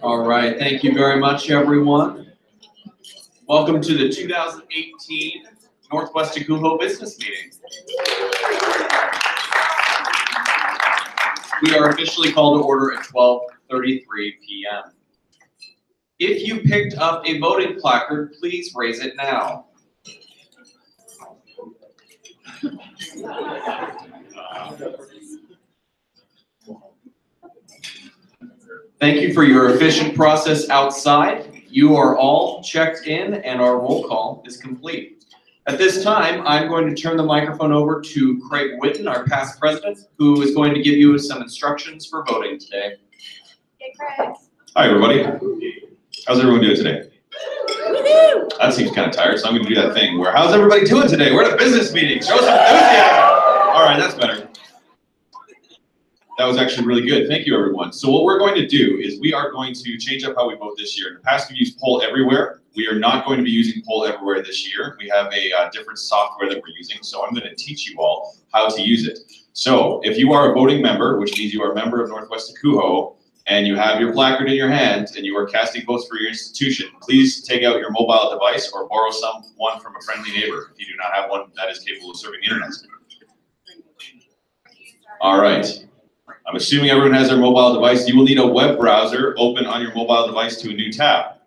All right, thank you very much, everyone. Welcome to the 2018 NWACUHO Business Meeting. We are officially called to order at 12:33 p.m. If you picked up a voting placard, please raise it now. Thank you for your efficient process outside. You are all checked in and our roll call is complete. At this time, I'm going to turn the microphone over to Craig Whitten, our past president, who is going to give you some instructions for voting today. Hey, Craig. Hi, everybody. How's everyone doing today? That seems kind of tired, so I'm going to do that thing where, how's everybody doing today? We're at a business meeting. Show some enthusiasm. All right, that's better. That was actually really good. Thank you, everyone. So what we're going to do is we are going to change up how we vote this year. In the past, we've used Poll Everywhere. We are not going to be using Poll Everywhere this year. We have a different software that we're using, so I'm going to teach you all how to use it. So if you are a voting member, which means you are a member of NWACUHO, and you have your placard in your hand and you are casting votes for your institution, please take out your mobile device or borrow one from a friendly neighbor if you do not have one that is capable of serving the internet. All right. I'm assuming everyone has their mobile device. You will need a web browser open on your mobile device to a new tab.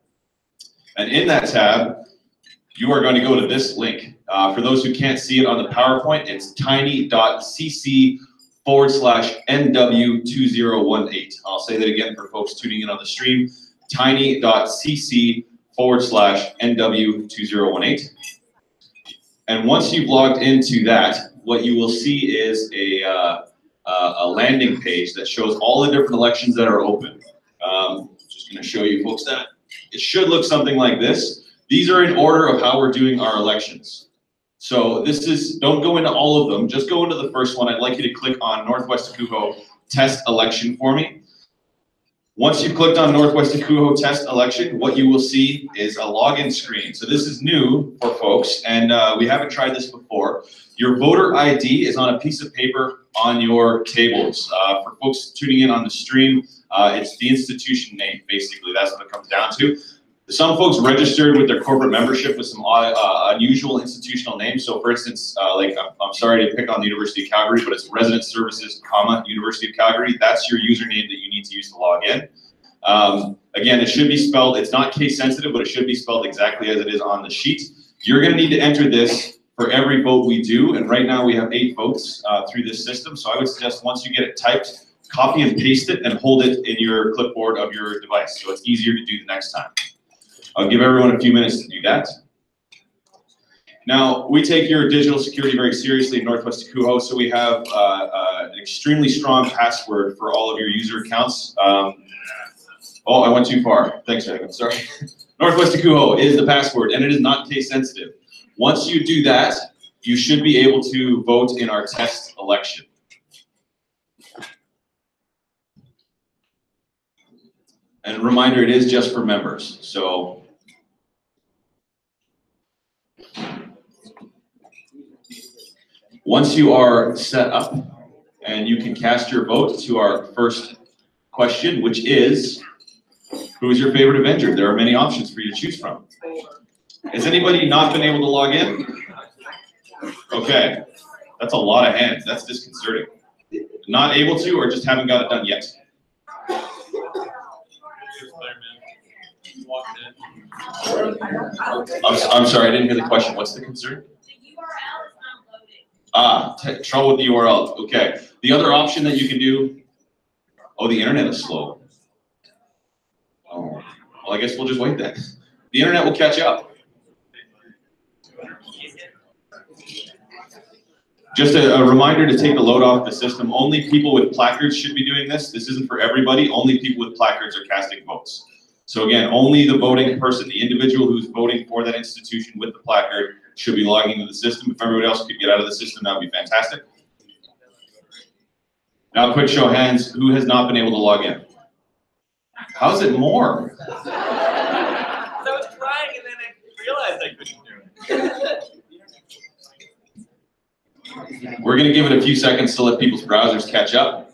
And in that tab, you are going to go to this link. For those who can't see it on the PowerPoint, it's tiny.cc/NW2018. I'll say that again for folks tuning in on the stream, tiny.cc/NW2018. And once you've logged into that, what you will see is a landing page that shows all the different elections that are open. Just going to show you folks that. It should look something like this. These are in order of how we're doing our elections. So this is, don't go into all of them, just go into the first one. I'd like you to click on NWACUHO Test Election for me. Once you've clicked on NWACUHO Test Election, what you will see is a login screen. So this is new for folks, and we haven't tried this before. Your voter ID is on a piece of paper on your tables. For folks tuning in on the stream, it's the institution name, basically. That's what it comes down to. Some folks registered with their corporate membership with some unusual institutional names. So for instance, like I'm sorry to pick on the University of Calgary, but it's Resident Services, University of Calgary. That's your username that you need to use to log in. Again, it should be spelled, it's not case sensitive, but it should be spelled exactly as it is on the sheet. You're gonna need to enter this for every vote we do. And right now we have 8 votes through this system. So I would suggest once you get it typed, copy and paste it and hold it in your clipboard of your device. So it's easier to do the next time. I'll give everyone a few minutes to do that. Now, we take your digital security very seriously at Northwest NWACUHO, so we have an extremely strong password for all of your user accounts. Oh, I went too far. Thanks, Megan. Sorry. Northwest NWACUHO is the password, and it is not case sensitive. Once you do that, you should be able to vote in our test election. And a reminder, it is just for members, so. Once you are set up and you can cast your vote to our first question, which is, who is your favorite Avenger? There are many options for you to choose from. Has anybody not been able to log in? Okay, that's a lot of hands. That's disconcerting. Not able to, or just haven't got it done yet? I'm sorry, I didn't hear the question. What's the concern? Trouble with the URL. Okay. The other option that you can do, oh, the internet is slow. Oh, well, I guess we'll just wait then. The internet will catch up. Just a reminder to take the load off the system. Only people with placards should be doing this. This isn't for everybody. Only people with placards are casting votes. So again, only the voting person, the individual who's voting for that institution with the placard, should be logging into the system. If everybody else could get out of the system, that would be fantastic. Now, quick show of hands, who has not been able to log in? How's it more? I was trying and then I realized I couldn't do it. We're going to give it a few seconds to let people's browsers catch up.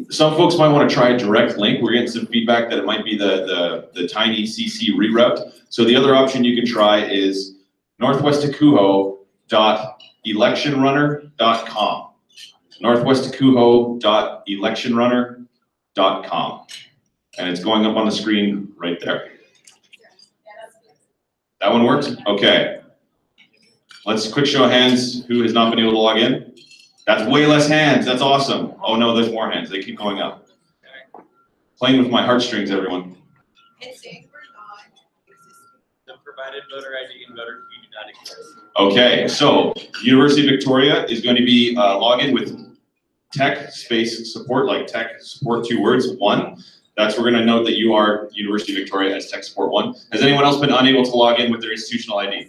Some folks might want to try a direct link. We're getting some feedback that it might be the tiny CC reroute. So the other option you can try is northwestnacuho.electionrunner.com. northwestnacuho.electionrunner.com. And it's going up on the screen right there. That one worked? Okay. Let's quick show of hands who has not been able to log in. That's way less hands. That's awesome. Oh no, there's more hands. They keep going up. Playing with my heartstrings, everyone. The provided voter ID and voter key do not exist. Okay, so University of Victoria is going to be login with tech space support, like tech support 2 words, 1. That's we're going to note that you are University of Victoria as tech support 1. Has anyone else been unable to log in with their institutional ID?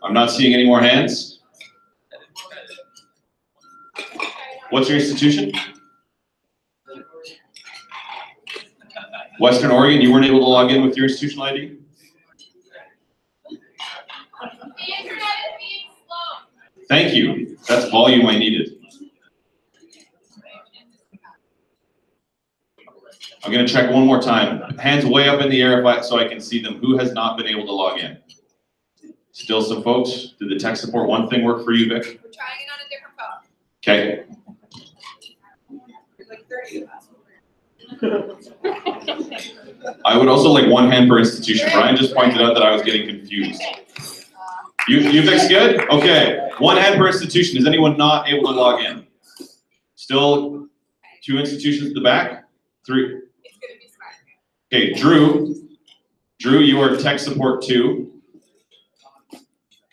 I'm not seeing any more hands. What's your institution? Western Oregon, you weren't able to log in with your institutional ID? The internet is being slow. Thank you. That's volume I needed. I'm going to check one more time. Hands way up in the air so I can see them. Who has not been able to log in? Still some folks? Did the tech support 1 thing work for you, Vic? We're trying it on a different phone. Okay. There's like 30 of us. I would also like 1 hand per institution. Brian just pointed out that I was getting confused. You Vic's good? Okay. 1 hand per institution. Is anyone not able to log in? Still 2 institutions at the back? 3. It's going to be smart. Okay, Drew. Drew, you are tech support 2.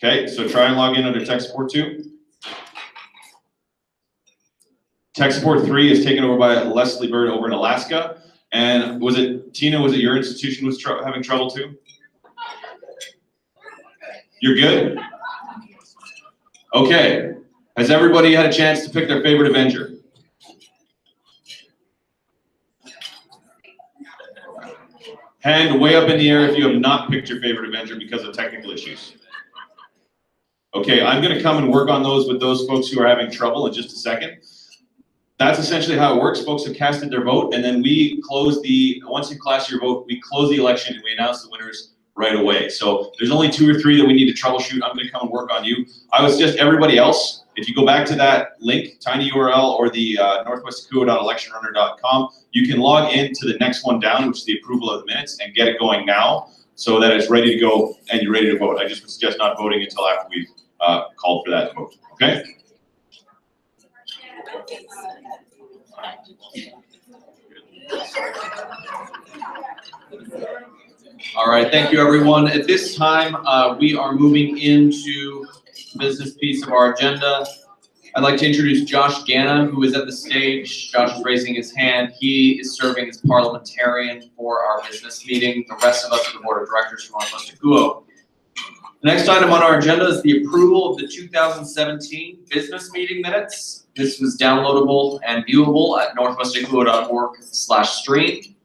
Okay, so try and log in under tech support 2. Tech support 3 is taken over by Leslie Bird over in Alaska. And was it, Tina, was it your institution was having trouble too? You're good? Okay. Has everybody had a chance to pick their favorite Avenger? Hand way up in the air if you have not picked your favorite Avenger because of technical issues. Okay, I'm going to come and work on those with those folks who are having trouble in just a second. That's essentially how it works. Folks have casted their vote, and then we close once you cast your vote, we close the election and we announce the winners right away. So there's only 2 or 3 that we need to troubleshoot. I'm going to come and work on you. I would suggest everybody else, if you go back to that link, tiny URL, or the northwestnacuho.electionrunner.com, you can log in to the next one down, which is the approval of the minutes, and get it going now so that it's ready to go and you're ready to vote. I just would suggest not voting until after we've called for that vote. Okay? All right, thank you, everyone. At this time, we are moving into the business piece of our agenda. I'd like to introduce Josh Ganna, who is at the stage. Josh is raising his hand. He is serving as parliamentarian for our business meeting. The rest of us are the board of directors from NWACUHO. The next item on our agenda is the approval of the 2017 business meeting minutes. This was downloadable and viewable at northwestacuho.org/stream.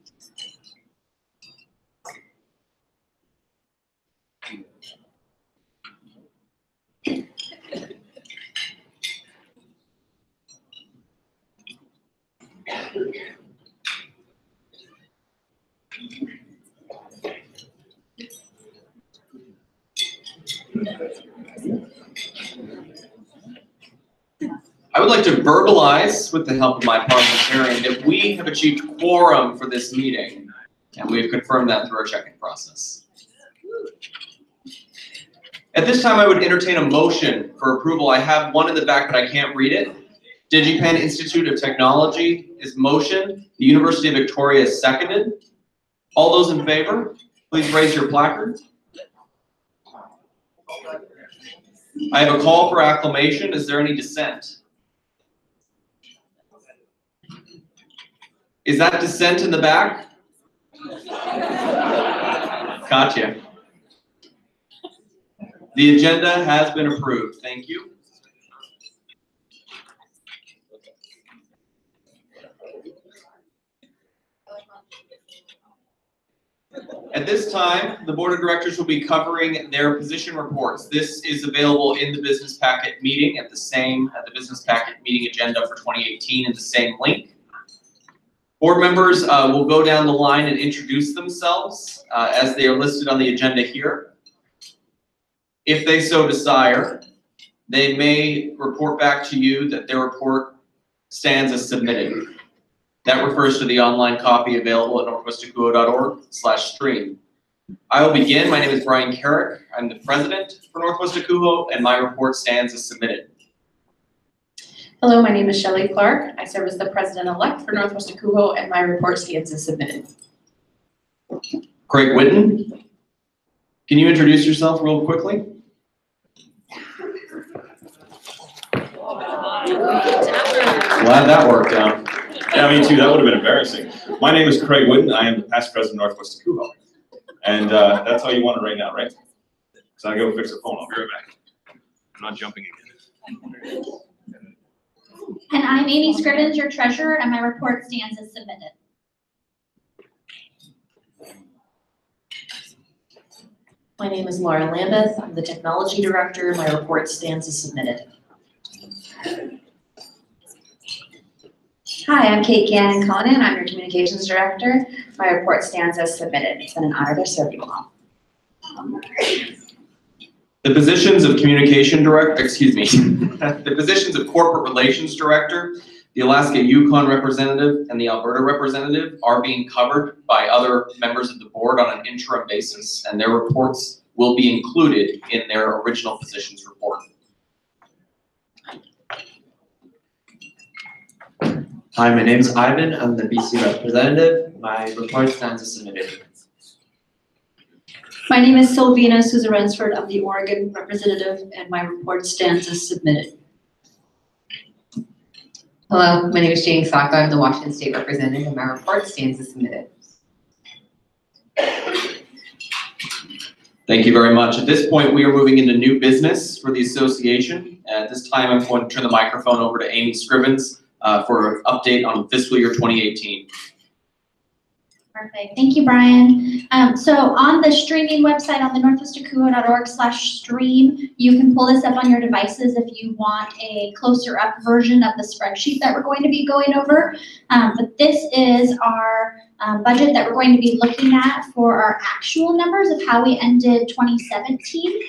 I would like to verbalize, with the help of my parliamentarian, that we have achieved quorum for this meeting, and we've confirmed that through our checking process. At this time, I would entertain a motion for approval. I have one in the back, but I can't read it. DigiPen Institute of Technology is motion. The University of Victoria is seconded. All those in favor, please raise your placard. I have a call for acclamation. Is there any dissent? Is that dissent in the back? Gotcha. The agenda has been approved. Thank you. At this time, the board of directors will be covering their position reports. This is available in the business packet meeting at the business packet meeting agenda for 2018 in the same link. Board members will go down the line and introduce themselves as they are listed on the agenda here. If they so desire, they may report back to you that their report stands as submitted. That refers to the online copy available at northwestacuho.org/stream. I will begin. My name is Brian Carrick. I'm the president for NWACUHO, and my report stands as submitted. Hello, my name is Shelley Clark. I serve as the president-elect for NWACUHO, and my report stands as submitted. Craig Whitten, can you introduce yourself real quickly? Glad that worked out. Yeah, me too. That would have been embarrassing. My name is Craig Whitten. I am the past president of NWACUHO. And that's how you want it right now, right? Because I go fix the phone. I'll be right back. I'm not jumping again. And I'm Amy Scrivens, your treasurer, and my report stands as submitted. My name is Laura Lambeth. I'm the technology director. My report stands as submitted. Hi, I'm Kate Gannon-Conan. I'm your communications director. My report stands as submitted. It's been an honor to serve you all. The positions of communication director, the positions of corporate relations director, the Alaska Yukon representative, and the Alberta representative are being covered by other members of the board on an interim basis, and their reports will be included in their original positions report. Hi, my name is Ivan. I'm the BC representative. My report stands as submitted. My name is Sylvina Souza Rensford. I'm the Oregon representative, and my report stands as submitted. Hello, my name is Jane Saka. I'm the Washington State representative, and my report stands as submitted. Thank you very much. At this point, we are moving into new business for the association. At this time, I'm going to turn the microphone over to Amy Scrivens for an update on fiscal year 2018. Perfect. Thank you, Brian. So on the streaming website on the northwestacuho.org/stream, you can pull this up on your devices if you want a closer up version of the spreadsheet that we're going to be going over. But this is our budget that we're going to be looking at for our actual numbers of how we ended 2017,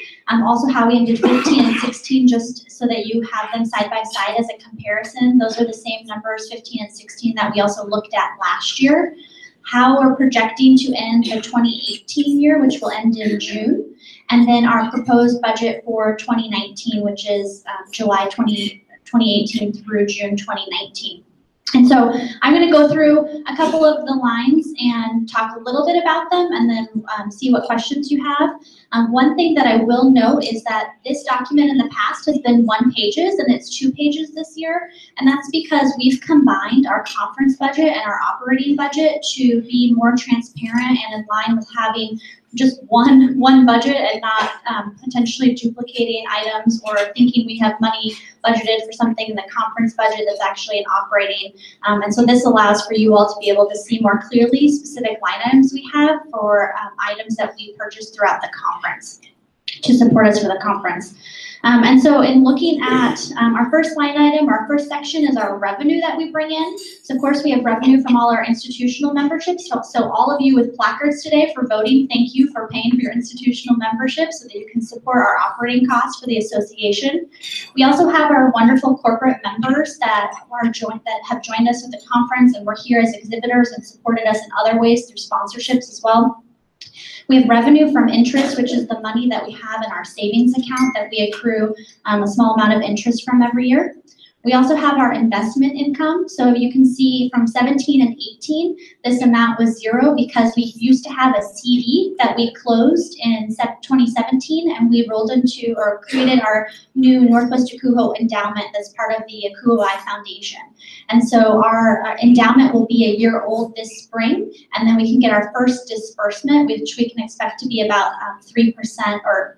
also how we ended 15 and 16, just so that you have them side by side as a comparison. Those are the same numbers, 15 and 16, that we also looked at last year. How we're projecting to end the 2018 year, which will end in June, and then our proposed budget for 2019, which is July 2020 2018 through June 2019. And so I'm going to go through a couple of the lines and talk a little bit about them and then see what questions you have. One thing that I will note is that this document in the past has been 1 page and it's 2 pages this year. And that's because we've combined our conference budget and our operating budget to be more transparent and in line with having just one budget and not potentially duplicating items or thinking we have money budgeted for something in the conference budget that's actually an operating. And so this allows for you all to be able to see more clearly specific line items we have for items that we purchase throughout the conference to support us for the conference. And so in looking at our first line item, our first section is our revenue that we bring in. So of course we have revenue from all our institutional memberships. So all of you with placards today for voting, thank you for paying for your institutional membership so that you can support our operating costs for the association. We also have our wonderful corporate members that have joined us at the conference and were here as exhibitors and supported us in other ways through sponsorships as well. We have revenue from interest, which is the money that we have in our savings account that we accrue a small amount of interest from every year. We also have our investment income. So you can see from 17 and 18, this amount was 0 because we used to have a CD that we closed in 2017 and we rolled into or created our new Northwest NWACUHO endowment that's part of the NWACUHO Foundation. And so our endowment will be a year old this spring, and then we can get our first disbursement, which we can expect to be about 3% or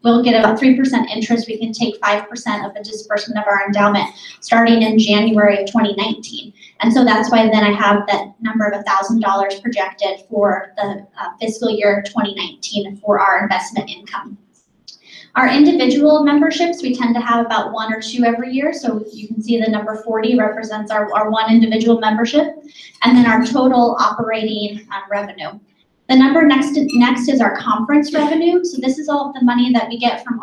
we'll get about 3% interest. We can take 5% of the disbursement of our endowment starting in January of 2019. And so that's why then I have that number of $1,000 projected for the fiscal year 2019 for our investment income. Our individual memberships, we tend to have about 1 or 2 every year. So you can see the number 40 represents our 1 individual membership, and then our total operating revenue. The number next is our conference revenue. So this is all of the money that we get from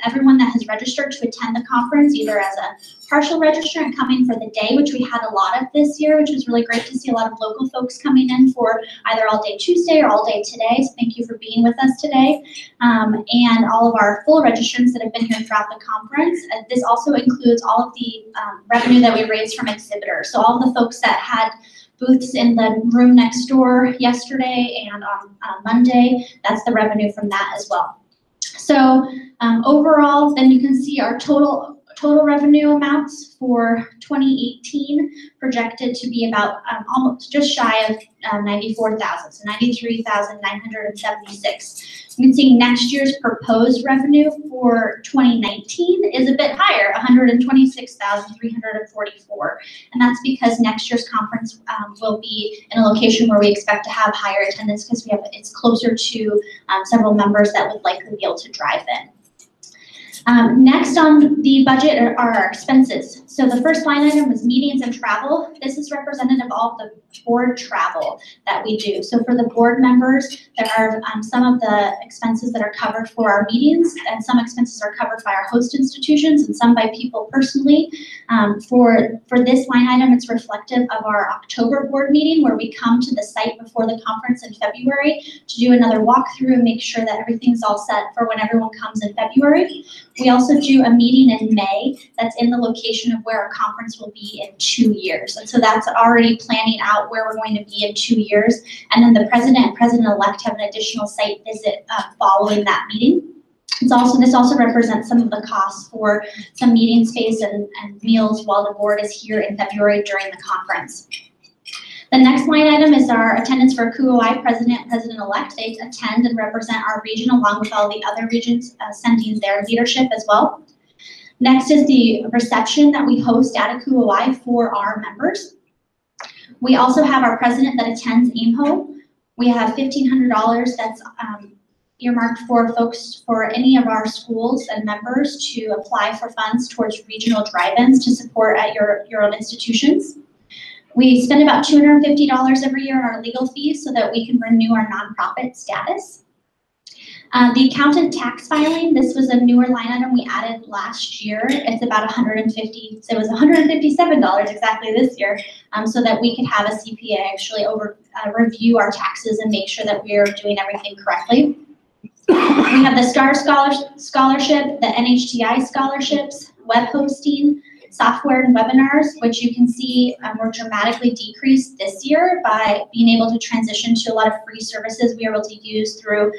everyone that has registered to attend the conference, either as a partial registrant coming for the day, which we had a lot of this year, which was really great to see a lot of local folks coming in for either all day Tuesday or all day today. So thank you for being with us today. And all of our full registrants that have been here throughout the conference. This also includes all of the revenue that we raised from exhibitors. So all of the folks that had booths in the room next door yesterday and on Monday, that's the revenue from that as well. So overall, then you can see our total revenue amounts for 2018 projected to be about almost just shy of 94,000, so 93,976. You can see next year's proposed revenue for 2019 is a bit higher, 126,344, and that's because next year's conference will be in a location where we expect to have higher attendance because it's closer to several members that would likely be able to drive in. Next on the budget are our expenses. So the first line item was meetings and travel. This is representative of all of the board travel that we do. So for the board members, there are some of the expenses that are covered for our meetings, and some expenses are covered by our host institutions and some by people personally. For this line item, it's reflective of our October board meeting where we come to the site before the conference in February to do another walkthrough and make sure that everything's all set for when everyone comes in February. We also do a meeting in May that's in the location of where our conference will be in 2 years. And so that's already planning out where we're going to be in 2 years. And then the president and president-elect have an additional site visit following that meeting. This also represents some of the costs for some meeting space and meals while the board is here in February during the conference. The next line item is our attendance for NWACUHO president and president-elect. They attend and represent our region along with all the other regions sending their leadership as well. Next is the reception that we host at NWACUHO for our members. We also have our president that attends AIMHO. We have $1,500 that's earmarked for folks for any of our schools and members to apply for funds towards regional drive-ins to support at your own institutions. We spend about $250 every year on our legal fees so that we can renew our nonprofit status. The accountant tax filing, this was a newer line item we added last year. It's about $150, so it was $157 exactly this year, so that we could have a CPA actually review our taxes and make sure that we're doing everything correctly. We have the STAR Scholarship, the NHTI scholarships, web hosting, software and webinars, which you can see were dramatically decreased this year by being able to transition to a lot of free services we were able to use through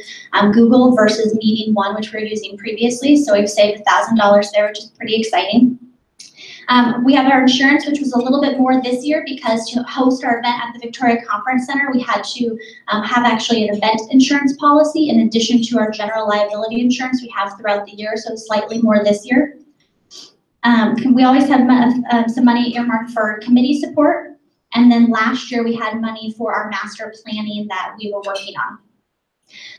Google versus Meeting One, which we were using previously. So we've saved $1,000 there, which is pretty exciting. We have our insurance, which was a little bit more this year because to host our event at the Victoria Conference Center, we had to have actually an event insurance policy in addition to our general liability insurance we have throughout the year, so slightly more this year. We always have some money earmarked for committee support, and then last year we had money for our master planning that we were working on.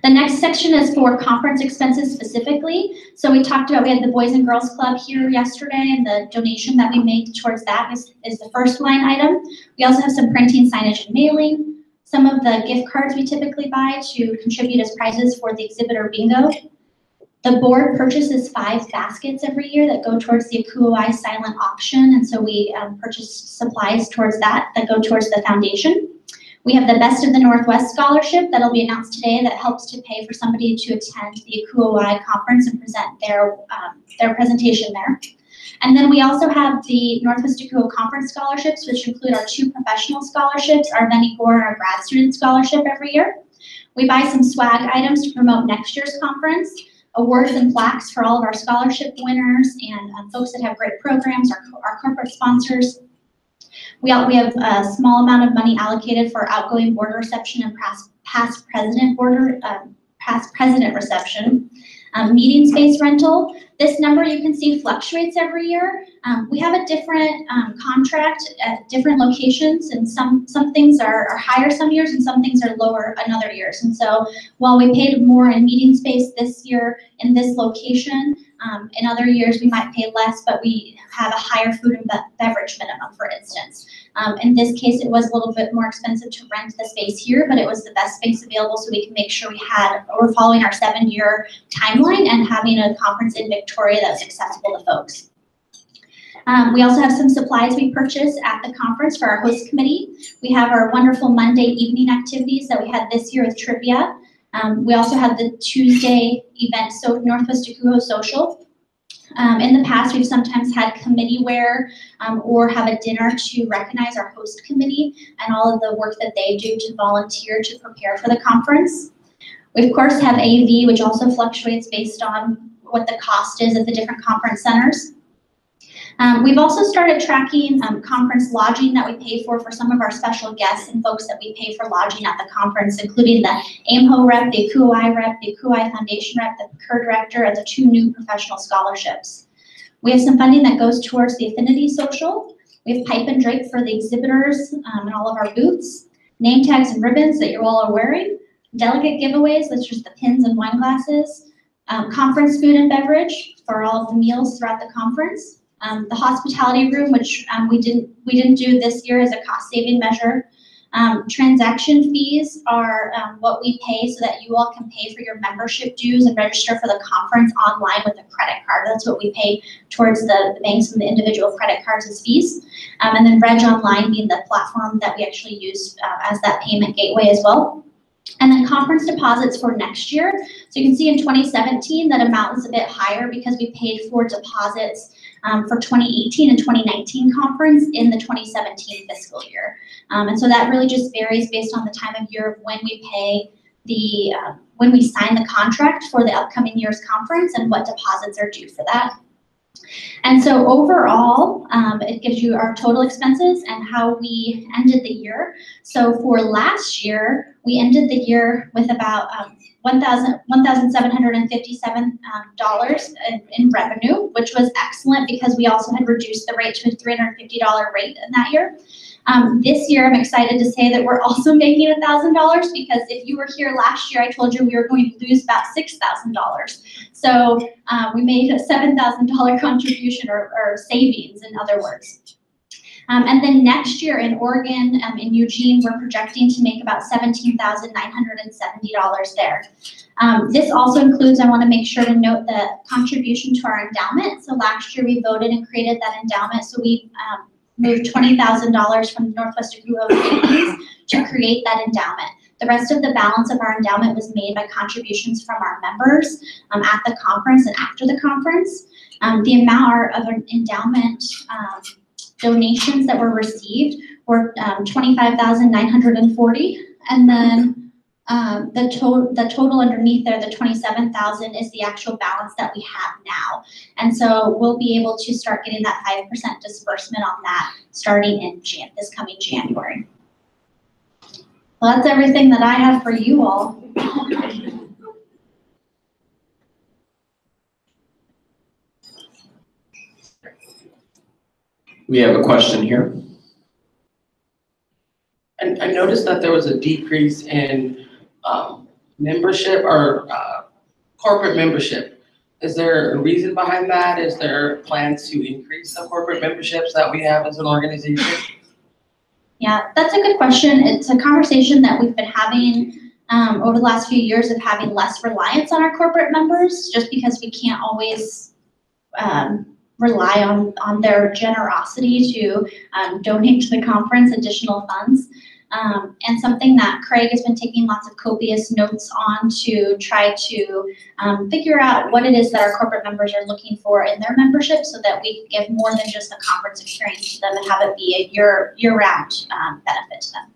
The next section is for conference expenses specifically. So we talked about, we had the Boys and Girls Club here yesterday, and the donation that we made towards that is the first line item. We also have some printing, signage, and mailing. Some of the gift cards we typically buy to contribute as prizes for the exhibitor bingo. The board purchases 5 baskets every year that go towards the NWACUHO silent auction, and so we purchase supplies towards that go towards the foundation. We have the Best of the Northwest Scholarship that'll be announced today that helps to pay for somebody to attend the NWACUHO conference and present their presentation there. And then we also have the Northwest NWACUHO Conference Scholarships, which include our 2 professional scholarships, our Venny Gore and our grad student scholarship every year. We buy some swag items to promote next year's conference, awards and plaques for all of our scholarship winners and folks that have great programs, our corporate sponsors. We have a small amount of money allocated for outgoing board reception and past president reception. Meeting space rental. This number you can see fluctuates every year. We have a different contract at different locations, and some things are higher some years and some things are lower in other years. And so while we paid more in meeting space this year in this location, in other years we might pay less, but we have a higher food and beverage minimum, for instance. In this case, it was a little bit more expensive to rent the space here, but it was the best space available so we can make sure we're following our 7-year timeline and having a conference in Victoria that was accessible to folks. We also have some supplies we purchased at the conference for our host committee. We have our wonderful Monday evening activities that we had this year with trivia. We also have the Tuesday event, so Northwest NWACUHO Social. In the past, we've sometimes had committee wear or have a dinner to recognize our host committee and all of the work that they do to volunteer to prepare for the conference. We, of course, have AV, which also fluctuates based on what the cost is at the different conference centers. We've also started tracking conference lodging that we pay for some of our special guests and folks that we pay for lodging at the conference, including the AIMHO rep, the NWACUHO rep, the NWACUHO Foundation rep, the PER director, and the 2 new professional scholarships. We have some funding that goes towards the Affinity Social. We have pipe and drape for the exhibitors and all of our booths, name tags and ribbons that you all are wearing, delegate giveaways, which is the pins and wine glasses, conference food and beverage for all of the meals throughout the conference. The hospitality room, which we didn't do this year as a cost-saving measure. Transaction fees are what we pay so that you all can pay for your membership dues and register for the conference online with a credit card. That's what we pay towards the banks and the individual credit cards as fees. And then Reg Online being the platform that we actually use as that payment gateway as well. And then conference deposits for next year. So you can see in 2017 that amount was a bit higher because we paid for deposits for 2018 and 2019 conference in the 2017 fiscal year. And so that really just varies based on the time of year of when we pay when we sign the contract for the upcoming year's conference and what deposits are due for that. And so overall, it gives you our total expenses and how we ended the year. So for last year, we ended the year with about $1,757 in revenue, which was excellent because we also had reduced the rate to a $350 rate in that year. This year, I'm excited to say that we're also making $1,000 because if you were here last year, I told you we were going to lose about $6,000. So we made a $7,000 contribution or savings, in other words. And then next year in Oregon, in Eugene, we're projecting to make about $17,970 there. This also includes, I want to make sure to note the contribution to our endowment. So last year we voted and created that endowment. So we moved $20,000 from Northwest NWACUHO to create that endowment. The rest of the balance of our endowment was made by contributions from our members at the conference and after the conference. The amount of endowment donations that were received were $25,940, and then the total underneath there, the 27,000, is the actual balance that we have now. And so we'll be able to start getting that 5% disbursement on that starting in this coming January. Well, that's everything that I have for you all. We have a question here. I noticed that there was a decrease in membership or corporate membership. Is there a reason behind that? Is there plans to increase the corporate memberships that we have as an organization? Yeah, that's a good question. It's a conversation that we've been having over the last few years of having less reliance on our corporate members, just because we can't always rely on their generosity to donate to the conference additional funds. And something that Craig has been taking lots of copious notes on to try to figure out what it is that our corporate members are looking for in their membership, so that we can give more than just a conference experience to them and have it be a year-round benefit to them.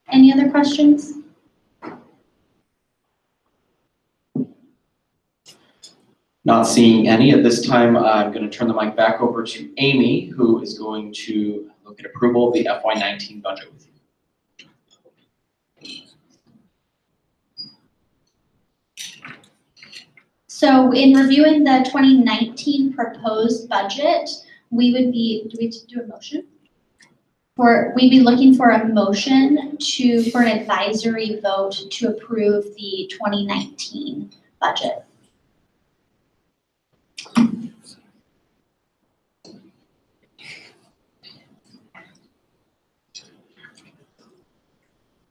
Any other questions? Not seeing any at this time. I'm going to turn the mic back over to Amy, who is going to look at approval of the FY19 budget with you. So in reviewing the 2019 proposed budget, we would be, do we do a motion? We'd be looking for a motion for an advisory vote to approve the 2019 budget.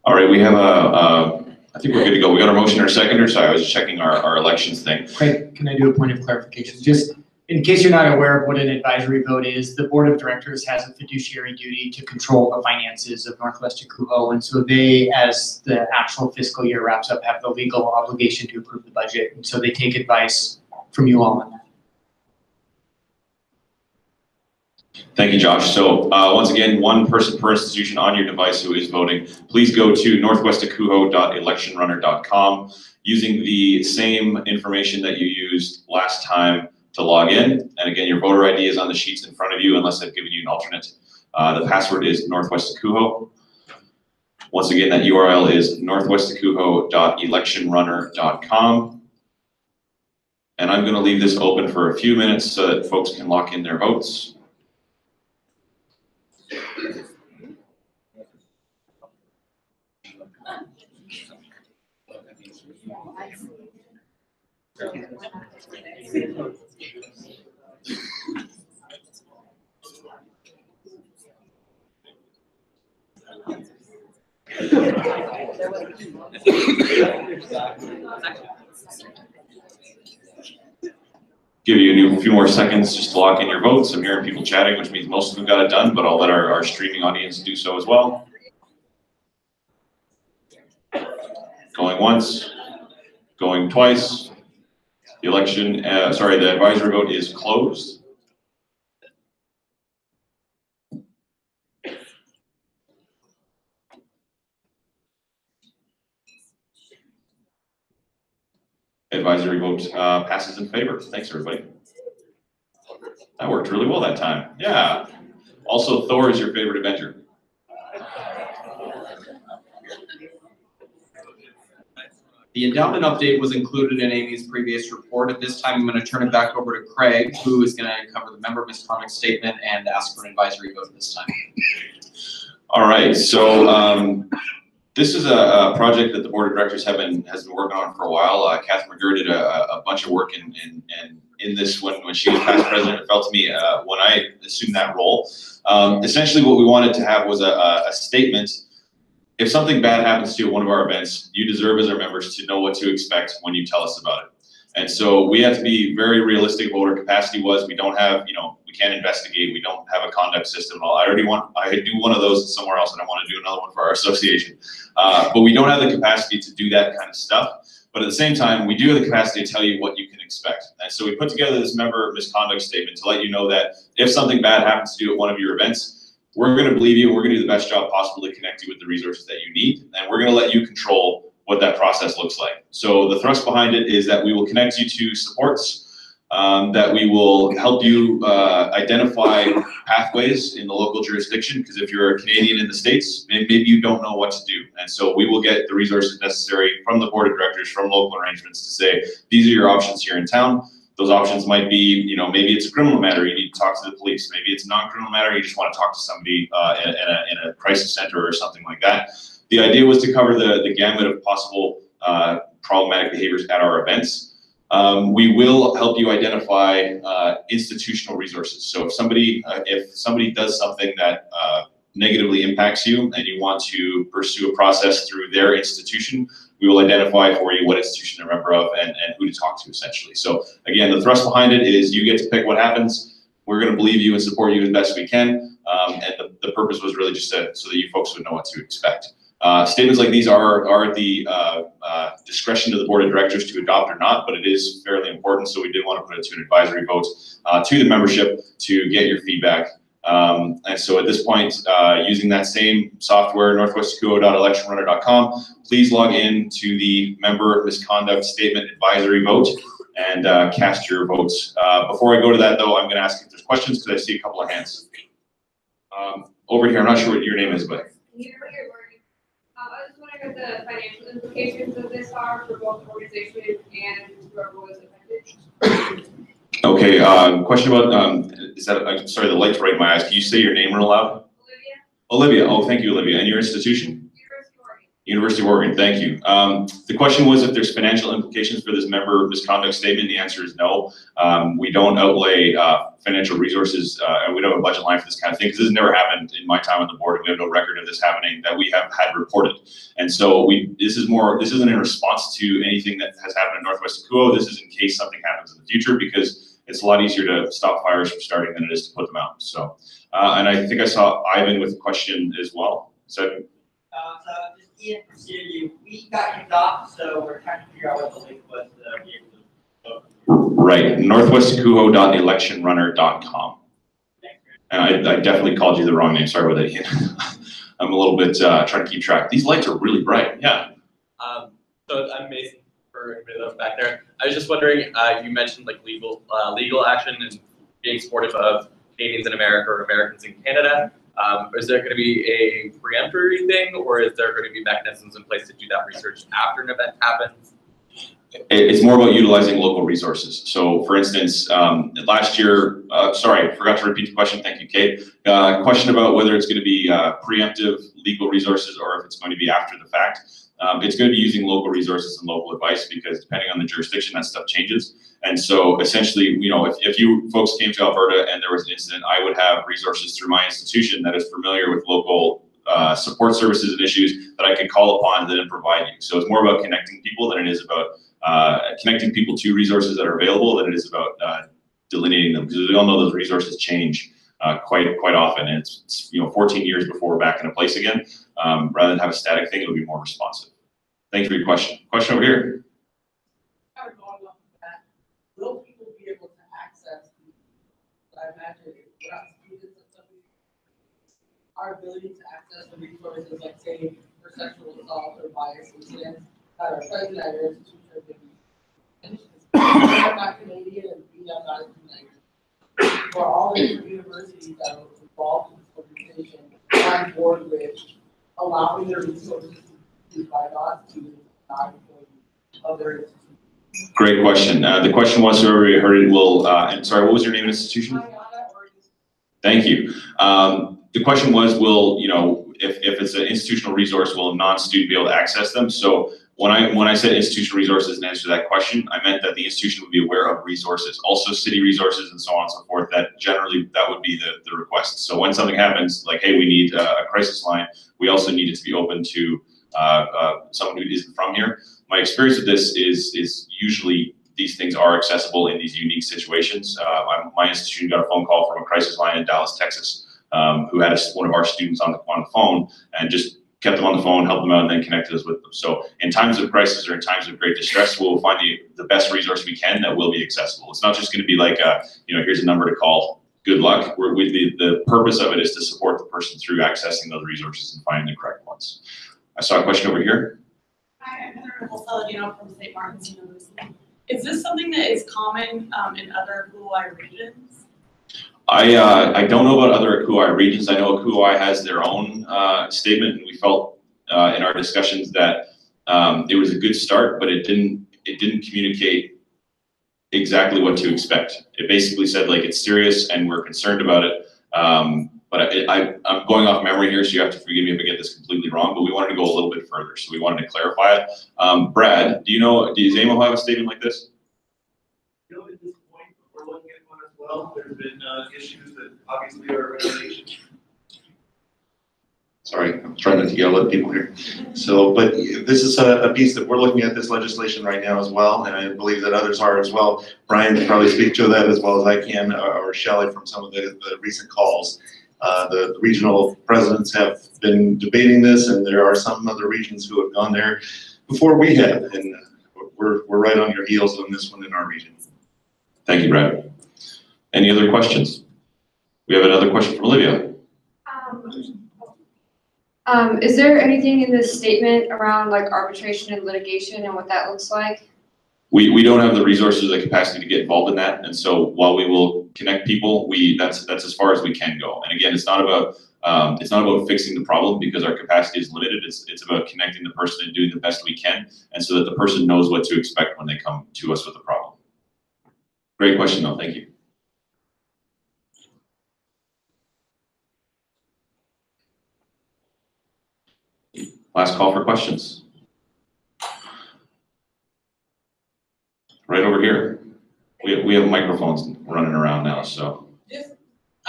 All right, we have I think we're good to go. We got our motion or seconder. Sorry, I was just checking our elections thing. Craig, can I do a point of clarification? Just in case you're not aware of what an advisory vote is, the board of directors has a fiduciary duty to control the finances of Northwest NWACUHO, and so they, as the actual fiscal year wraps up, have the legal obligation to approve the budget, and so they take advice from you all on that. Thank you, Josh. So once again, one person per institution on your device who is voting. Please go to northwestacuho.electionrunner.com using the same information that you used last time to log in. And again, your voter ID is on the sheets in front of you unless I've given you an alternate. The password is northwestacuho. Once again, that URL is northwestacuho.electionrunner.com. And I'm going to leave this open for a few minutes so that folks can lock in their votes. Give you a few more seconds just to lock in your votes. I'm hearing people chatting, which means most of them got it done, but I'll let our streaming audience do so as well. Going once, going twice. The election, the advisory vote is closed. Advisory vote passes in favor. Thanks, everybody. That worked really well that time. Yeah. Also, Thor is your favorite Avenger. The endowment update was included in Amy's previous report. At this time, I'm going to turn it back over to Craig, who is going to cover the member misconduct statement and ask for an advisory vote this time. All right. So this is a project that the board of directors has been working on for a while. Catherine McGurr did a bunch of work in this when she was past president. It felt to me when I assumed that role. Essentially, what we wanted to have was a statement. If something bad happens to one of our events, you deserve as our members to know what to expect when you tell us about it. And so we have to be very realistic about what our capacity was. We don't have, we can't investigate. We don't have a conduct system. I do one of those somewhere else, and I want to do another one for our association. But we don't have the capacity to do that kind of stuff. But at the same time, we do have the capacity to tell you what you can expect. And so we put together this member misconduct statement to let you know that if something bad happens to you at one of your events, we're going to believe you, and we're going to do the best job possible to connect you with the resources that you need. And we're going to let you control what that process looks like. So the thrust behind it is that we will connect you to supports, that we will help you identify pathways in the local jurisdiction, because if you're a Canadian in the States, maybe you don't know what to do. And so we will get the resources necessary from the board of directors, from local arrangements to say, these are your options here in town. Those options might be, maybe it's a criminal matter, you need to talk to the police. Maybe it's a non-criminal matter, you just want to talk to somebody in a crisis center or something like that. The idea was to cover the gamut of possible problematic behaviors at our events. We will help you identify institutional resources. So if somebody does something that negatively impacts you and you want to pursue a process through their institution, we will identify for you what institution they're a member of and who to talk to, essentially. So again, the thrust behind it is you get to pick what happens. We're going to believe you and support you as best we can. And the purpose was really just so that you folks would know what to expect. Statements like these are at the discretion of the board of directors to adopt or not, but it is fairly important. So we did want to put it to an advisory vote to the membership to get your feedback. And so at this point, using that same software, northwestcuho.electionrunner.com, please log in to the member misconduct statement advisory vote and cast your votes. Before I go to that, though, I'm going to ask if there's questions because I see a couple of hands. Over here, I'm not sure what your name is, but. I was wondering what the financial implications of this are for both the organization and whoever was affected. Okay, question about, I'm sorry, the light's right in my eyes. Can you say your name real loud? Olivia, oh, thank you, Olivia. And your institution? University of Oregon, thank you. The question was if there's financial implications for this member misconduct statement. The answer is no. We don't outlay financial resources, and we don't have a budget line for this kind of thing, because this has never happened in my time on the board, and we have no record of this happening that we have had reported. And so this isn't in response to anything that has happened in Northwest NWACUHO. This is in case something happens in the future, because it's a lot easier to stop fires from starting than it is to put them out. So, and I think I saw Ivan with a question as well. So Ian from CNU, we got kicked off, so we're trying to figure out what the link was to be able to vote. Right, northwestcuho.electionrunner.com. And I definitely called you the wrong name. Sorry about that, Ian. I'm a little bit trying to keep track. These lights are really bright. Yeah. So I'm Mason for everybody that was back there. I was just wondering, you mentioned like legal action and being supportive of Canadians in America or Americans in Canada. Is there going to be a preemptory thing, or is there going to be mechanisms in place to do that research after an event happens? It's more about utilizing local resources. So for instance, last year, sorry, I forgot to repeat the question. Thank you, Kate. Question about whether it's going to be preemptive legal resources or if it's going to be after the fact. It's going to be using local resources and local advice, because depending on the jurisdiction, that stuff changes. And so essentially, if you folks came to Alberta and there was an incident, I would have resources through my institution that is familiar with local support services and issues that I could call upon and then provide you. So it's more about connecting people than it is about connecting people to resources that are available than it is about delineating them, because we all know those resources change quite often. And it's 14 years before we're back in a place again. Rather than have a static thing, it'll be more responsive. Thanks for your question. Question over here. Will people be able to access, I imagine, students and stuff, our ability to access the resources, like say, for sexual assault or bias incidents that are present at your institution are going to be finished? I'm not Canadian and we are not Canadian. For all the universities that are involved in this organization, on board with allowing their resources to be used by non-students, non-employees of their institutions. Great question. The question was, so everybody heard it, will, and sorry, what was your name and institution? Thank you. The question was, will, if it's an institutional resource, will a non-student be able to access them? So when I said institutional resources and answer that question, I meant that the institution would be aware of resources, also city resources and so on and so forth, that generally that would be the request. So when something happens, like, hey, we need a crisis line, we also need it to be open to someone who isn't from here. My experience with this is usually these things are accessible in these unique situations. My institution got a phone call from a crisis line in Dallas, Texas, who had one of our students on the phone and just kept them on the phone, helped them out, and then connected us with them. So in times of crisis or in times of great distress, we'll find the best resource we can that will be accessible. It's not just going to be like, here's a number to call. Good luck. The purpose of it is to support the person through accessing those resources and finding the correct ones. I saw a question over here. Hi, I'm Heather Nicole from St. Martin's University. Is this something that is common in other CUHO regions? I don't know about other CUHO regions. I know CUHO has their own statement, and we felt in our discussions that it was a good start, but it didn't communicate exactly what to expect. It basically said like it's serious and we're concerned about it. But I'm going off memory here, so you have to forgive me if I get this completely wrong. But we wanted to go a little bit further, so we wanted to clarify it. Brad, does AMO have a statement like this? At this point, we're looking at one as well. There's been issues that obviously are regulations. Sorry, I'm trying not to yell at people here. So, but this is a piece that we're looking at this legislation right now as well, and I believe that others are as well. Brian can probably speak to that as well as I can, or Shelley from some of the recent calls. The regional presidents have been debating this, and there are some other regions who have gone there before we have, and we're right on your heels on this one in our region. Thank you, Brad. Any other questions? We have another question from Olivia. Is there anything in this statement around like arbitration and litigation and what that looks like? We don't have the resources or the capacity to get involved in that, and so while we will connect people, that's as far as we can go. And again, it's not about fixing the problem because our capacity is limited. It's about connecting the person and doing the best we can, and so that the person knows what to expect when they come to us with a problem. Great question, though. Thank you. Last call for questions. Right over here. We have microphones running around now, so.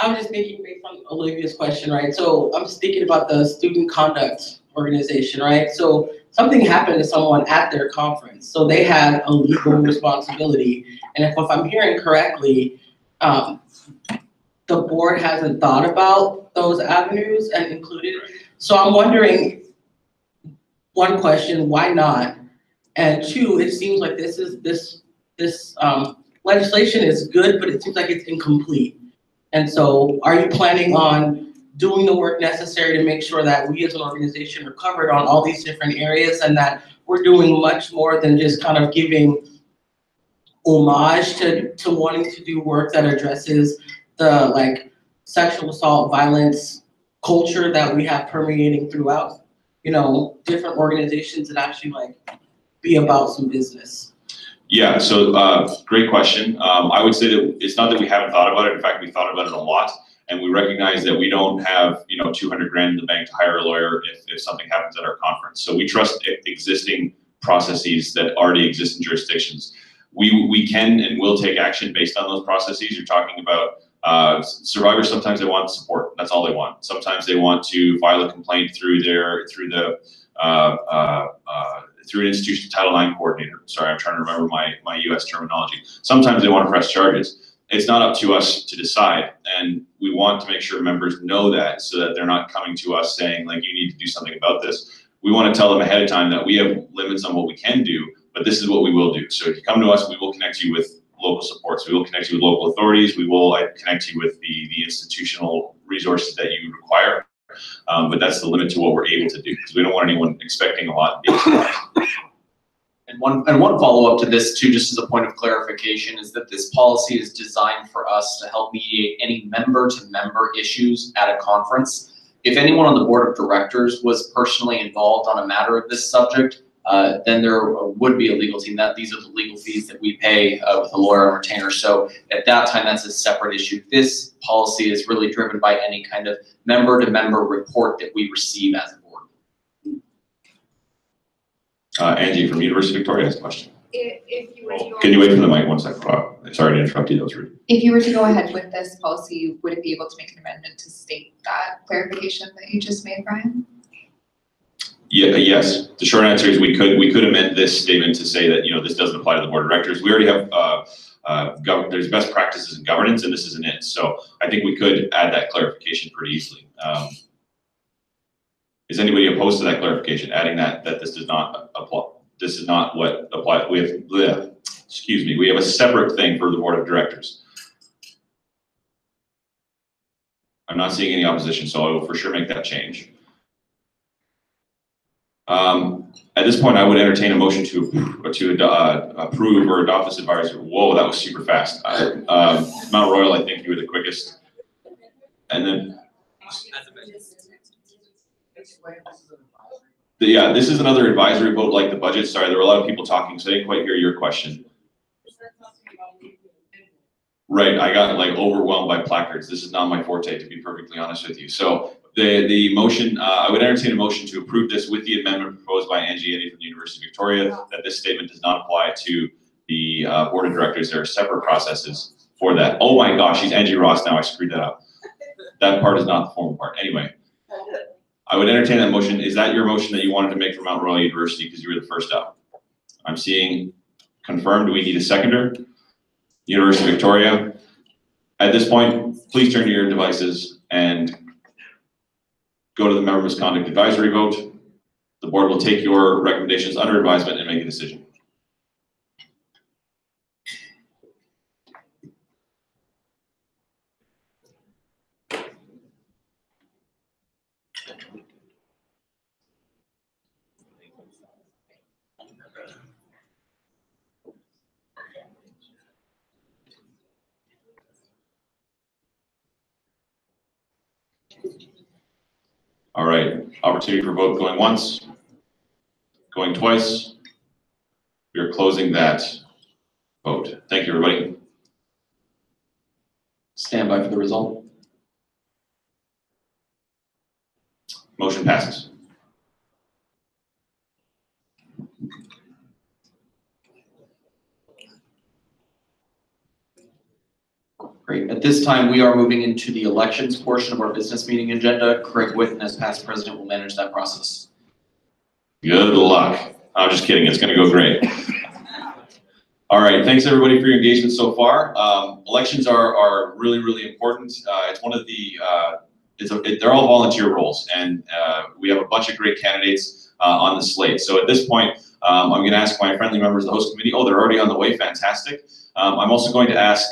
I was just thinking based on Olivia's question, right? So I'm just thinking about the student conduct organization, right? So something happened to someone at their conference, so they had a legal responsibility. And if I'm hearing correctly, the board hasn't thought about those avenues and included. So I'm wondering, one question, why not? And two, it seems like this legislation is good, but it seems like it's incomplete. And so are you planning on doing the work necessary to make sure that we as an organization are covered on all these different areas and that we're doing much more than just kind of giving homage to wanting to do work that addresses the like sexual assault, violence culture that we have permeating throughout, different organizations that actually like be about some business? Yeah, so great question. I would say that it's not that we haven't thought about it. In fact, we thought about it a lot, and we recognize that we don't have 200 grand in the bank to hire a lawyer if something happens at our conference. So we trust existing processes that already exist in jurisdictions. We can and will take action based on those processes. You're talking about survivors. Sometimes they want support. That's all they want. Sometimes they want to file a complaint through an institution Title IX coordinator. Sorry, I'm trying to remember my US terminology. Sometimes they want to press charges. It's not up to us to decide, and we want to make sure members know that so that they're not coming to us saying like, you need to do something about this. We want to tell them ahead of time that we have limits on what we can do, but this is what we will do. So if you come to us, we will connect you with local supports. We will connect you with local authorities. We will connect you with the institutional resources that you require. But that's the limit to what we're able to do because we don't want anyone expecting a lot and being surprised. And one follow-up to this too, just as a point of clarification, is that this policy is designed for us to help mediate any member-to-member issues at a conference. If anyone on the board of directors was personally involved on a matter of this subject, then there would be a legal team. These are the legal fees that we pay with a lawyer and retainer. So at that time, that's a separate issue. This policy is really driven by any kind of member-to-member report that we receive as a board. Angie from University of Victoria has a question. If you were to go Can you wait for the mic 1 second? Sorry to interrupt you, that was rude. If you were to go ahead with this policy, would it be able to make an amendment to state that clarification that you just made, Brian? Yeah, yes. The short answer is we could amend this statement to say that, this doesn't apply to the board of directors. We already have, there's best practices in governance, and this isn't it. So I think we could add that clarification pretty easily. Is anybody opposed to that clarification, adding that this does not apply? This is not what apply. We have, excuse me, we have a separate thing for the board of directors. I'm not seeing any opposition, so I will for sure make that change. At this point, I would entertain a motion to approve or adopt this advisory. Whoa, that was super fast. Mount Royal, I think you were the quickest. And then, yeah, this is another advisory vote like the budget. Sorry, there were a lot of people talking, so I didn't quite hear your question. Right, I got like overwhelmed by placards. This is not my forte, to be perfectly honest with you. So the motion, I would entertain a motion to approve this with the amendment proposed by Angie Eddy from the University of Victoria, that this statement does not apply to the board of directors. There are separate processes for that. Oh my gosh, she's Angie Ross now, I screwed that up. That part is not the formal part. Anyway, I would entertain that motion. Is that your motion that you wanted to make for Mount Royal University because you were the first up? I'm seeing confirmed. Do we need a seconder? University of Victoria. At this point, please turn to your devices and go to the member misconduct advisory vote. The board will take your recommendations under advisement and make a decision. All right, opportunity for vote going once, going twice. We are closing that vote. Thank you, everybody. Stand by for the result. Motion passes. Great. At this time, we are moving into the elections portion of our business meeting agenda. Craig Whitten, as past president, will manage that process. Good luck. I'm just kidding. It's going to go great. All right. Thanks, everybody, for your engagement so far. Elections are really, really important. It's one of the, they're all volunteer roles, and we have a bunch of great candidates on the slate. So at this point, I'm going to ask my friendly members of the host committee. Oh, they're already on the way. Fantastic. I'm also going to ask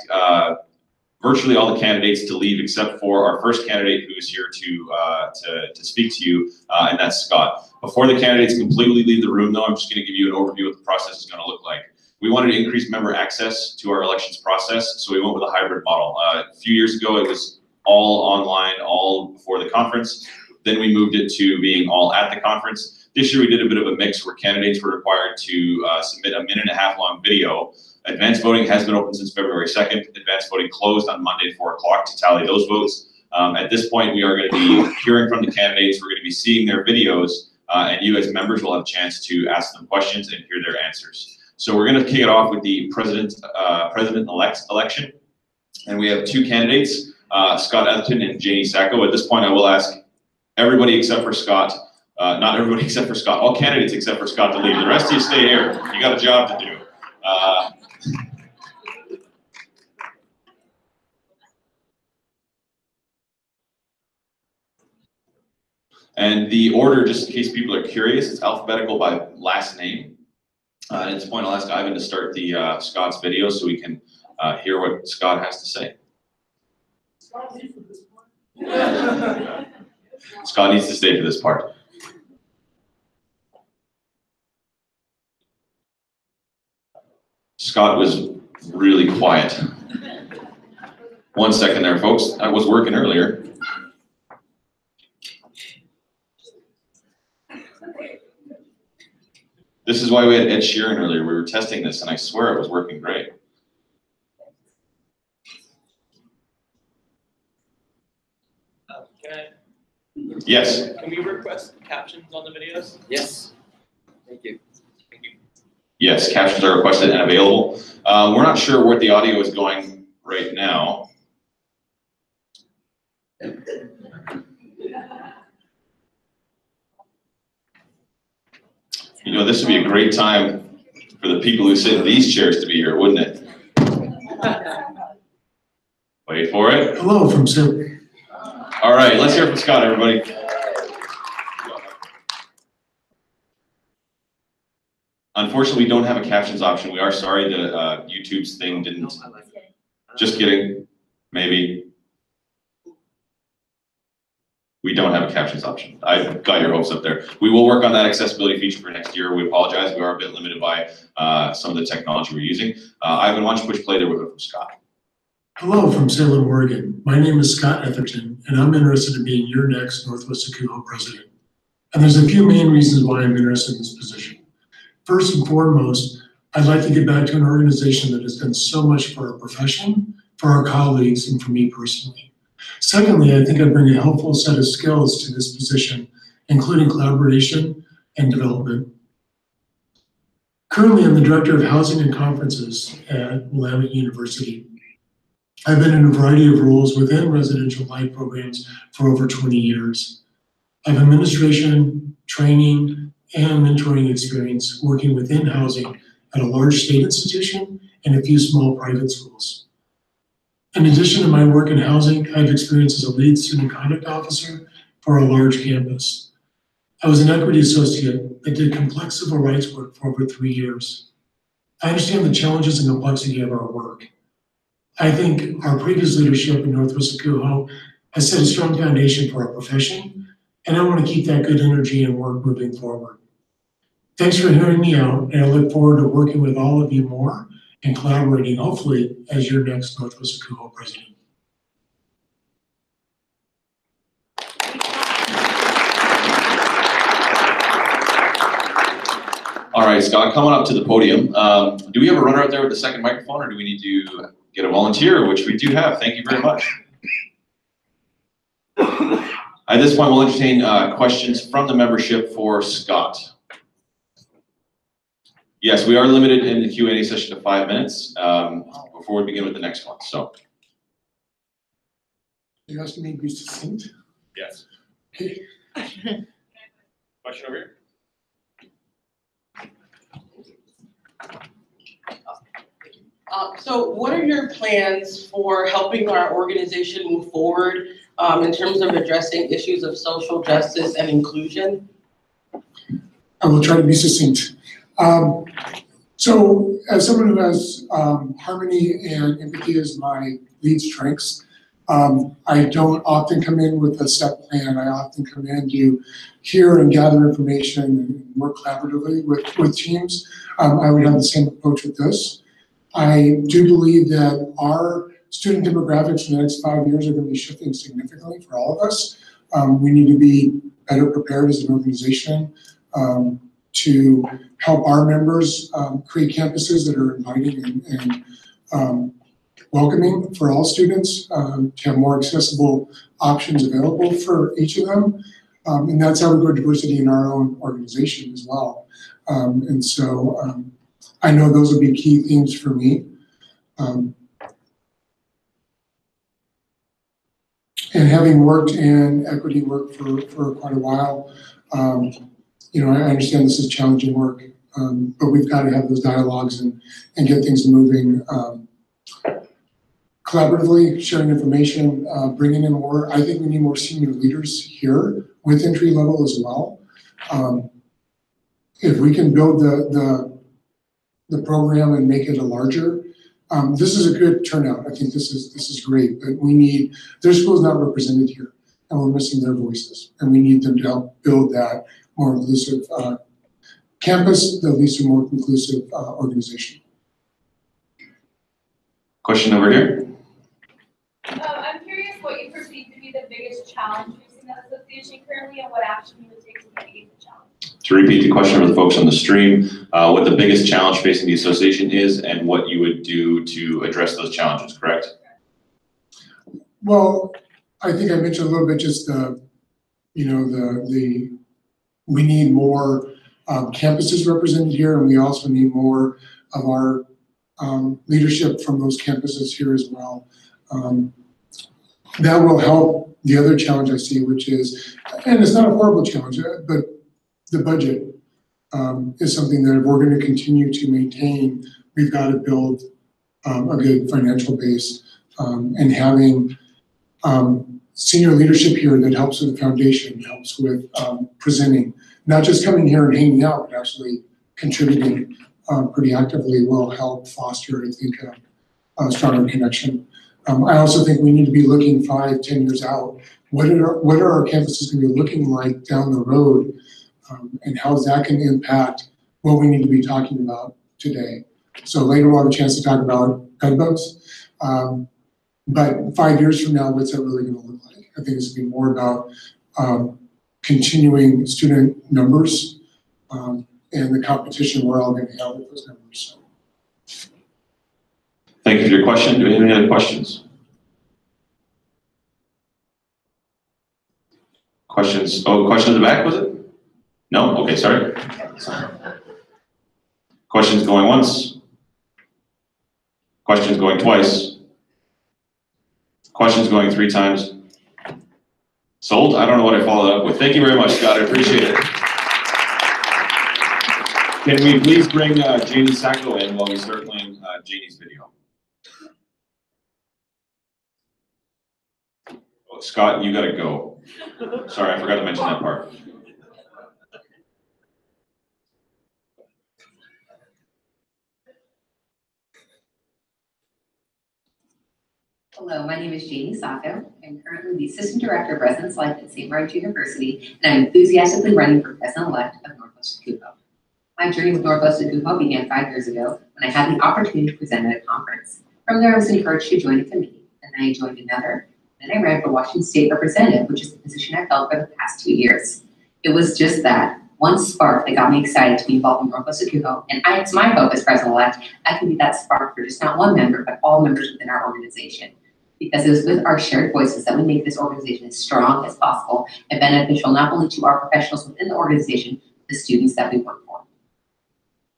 virtually all the candidates to leave except for our first candidate who is here to speak to you, and that's Scott. Before the candidates completely leave the room, though, I'm just going to give you an overview of what the process is going to look like. We wanted to increase member access to our elections process, so we went with a hybrid model. A few years ago, it was all online, all before the conference. Then we moved it to being all at the conference. This year, we did a bit of a mix where candidates were required to submit a 1.5-minute long video. Advanced voting has been open since February 2nd. Advanced voting closed on Monday at 4 o'clock to tally those votes. At this point, we are going to be hearing from the candidates. We're going to be seeing their videos, and you as members will have a chance to ask them questions and hear their answers. So we're going to kick it off with the president-elect election. And we have two candidates, Scott Etherton and Janie Sacco. At this point, I will ask everybody except for Scott, not everybody except for Scott, all candidates except for Scott to leave. The rest of you stay here. You got a job to do. And the order, just in case people are curious, it's alphabetical by last name. At this point, I'll ask Ivan to start the Scott's video so we can hear what Scott has to say. Scott needs to stay for this part. Scott was really quiet. 1 second there, folks. I was working earlier. This is why we had Ed Sheeran earlier. We were testing this, and I swear it was working great. Yes. Can we request captions on the videos? Yes. Thank you. Yes, captions are requested and available. We're not sure where the audio is going right now. know, this would be a great time for the people who sit in these chairs to be here, wouldn't it? Wait for it. Hello from Sim. All right, let's hear from Scott, everybody. Unfortunately, we don't have a captions option. We are sorry that YouTube's thing didn't. Just kidding. Maybe. We don't have a captions option. I got your hopes up there. We will work on that accessibility feature for next year. We apologize. We are a bit limited by some of the technology we're using. Ivan, why don't you push play there? We'll go from Scott. Hello from Salem, Oregon. My name is Scott Etherton, and I'm interested in being your next Northwest NWACUHO president. And there's a few main reasons why I'm interested in this position. First and foremost, I'd like to get back to an organization that has done so much for our profession, for our colleagues, and for me personally. Secondly, I think I bring a helpful set of skills to this position, including collaboration and development. Currently, I'm the Director of Housing and Conferences at Willamette University. I've been in a variety of roles within residential life programs for over 20 years. I have administration, training, and mentoring experience working within housing at a large state institution and a few small private schools. In addition to my work in housing, I have experience as a lead student conduct officer for a large campus. I was an equity associate that did complex civil rights work for over 3 years. I understand the challenges and complexity of our work. I think our previous leadership in Northwest NWACUHO has set a strong foundation for our profession, and I want to keep that good energy and work moving forward. Thanks for hearing me out, and I look forward to working with all of you more and collaborating, hopefully, as your next Northwest NWACUHO president. All right, Scott, coming up to the podium. Do we have a runner out there with the second microphone, or do we need to get a volunteer, which we do have? Thank you very much. At this point, we'll entertain questions from the membership for Scott. Yes, we are limited in the Q&A session to 5 minutes before we begin with the next one. So, You asking me to be succinct? yes. Okay. Question over here. So what are your plans for helping our organization move forward in terms of addressing issues of social justice and inclusion? I will try to be succinct. So as someone who has harmony and empathy as my lead strengths, I don't often come in with a set plan. I often come in to hear and gather information and work collaboratively with teams. I would have the same approach with this. I do believe that our student demographics in the next 5 years are going to be shifting significantly for all of us. We need to be better prepared as an organization to help our members create campuses that are inviting and welcoming for all students, to have more accessible options available for each of them. And that's how we grow diversity in our own organization as well. And so I know those will be key themes for me. And having worked in equity work for quite a while, you know, I understand this is challenging work, but we've got to have those dialogues and get things moving collaboratively, sharing information, bringing in more. I think we need more senior leaders here with entry level as well. If we can build the program and make it a larger, this is a good turnout. I think this is great, but we need, their school's not represented here, and we're missing their voices, and we need them to help build that more inclusive campus, that leads to more inclusive organization. Question over here. I'm curious what you perceive to be the biggest challenge facing the association currently, and what action you would take to mitigate the challenge. To repeat the question for the folks on the stream, what the biggest challenge facing the association is and what you would do to address those challenges, correct? Well, I think I mentioned a little bit just we need more campuses represented here, and we also need more of our leadership from those campuses here as well. That will help the other challenge I see, which is, and it's not a horrible challenge, but the budget. is something that if we're going to continue to maintain, we've got to build a good financial base, and having senior leadership here that helps with the foundation, helps with presenting, not just coming here and hanging out, but actually contributing pretty actively will help foster, I think, a stronger connection. I also think we need to be looking 5-10 years out. What are our campuses going to be looking like down the road, and how is that going to impact what we need to be talking about today? So later we'll have a chance to talk about gunboats, but 5 years from now, what's that really going to look like? I think it's going to be more about continuing student numbers and the competition we're all going to have with those numbers. So. Thank you for your question. Do we have any other questions? Questions? Oh, question in the back, was it? No? Okay, sorry. Questions going once? Questions going twice? Questions going 3 times? Sold? I don't know what I followed up with. Thank you very much, Scott. I appreciate it. Can we please bring Janie Sacco in while we start playing Janie's video? Oh, Scott, you gotta go. Sorry, I forgot to mention that part. Hello, my name is Janie Sacco. I'm currently the Assistant Director of Residence Life at St. Martin's University, and I'm enthusiastically running for President-elect of Northwest NWACUHO. My journey with Northwest NWACUHO began 5 years ago when I had the opportunity to present at a conference. From there, I was encouraged to join a committee, and then I joined another. Then I ran for Washington State Representative, which is the position I've held for the past 2 years. It was just that one spark that got me excited to be involved in Northwest NWACUHO, and it's my hope as President-elect, I can be that spark for just not one member, but all members within our organization. Because it is with our shared voices that we make this organization as strong as possible and beneficial not only to our professionals within the organization, but the students that we work for.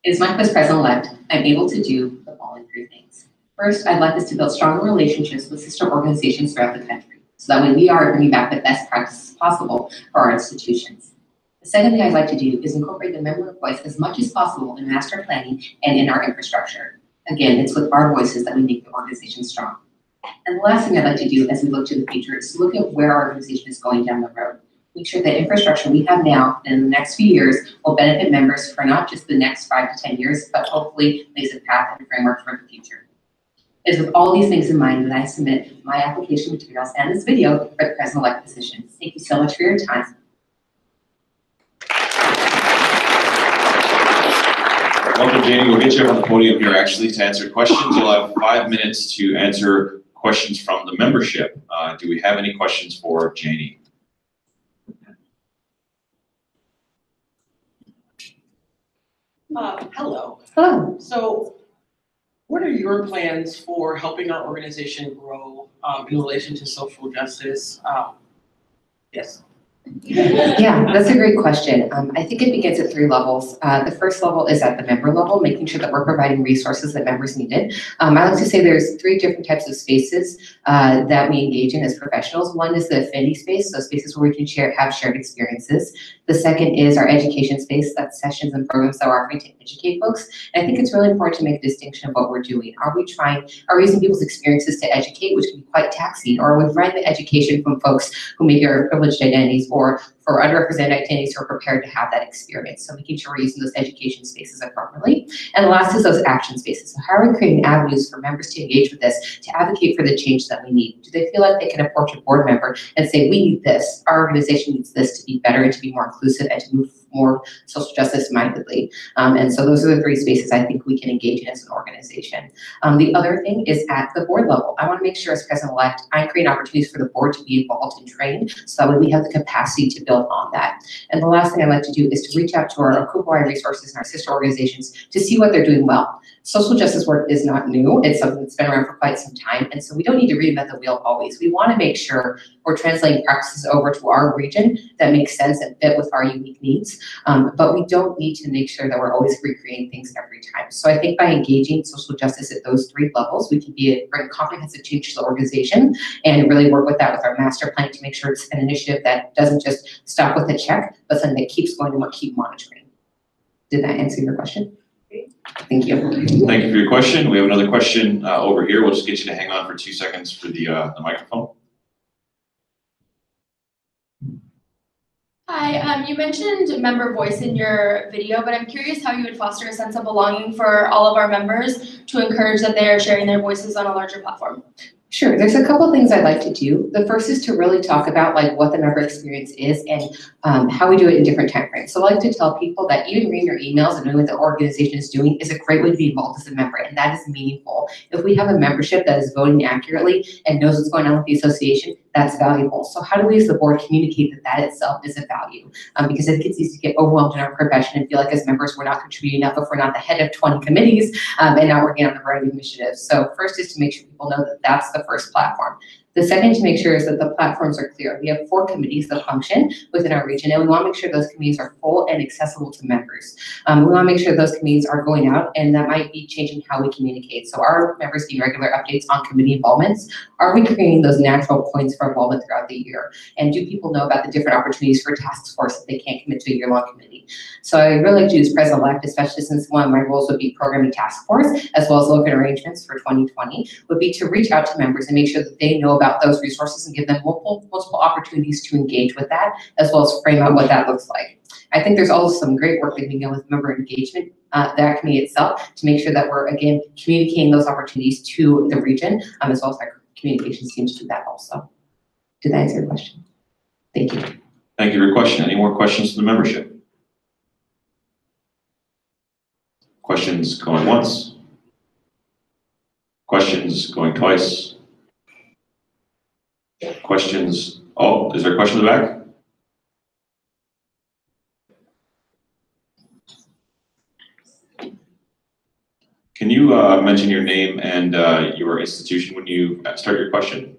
It is my hope as President-elect, I'm able to do the following 3 things. First, I'd like us to build stronger relationships with sister organizations throughout the country, so that way we are bringing back the best practices possible for our institutions. The second thing I'd like to do is incorporate the member voice as much as possible in master planning and in our infrastructure. Again, it's with our voices that we make the organization strong. And the last thing I'd like to do as we look to the future is to look at where our organization is going down the road. Make sure that infrastructure we have now and in the next few years will benefit members for not just the next 5 to 10 years, but hopefully lays a path and framework for the future. It is with all these things in mind that I submit my application materials and this video for the President-elect position. Thank you so much for your time. Welcome, Janie. We'll get you up on the podium here actually to answer questions. You'll have 5 minutes to answer questions from the membership. Do we have any questions for Janie? Hello. Hello. So what are your plans for helping our organization grow in relation to social justice? Yes. Yeah, that's a great question. I think it begins at 3 levels. The first level is at the member level, making sure that we're providing resources that members needed. I like to say there's 3 different types of spaces that we engage in as professionals. One is the affinity space, so spaces where we can have shared experiences. The second is our education space, that's sessions and programs that we're offering to educate folks. And I think it's really important to make a distinction of what we're doing. Are we using people's experiences to educate, which can be quite taxing, or are we providing the education from folks who maybe are privileged identities or for underrepresented identities who are prepared to have that experience. So making sure we're using those education spaces appropriately. And the last is those action spaces. So how are we creating avenues for members to engage with this, to advocate for the change that we need? Do they feel like they can approach a board member and say, we need this, our organization needs this to be better and to be more inclusive and to move more social justice mindedly? And so those are the 3 spaces I think we can engage in as an organization. The other thing is at the board level. I want to make sure as President-elect, I create opportunities for the board to be involved and trained so that way we have the capacity to build on that. And the last thing I like to do is to reach out to our NWACUHO resources and our sister organizations to see what they're doing well. Social justice work is not new. It's something that's been around for quite some time. And so we don't need to reinvent the wheel always. We want to make sure we're translating practices over to our region that make sense and fit with our unique needs. But we don't need to make sure that we're always recreating things every time. So I think by engaging social justice at those 3 levels, we can bring comprehensive change to the organization and really work with that with our master plan to make sure it's an initiative that doesn't just stop with a check, but something that keeps going and we'll keep monitoring. Did that answer your question? Thank you. Thank you for your question. We have another question over here. We'll just get you to hang on for 2 seconds for the microphone. Hi, you mentioned member voice in your video, but I'm curious how you would foster a sense of belonging for all of our members to encourage that they are sharing their voices on a larger platform. Sure, there's a couple things I'd like to do. The first is to really talk about like what the member experience is and how we do it in different timeframes. So I like to tell people that even reading your emails and knowing what the organization is doing is a great way to be involved as a member, and that is meaningful. If we have a membership that is voting accurately and knows what's going on with the association, that's valuable. So how do we as the board communicate that that itself is a value? Because I think it's easy to get overwhelmed in our profession and feel like as members we're not contributing enough if we're not the head of 20 committees and not working on a variety of initiatives. So first is to make sure people know that that's the first platform. The second to make sure is that the platforms are clear. We have 4 committees that function within our region, and we want to make sure those committees are full and accessible to members. We want to make sure those committees are going out, and that might be changing how we communicate. So are members getting regular updates on committee involvements? Are we creating those natural points for involvement throughout the year? And do people know about the different opportunities for task force if they can't commit to a year-long committee? So I really like to use president-elect, especially since one of my roles would be programming task force, as well as local arrangements for 2020, would be to reach out to members and make sure that they know about those resources and give them multiple opportunities to engage with that, as well as frame out what that looks like. I think there's also some great work that we can do with member engagement, that committee itself, to make sure that we're, again, communicating those opportunities to the region, as well as our communications teams do that also. Did that answer your question? Thank you. Thank you for your question. Any more questions from the membership? Questions going once? Questions going twice? Questions? Oh, is there a question in the back? Can you mention your name and your institution when you start your question?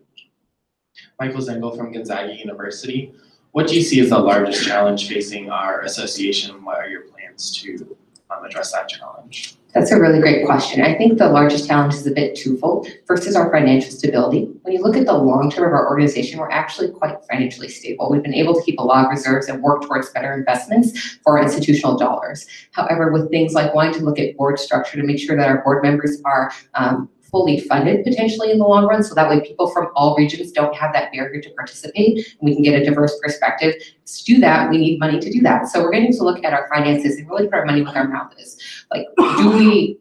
Michael Zengel from Gonzaga University. What do you see as the largest challenge facing our association, and what are your plans to address that challenge? That's a really great question. I think the largest challenge is a bit twofold. First is our financial stability. When you look at the long term of our organization, we're actually quite financially stable. We've been able to keep a lot of reserves and work towards better investments for our institutional dollars. However, with things like wanting to look at board structure to make sure that our board members are fully funded potentially in the long run, so that way people from all regions don't have that barrier to participate and we can get a diverse perspective. To do that, we need money to do that. So we're going to look at our finances and really put our money where our mouth is. Like,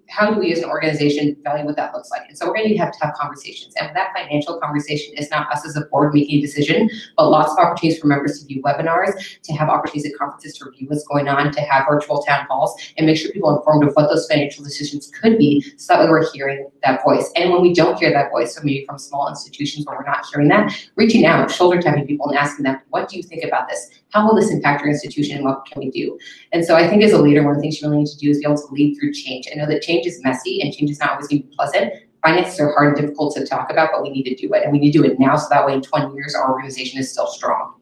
how do we as an organization value what that looks like? And so we're going to have tough conversations. And that financial conversation is not us as a board making a decision, but lots of opportunities for members to view webinars, to have opportunities at conferences to review what's going on, to have virtual town halls, and make sure people are informed of what those financial decisions could be, so that way we're hearing that voice. And when we don't hear that voice, so maybe from small institutions where we're not hearing that, reaching out, shoulder tapping people and asking them, what do you think about this? How will this impact your institution and what can we do? And so I think as a leader, one of the things you really need to do is be able to lead through change. I know that change is messy and change is not always going to be pleasant. Finances are hard and difficult to talk about, but we need to do it. And we need to do it now, so that way in 20 years, our organization is still strong.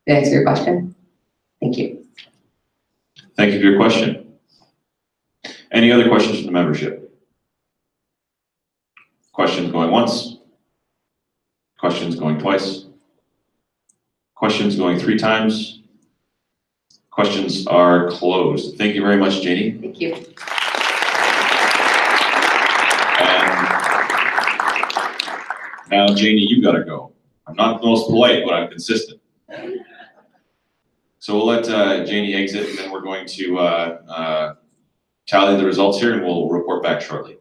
Did I answer your question? Thank you. Thank you for your question. Any other questions from the membership? Questions going once? Questions going twice? Questions going 3 times? Questions are closed. Thank you very much, Janie. Thank you. And now, Janie, you gotta go. I'm not the most polite, but I'm consistent. So we'll let Janie exit, and then we're going to tally the results here, and we'll report back shortly.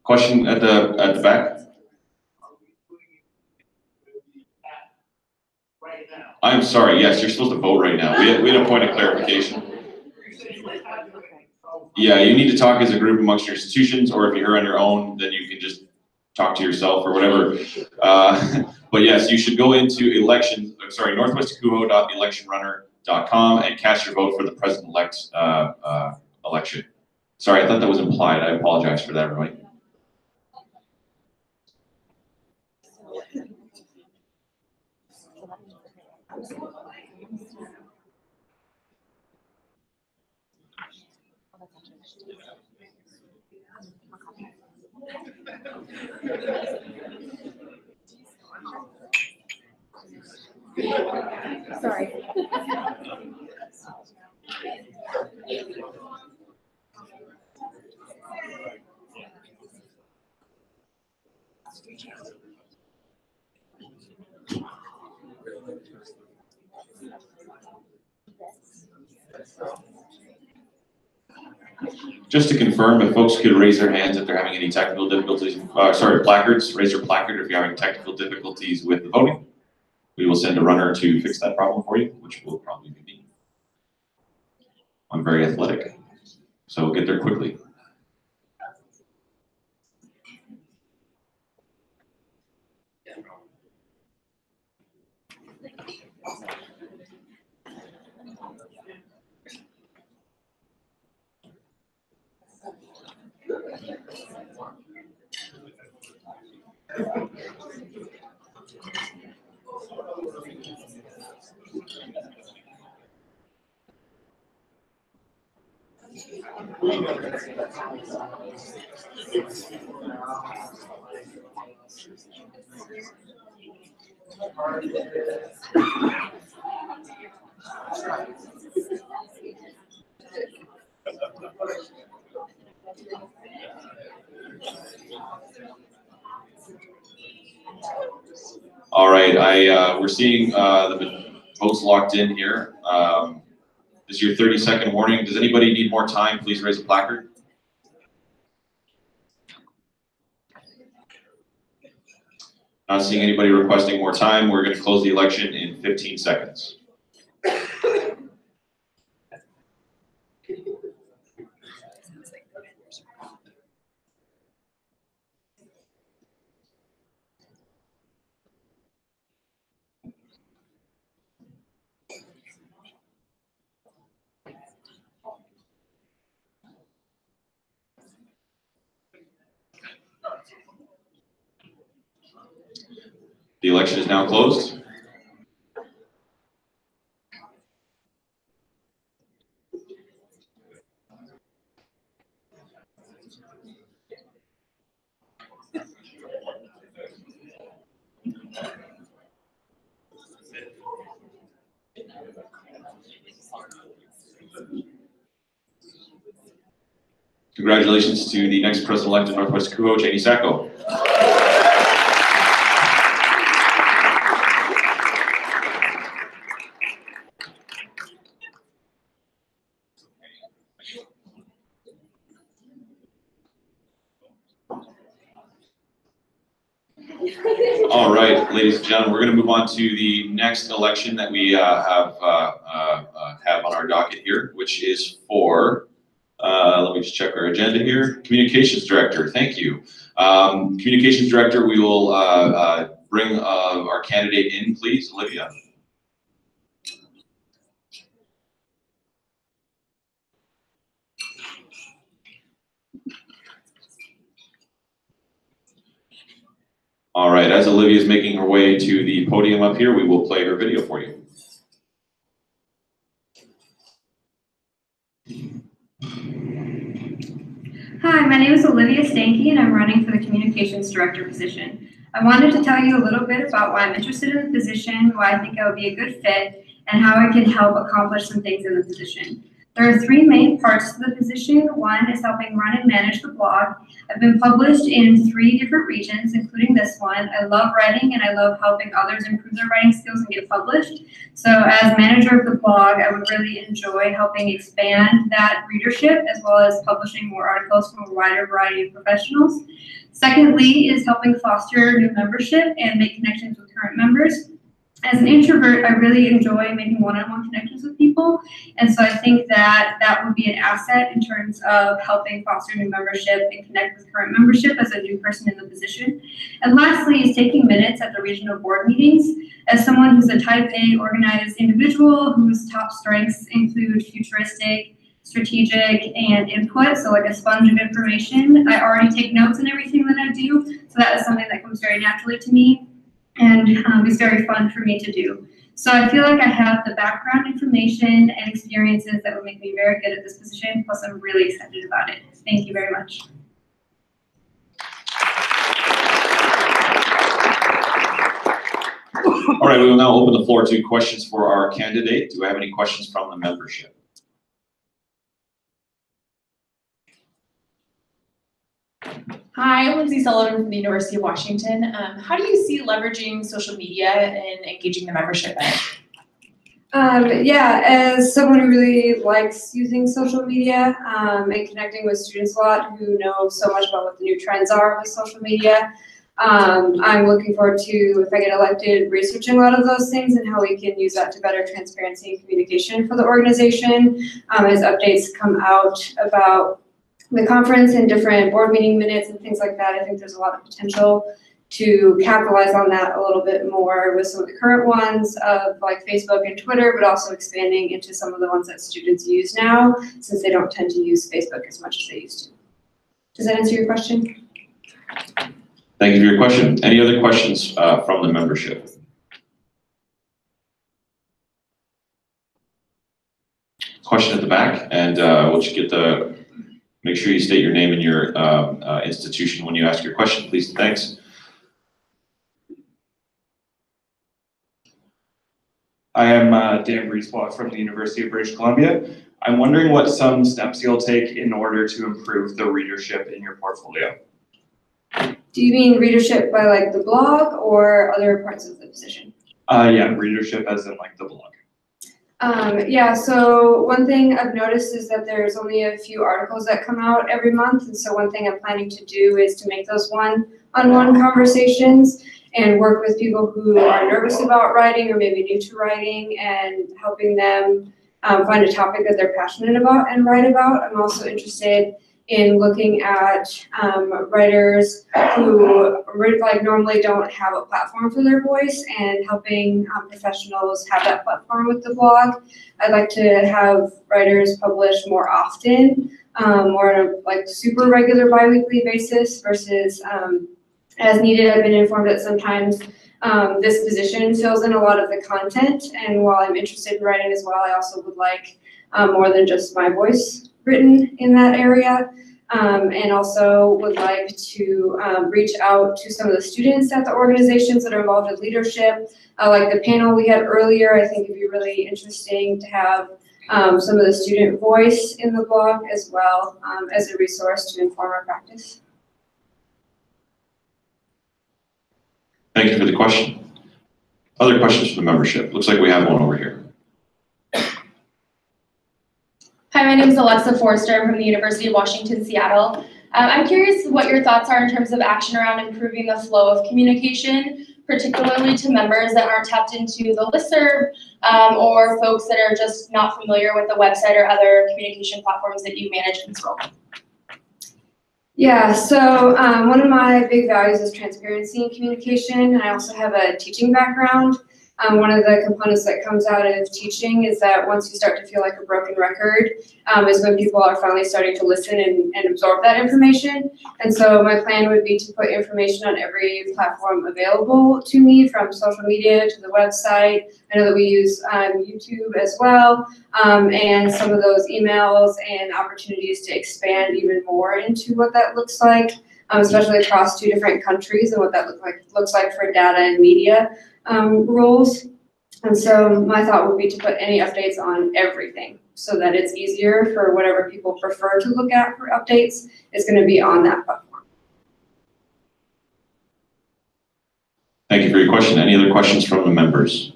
Question at the back? I'm sorry, yes, you're supposed to vote right now. We had a point of clarification. Yeah, you need to talk as a group amongst your institutions, or if you're on your own, then you can just talk to yourself or whatever. But yes, you should go into northwestacuho.electionrunner.com and cast your vote for the president-elect election. Sorry, I thought that was implied. I apologize for that, everybody. Sorry. Just to confirm, if folks could raise their hands if they're having any technical difficulties, placards, raise your placard if you're having technical difficulties with the voting. We will send a runner to fix that problem for you, which will probably be me. I'm very athletic, so we'll get there quickly. All right, we're seeing the votes locked in here. This is your 30-second warning. Does anybody need more time? Please raise a placard. Not seeing anybody requesting more time. We're going to close the election in 15 seconds. The election is now closed. Congratulations to the next president-elect of Northwest NWACUHO, NWACUHO. All right, ladies and gentlemen, we're going to move on to the next election that we have on our docket here, which is for, let me just check our agenda here, Communications Director. Thank you. Communications Director, we will bring our candidate in, please, Olivia. All right, as Olivia is making her way to the podium up here, we will play her video for you. Hi, my name is Olivia Stanky and I'm running for the Communications Director position. I wanted to tell you a little bit about why I'm interested in the position, why I think I would be a good fit, and how I can help accomplish some things in the position. There are three main parts to the position. One is helping run and manage the blog. I've been published in 3 different regions, including this one. I love writing and I love helping others improve their writing skills and get published. So as manager of the blog, I would really enjoy helping expand that readership as well as publishing more articles from a wider variety of professionals. Secondly is helping foster new membership and make connections with current members. As an introvert, I really enjoy making one-on-one connections with people, and so I think that that would be an asset in terms of helping foster new membership and connect with current membership as a new person in the position. And lastly is taking minutes at the regional board meetings. As someone who's a type A organized individual whose top strengths include futuristic strategic, and input, so like a sponge of information. I already take notes in everything that I do, so that is something that comes very naturally to me and is very fun for me to do. So I feel like I have the background information and experiences that would make me very good at this position, plus I'm really excited about it. Thank you very much. All right, we will now open the floor to questions for our candidate. Do I have any questions from the membership? Hi, I'm Lindsay Sullivan from the University of Washington. How do you see leveraging social media and engaging the membership in it? Yeah, as someone who really likes using social media and connecting with students a lot who know so much about what the new trends are with social media, I'm looking forward to, if I get elected, researching a lot of those things and how we can use that to better transparency and communication for the organization. As updates come out about the conference and different board meeting minutes and things like that, I think there's a lot of potential to capitalize on that a little bit more with some of the current ones of like Facebook and Twitter, but also expanding into some of the ones that students use now, since they don't tend to use Facebook as much as they used to. Does that answer your question? Thank you for your question. Any other questions from the membership? Question at the back, and we'll just make sure you state your name and your institution when you ask your question, please. Thanks. I am Dan Briesbach from the University of British Columbia. I'm wondering what some steps you'll take in order to improve the readership in your portfolio. Do you mean readership by like the blog or other parts of the position? Yeah, readership as in like the blog. Yeah, so one thing I've noticed is that there's only a few articles that come out every month, and so one thing I'm planning to do is to make those one-on-one conversations and work with people who are nervous about writing or maybe new to writing and helping them find a topic that they're passionate about and write about. I'm also interested in looking at writers who like normally don't have a platform for their voice and helping professionals have that platform with the blog. I'd like to have writers publish more often, more on a like super regular bi-weekly basis versus as needed. I've been informed that sometimes this position fills in a lot of the content, and while I'm interested in writing as well, I also would like more than just my voice written in that area, and also would like to reach out to some of the students at the organizations that are involved in leadership. Like the panel we had earlier, I think it'd be really interesting to have some of the student voice in the blog as well as a resource to inform our practice. Thank you for the question. Other questions from the membership? Looks like we have one over here. Hi, my name is Alexa Forster. I'm from the University of Washington, Seattle. I'm curious what your thoughts are in terms of action around improving the flow of communication, particularly to members that aren't tapped into the listserv or folks that are just not familiar with the website or other communication platforms that you manage in this role. Yeah, so one of my big values is transparency and communication, and I also have a teaching background. One of the components that comes out of teaching is that once you start to feel like a broken record is when people are finally starting to listen and absorb that information. And so my plan would be to put information on every platform available to me, from social media to the website. I know that we use YouTube as well, and some of those emails and opportunities to expand even more into what that looks like, especially across 2 different countries and what that looks like for data and media roles. And so my thought would be to put any updates on everything so that it's easier for whatever people prefer to look at for updates is going to be on that platform. Thank you for your question. Any other questions from the members?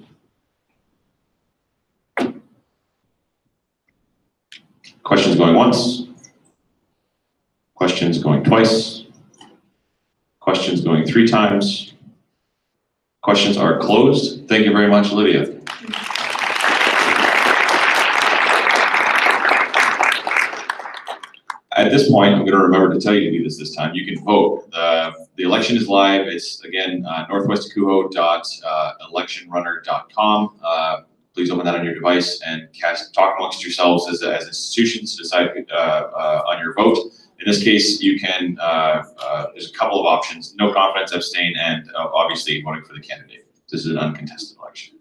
Questions going once? Questions going twice? Questions going 3 times? Questions are closed. Thank you very much, Olivia. At this point, I'm going to remember to tell you to do this time. You can vote. The election is live. It's, again, northwestcuho.electionrunner.com. please open that on your device and talk amongst yourselves as institutions to decide on your vote. In this case, you can, there's a couple of options: no confidence, abstain, and obviously voting for the candidate. This is an uncontested election.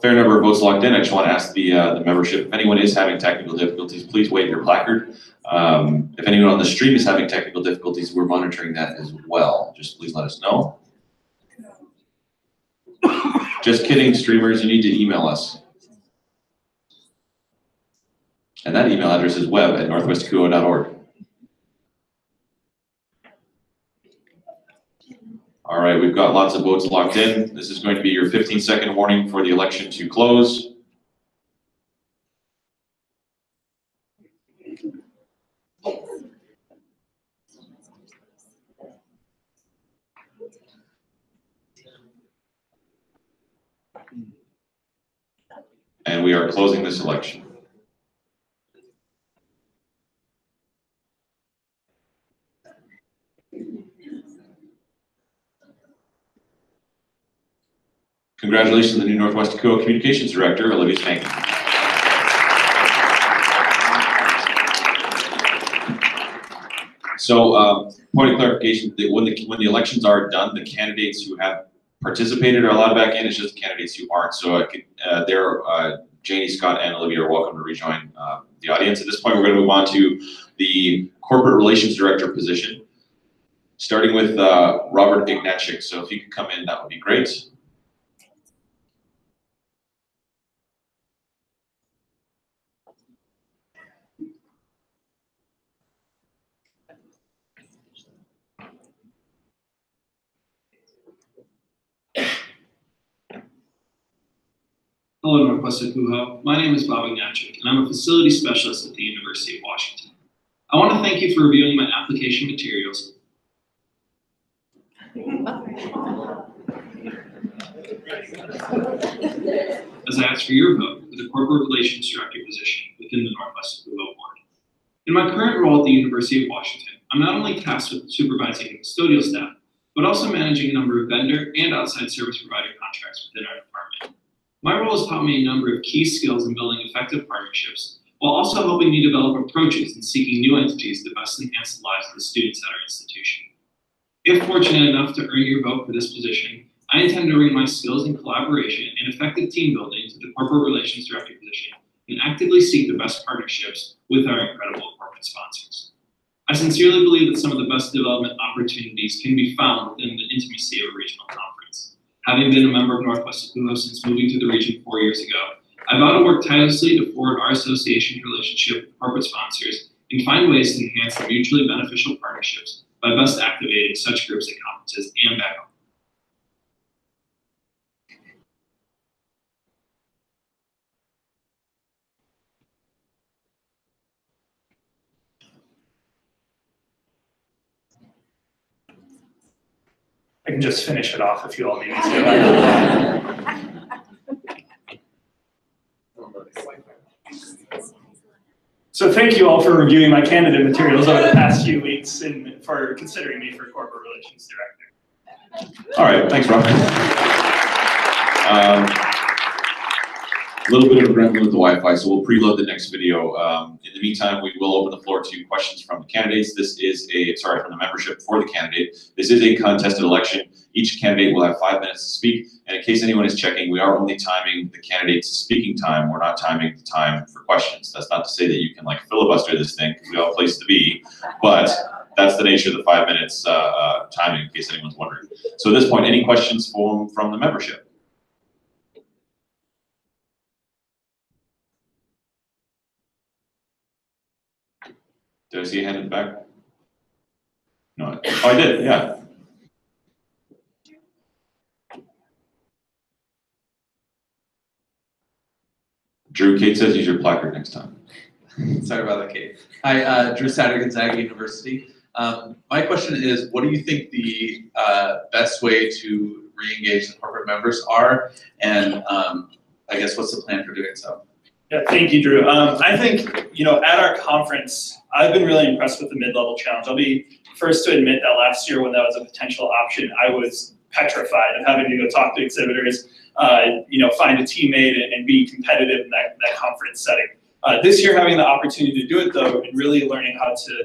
Fair number of votes locked in. I just want to ask the membership, if anyone is having technical difficulties, please wave your placard. If anyone on the stream is having technical difficulties, we're monitoring that as well. Just please let us know. Just kidding, streamers, you need to email us. And that email address is web@northwestcuho.org. All right, we've got lots of votes locked in. This is going to be your 15-second warning for the election to close. And we are closing this election. Congratulations to the new Northwest NWACUHO Communications Director, Olivia Stanky. So, point of clarification, when the elections are done, the candidates who have participated are allowed back in. It's just the candidates who aren't. So Janie, Scott, and Olivia are welcome to rejoin the audience. At this point, we're going to move on to the Corporate Relations Director position, starting with Robert Ignatchik. So if you could come in, that would be great. Hello, Northwest NWACUHO. My name is Bob Ignatchik, and I'm a facility specialist at the University of Washington. I want to thank you for reviewing my application materials. As I ask for your vote for the Corporate Relations Director position within the Northwest NWACUHO Board. In my current role at the University of Washington, I'm not only tasked with supervising the custodial staff, but also managing a number of vendor and outside service provider contracts within our department. My role has taught me a number of key skills in building effective partnerships, while also helping me develop approaches in seeking new entities that best enhance the lives of the students at our institution. If fortunate enough to earn your vote for this position, I intend to bring my skills in collaboration and effective team building to the Corporate Relations Director position and actively seek the best partnerships with our incredible corporate sponsors. I sincerely believe that some of the best development opportunities can be found within the intimacy of a regional conference. Having been a member of Northwest NWACUHO since moving to the region 4 years ago, I vow to work tirelessly to forward our association's relationship with corporate sponsors and find ways to enhance the mutually beneficial partnerships by best activating such groups at conferences and back home. I can just finish it off if you all need me to. So thank you all for reviewing my candidate materials over the past few weeks and for considering me for Corporate Relations Director. All right, thanks, Rob. A little bit of a grumbling with the Wi-Fi, so we'll preload the next video. In the meantime, we will open the floor to questions from the candidates. This is from the membership for the candidate. This is a contested election. Each candidate will have 5 minutes to speak. And in case anyone is checking, we are only timing the candidate's speaking time. We're not timing the time for questions. That's not to say that you can filibuster this thing, because we have a place to be, but that's the nature of the 5 minutes timing, in case anyone's wondering. So at this point, any questions from the membership? Did I see a hand in the back? No, oh, I did, yeah. Drew, Kate says use your placard next time. Sorry about that, Kate. Hi, Drew Satter, Gonzaga University. My question is, what do you think the best way to re-engage the corporate members are? And I guess what's the plan for doing so? Yeah, thank you, Drew. I think, at our conference, I've been really impressed with the mid-level challenge. I'll be first to admit that last year when that was a potential option, I was petrified of having to go talk to exhibitors, find a teammate and be competitive in that conference setting. This year, having the opportunity to do it though, and really learning how to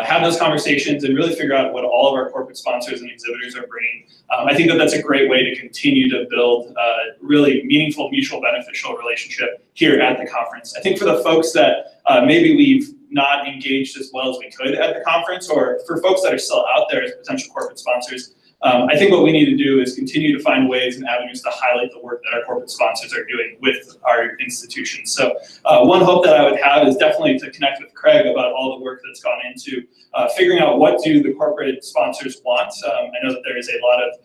have those conversations and really figure out what all of our corporate sponsors and exhibitors are bringing. I think that's a great way to continue to build a really meaningful, mutual beneficial relationship here at the conference. I think for the folks that maybe we've not engaged as well as we could at the conference, or for folks that are still out there as potential corporate sponsors, I think what we need to do is continue to find ways and avenues to highlight the work that our corporate sponsors are doing with our institutions. So one hope that I would have is definitely to connect with Craig about all the work that's gone into figuring out what do the corporate sponsors want. I know that there is a lot of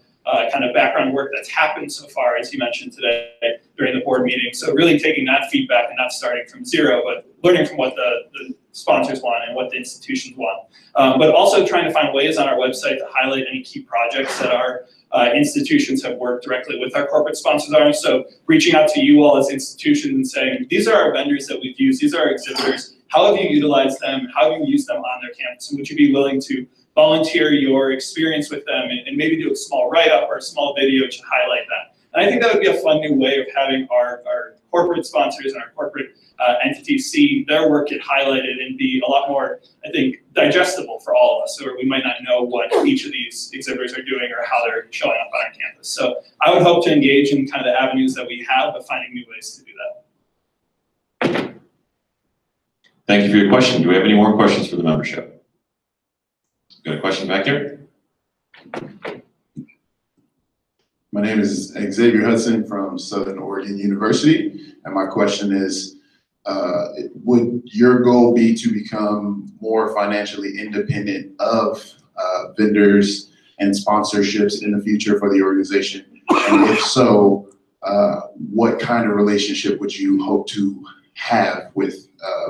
kind of background work that's happened so far, as you mentioned today during the board meeting. So really taking that feedback and not starting from zero, but learning from what the sponsors want and what the institutions want. But also trying to find ways on our website to highlight any key projects that our institutions have worked directly with our corporate sponsors on. So reaching out to you all as institutions and saying, these are our vendors that we've used, these are our exhibitors, how have you utilized them, how have you used them on their campus, and would you be willing to volunteer your experience with them and maybe do a small write-up or a small video to highlight that. And I think that would be a fun new way of having our corporate sponsors and our corporate entities see their work get highlighted and be a lot more, I think, digestible for all of us, or we might not know what each of these exhibitors are doing or how they're showing up on our campus. So I would hope to engage in kind of the avenues that we have, but finding new ways to do that. Thank you for your question. Do we have any more questions for the membership? Got a question back here? My name is Xavier Hudson from Southern Oregon University, and my question is, would your goal be to become more financially independent of vendors and sponsorships in the future for the organization? And if so, what kind of relationship would you hope to have with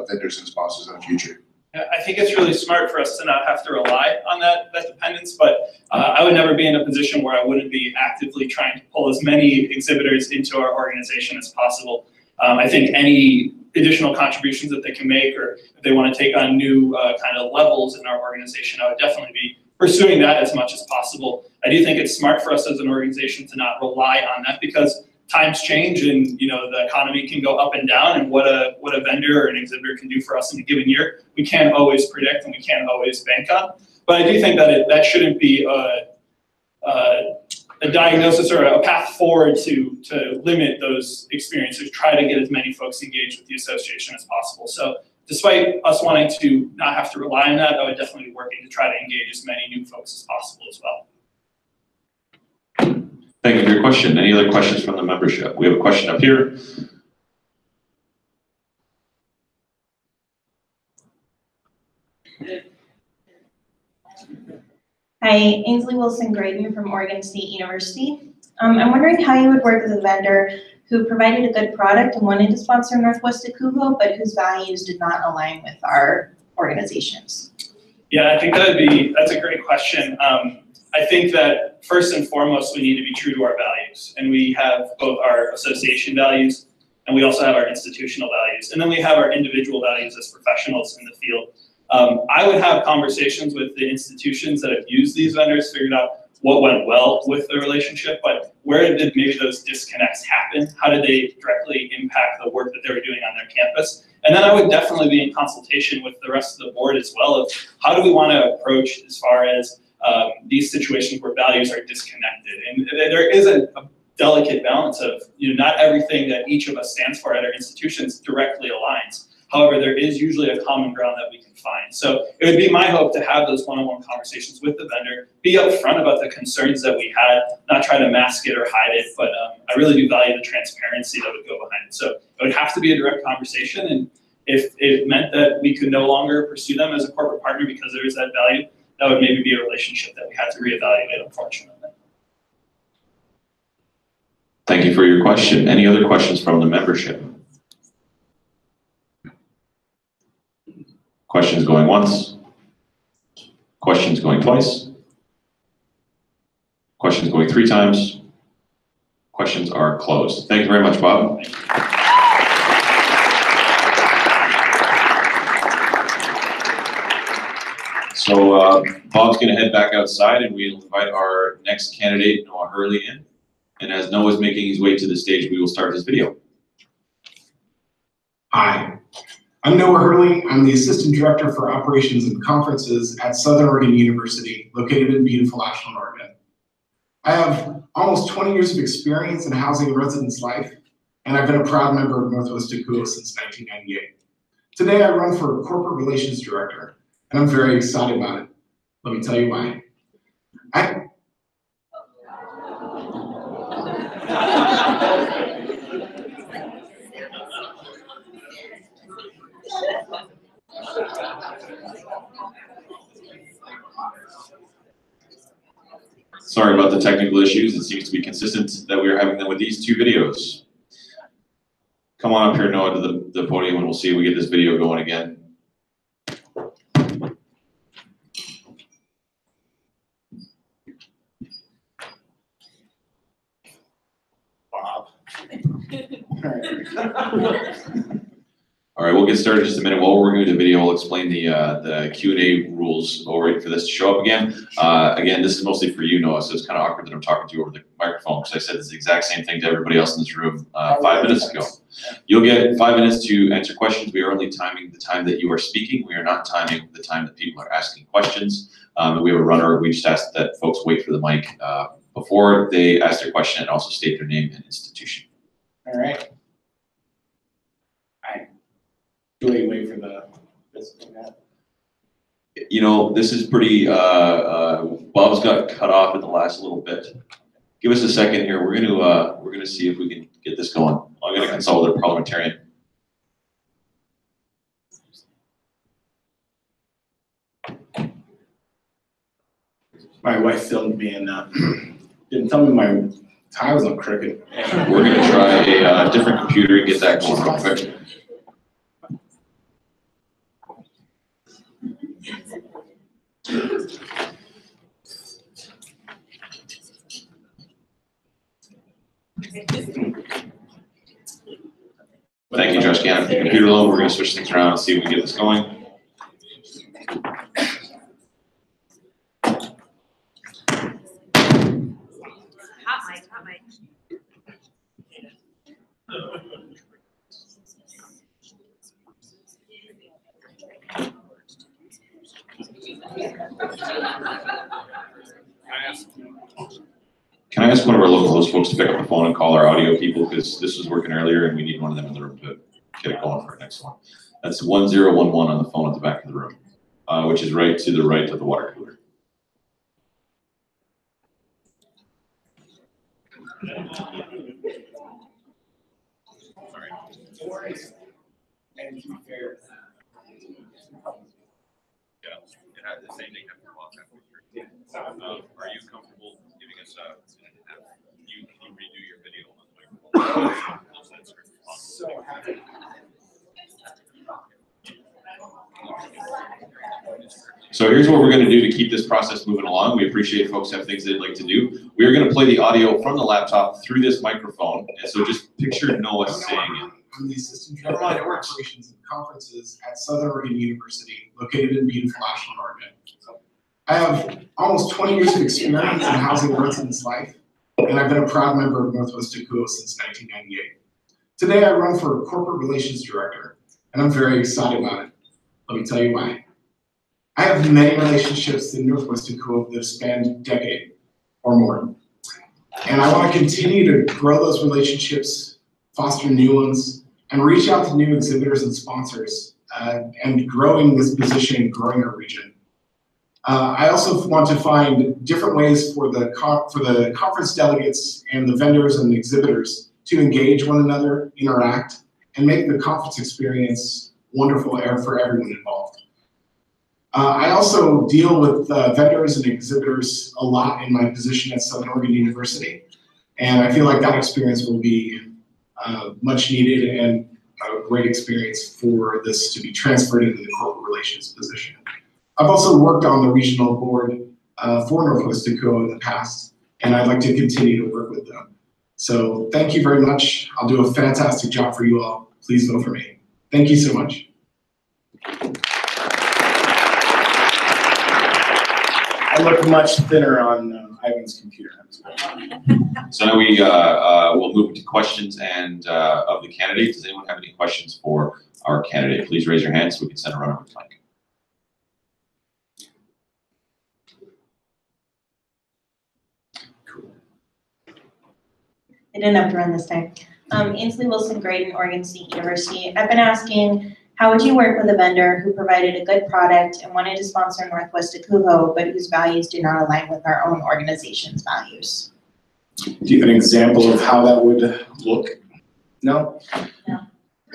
vendors and sponsors in the future? I think it's really smart for us to not have to rely on that dependence, but I would never be in a position where I wouldn't be actively trying to pull as many exhibitors into our organization as possible. I think any additional contributions that they can make, or if they want to take on new kind of levels in our organization, I would definitely be pursuing that as much as possible. I do think it's smart for us as an organization to not rely on that, because times change and the economy can go up and down, and what a vendor or an exhibitor can do for us in a given year, we can't always predict and we can't always bank on. But I do think that that shouldn't be a diagnosis or a path forward to limit those experiences. Try to get as many folks engaged with the association as possible. So despite us wanting to not have to rely on that, I would definitely be working to try to engage as many new folks as possible as well. Thank you for your question. Any other questions from the membership? We have a question up here. Hi, Ainsley Wilson-Graydon from Oregon State University. I'm wondering how you would work with a vendor who provided a good product and wanted to sponsor NWACUHO, but whose values did not align with our organizations. Yeah, I think that's a great question. I think that first and foremost, we need to be true to our values. And we have both our association values, and we also have our institutional values. And then we have our individual values as professionals in the field. I would have conversations with the institutions that have used these vendors, figured out what went well with the relationship, but where did maybe those disconnects happen? How did they directly impact the work that they were doing on their campus? And then I would definitely be in consultation with the rest of the board as well of how do we want to approach as far as these situations where values are disconnected. And there is a delicate balance of, not everything that each of us stands for at our institutions directly aligns. However, there is usually a common ground that we can find. So it would be my hope to have those one-on-one conversations with the vendor, be upfront about the concerns that we had, not try to mask it or hide it, but I really do value the transparency that would go behind it. So it would have to be a direct conversation, and If it meant that we could no longer pursue them as a corporate partner because there is that value, that would maybe be a relationship that we had to reevaluate, unfortunately. Thank you for your question. Any other questions from the membership? Questions going once? Questions going twice? Questions going 3 times? Questions are closed. Thank you very much, Bob. So Bob's going to head back outside, and we'll invite our next candidate, Noah Hurley, in. And as Noah's making his way to the stage, we will start his video. Hi, I'm Noah Hurley. I'm the Assistant Director for Operations and Conferences at Southern Oregon University, located in beautiful Ashland, Oregon. I have almost 20 years of experience in housing a resident's life, and I've been a proud member of Northwest NWACUHO since 1998. Today I run for Corporate Relations Director, and I'm very excited about it. Let me tell you why. Sorry about the technical issues. It seems to be consistent that we are having them with these 2 videos. Come on up here, Noah, to the podium, and we'll see if we get this video going again. Bob. All right, we'll get started in just a minute. While we're going to the video, I'll explain the Q&A rules. We'll wait for this to show up again. Again, this is mostly for you, Noah, so it's kind of awkward that I'm talking to you over the microphone because I said the exact same thing to everybody else in this room 5 minutes ago. You'll get 5 minutes to answer questions. We are only timing the time that you are speaking. We are not timing the time that people are asking questions. We have a runner. We just ask that folks wait for the mic before they ask their question and also state their name and institution. All right. Do we wait for this? You know, this is pretty, Bob's got cut off in the last little bit. Give us a second here. We're gonna see if we can get this going. I'm gonna consult with a parliamentarian. My wife filmed me and didn't tell me my tie was on crooked. We're gonna try a different computer and get that going real quick. Thank you, Josh Gannon, for the computer loan. We're going to switch things around and see if we can get this going. Hot mic. Can I ask one of our local host folks to pick up the phone and call our audio people, because this was working earlier and we need one of them in the room to get it going for our next one. That's 1011 on the phone at the back of the room, which is right to the right of the water cooler. And to be fair, yeah, it had the same thing happen a long time ago. Are you comfortable giving us a minute and a half? Can you redo your video on the microphone? So happy. So here's what we're going to do to keep this process moving along. We appreciate folks have things they'd like to do. We are going to play the audio from the laptop through this microphone. And so just picture Noah saying it. I'm the Assistant Director for Operations and Conferences at Southern Oregon University, located in beautiful Ashland, Oregon. I have almost 20 years of experience in housing a resident's life, and I've been a proud member of Northwest NWACUHO since 1998. Today I run for Corporate Relations Director, and I'm very excited about it. Let me tell you why. I have many relationships in Northwest NWACUHO that have spanned a decade or more. And I want to continue to grow those relationships, foster new ones, and reach out to new exhibitors and sponsors, and growing this position and growing our region. I also want to find different ways for the conference delegates and the vendors and the exhibitors to engage one another, interact, and make the conference experience wonderful for everyone involved. I also deal with vendors and exhibitors a lot in my position at Southern Oregon University, and I feel like that experience will be much needed and a great experience for this to be transferred into the corporate relations position. I've also worked on the regional board for Northwest NWACUHO in the past, and I'd like to continue to work with them. So thank you very much. I'll do a fantastic job for you all. Please vote for me. Thank you so much. I look much thinner on Ivan's computer. So now we will move to questions and of the candidate. Does anyone have any questions for our candidate? Please raise your hand so we can send around over the mic. I didn't have to run this time. Ainsley Wilson Graydon, Oregon State University. I've been asking, how would you work with a vendor who provided a good product and wanted to sponsor Northwest NWACUHO, but whose values do not align with our own organization's values? Do you have an example of how that would look? No? No.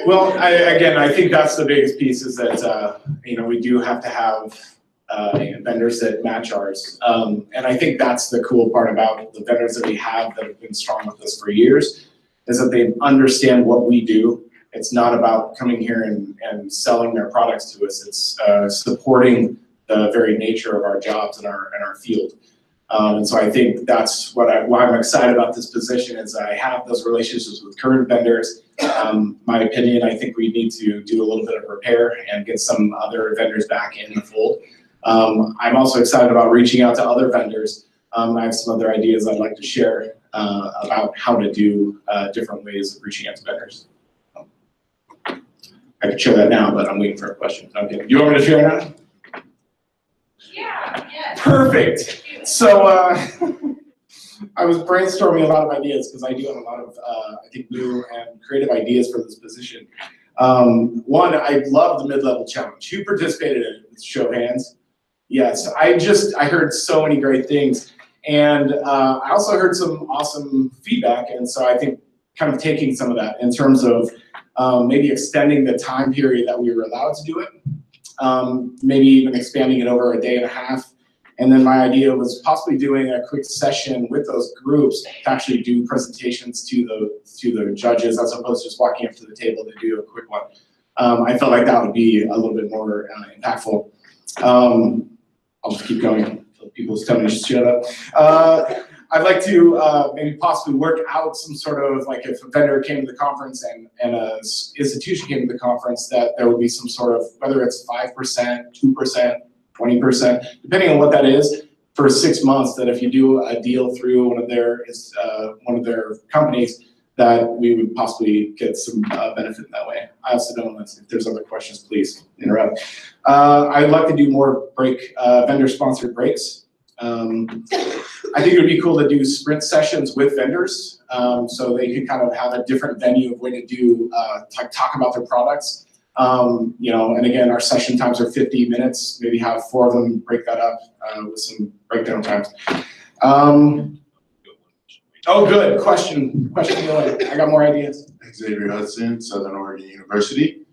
Well, I think that's the biggest piece is that, we do have to have vendors that match ours. And I think that's the cool part about the vendors that we have that have been strong with us for years, is that they understand what we do. It's not about coming here and selling their products to us. It's supporting the very nature of our jobs and our field. And so I think that's why I'm excited about this position is I have those relationships with current vendors. My opinion, I think we need to do a little bit of repair and get some other vendors back in the fold. I'm also excited about reaching out to other vendors. I have some other ideas I'd like to share about how to do different ways of reaching out to vendors. I could share that now, but I'm waiting for a question. Okay, you want me to share now? Yeah, yes. Perfect. So I was brainstorming a lot of ideas because I do have a lot of, I think, new and creative ideas for this position. One, I love the mid-level challenge. Who participated in it? Show of hands. Yes, I heard so many great things. And I also heard some awesome feedback. And so I think kind of taking some of that in terms of maybe extending the time period that we were allowed to do it, maybe even expanding it over a day and a half. And then my idea was possibly doing a quick session with those groups to actually do presentations to the judges as opposed to just walking up to the table to do a quick one. I felt like that would be a little bit more impactful. I'll just keep going until people tell me to shut up. I'd like to maybe possibly work out some sort of, like if a vendor came to the conference and an institution came to the conference, that there would be some sort of, whether it's 5%, 2%, 20%, depending on what that is, for 6 months, that if you do a deal through one of their companies, that we would possibly get some benefit in that way. I also don't know if there's other questions, please interrupt. I'd like to do more vendor-sponsored breaks. I think it would be cool to do sprint sessions with vendors, so they could kind of have a different venue of way to do talk about their products. And again, our session times are 50 minutes. Maybe have 4 of them, break that up with some breakdown times. Oh, good question. I got more ideas. Xavier Hudson, Southern Oregon University.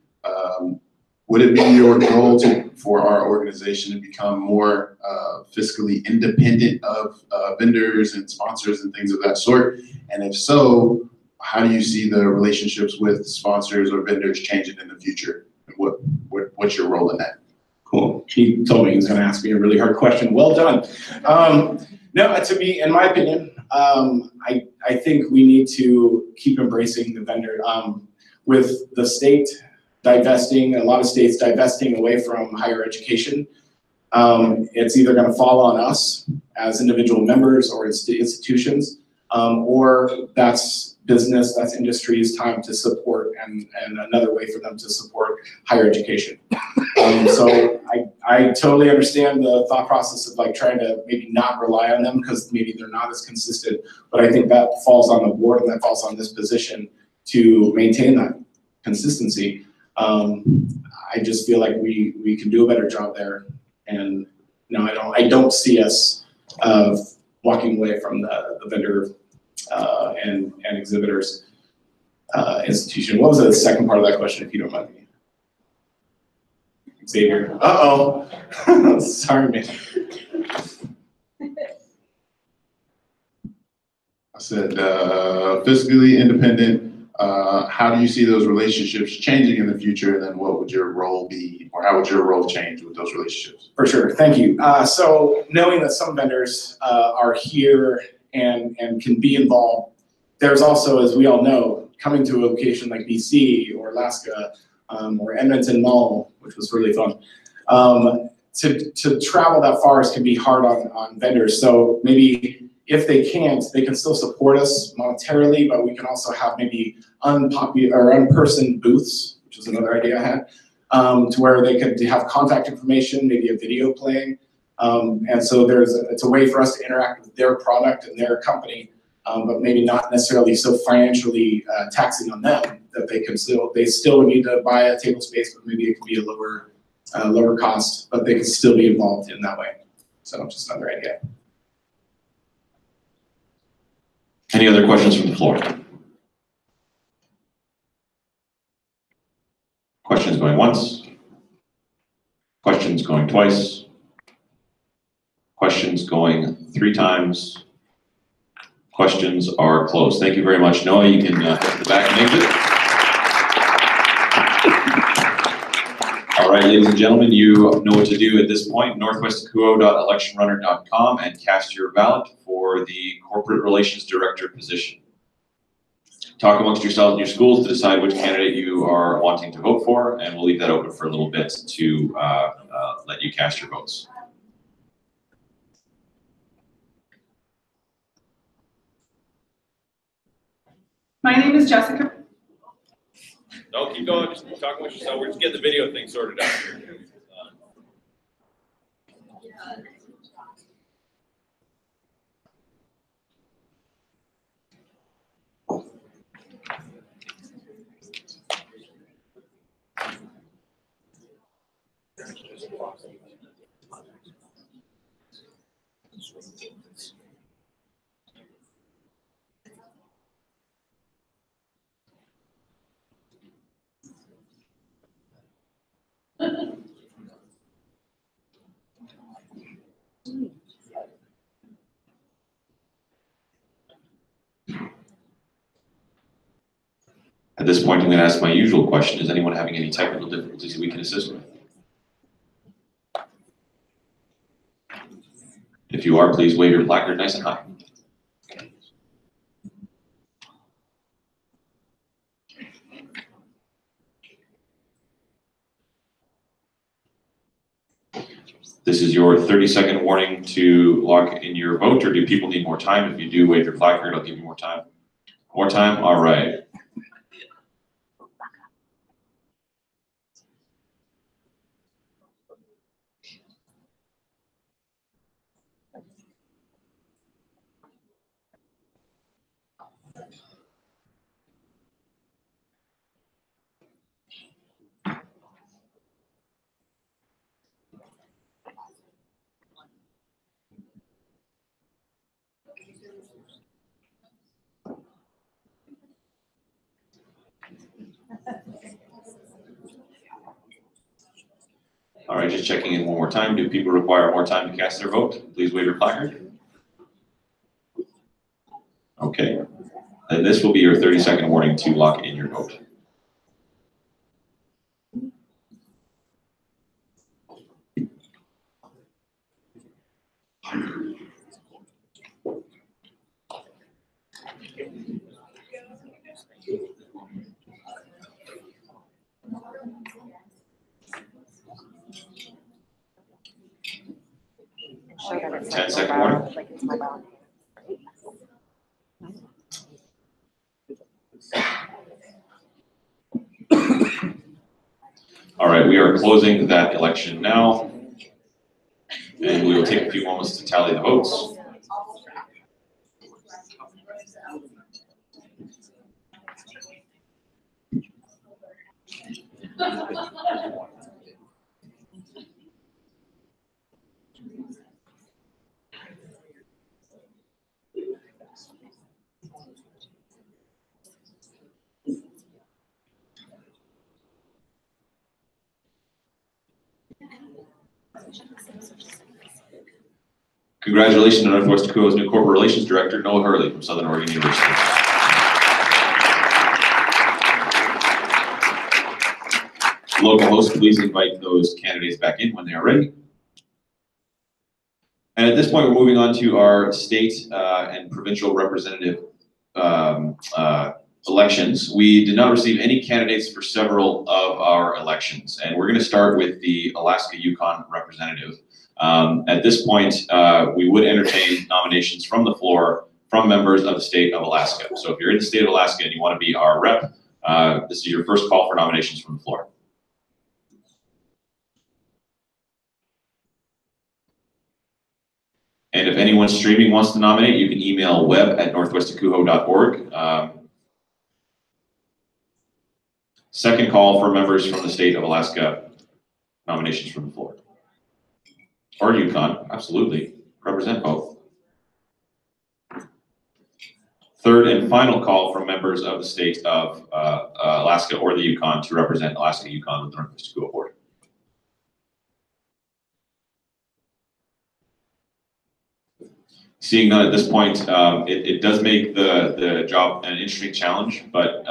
Would it be your goal for our organization to become more fiscally independent of vendors and sponsors and things of that sort? And if so, how do you see the relationships with sponsors or vendors changing in the future? And what's your role in that? Cool. He told me he was going to ask me a really hard question. Well done. No, to me, in my opinion, I think we need to keep embracing the vendor. With the state divesting, a lot of states divesting away from higher education, it's either going to fall on us as individual members or institutions, or that's business, that's industry's time to support and another way for them to support higher education. So I totally understand the thought process of like trying to maybe not rely on them because maybe they're not as consistent, but I think that falls on the board and that falls on this position to maintain that consistency. I just feel like we can do a better job there, and no, I don't see us walking away from the vendor and exhibitors institution. What was the second part of that question, if you don't mind me? Xavier. Uh-oh. Sorry, man. I said, fiscally independent, how do you see those relationships changing in the future? And then what would your role be, or how would your role change with those relationships? For sure, thank you. So knowing that some vendors are here and can be involved, there's also, as we all know, coming to a location like BC or Alaska or Edmonton Mall, which was really fun. To travel that far can be hard on vendors. So maybe if they can't, they can still support us monetarily, but we can also have maybe unpopular or unpersoned booths, which is another idea I had, to where they could have contact information, maybe a video playing. And so it's a way for us to interact with their product and their company, but maybe not necessarily so financially taxing on them that they still need to buy a table space, but maybe it could be a lower cost, but they could still be involved in that way. So just another idea. Any other questions from the floor? Questions going once? Questions going twice? Questions going 3 times? Questions are closed. Thank you very much. Noah, you can head to the back and exit. All right, ladies and gentlemen, you know what to do at this point. NWACUHO.electionrunner.com and cast your ballot for the Corporate Relations Director position. Talk amongst yourselves and your schools to decide which candidate you are wanting to vote for, and we'll leave that open for a little bit to let you cast your votes. My name is Jessica. No, keep going. Just talk amongst yourself. We're just getting the video thing sorted out here. 'em. At this point, I'm going to ask my usual question. Is anyone having any technical difficulties that we can assist with? If you are, please wave your placard nice and high. This is your 30-second warning to log in your vote, or do people need more time? If you do wave your placard, I'll give you more time. More time? All right. All right, just checking in one more time. Do people require more time to cast their vote? Please wave your placard. Okay. Then this will be your 30-second warning to lock in your vote. Show that it's 10-second warning. like it's mobile. All right, we are closing that election now, and we will take a few moments to tally the votes. Congratulations to Northwest NWACUHO's new Corporate Relations Director, Noah Hurley from Southern Oregon University. Local hosts, please invite those candidates back in when they are ready. And at this point, we're moving on to our state and provincial representative elections. We did not receive any candidates for several of our elections, and we're going to start with the Alaska Yukon representative. At this point, we would entertain nominations from the floor from members of the state of Alaska. So if you're in the state of Alaska and you want to be our rep, this is your first call for nominations from the floor. And if anyone streaming wants to nominate, you can email web@northwestacuho.org. Second call for members from the state of Alaska, nominations from the floor. Or Yukon, absolutely, represent both. Third and final call from members of the state of Alaska or the Yukon to represent Alaska Yukon with the Northwest NWACUHO board. Seeing none at this point, it does make the job an interesting challenge, but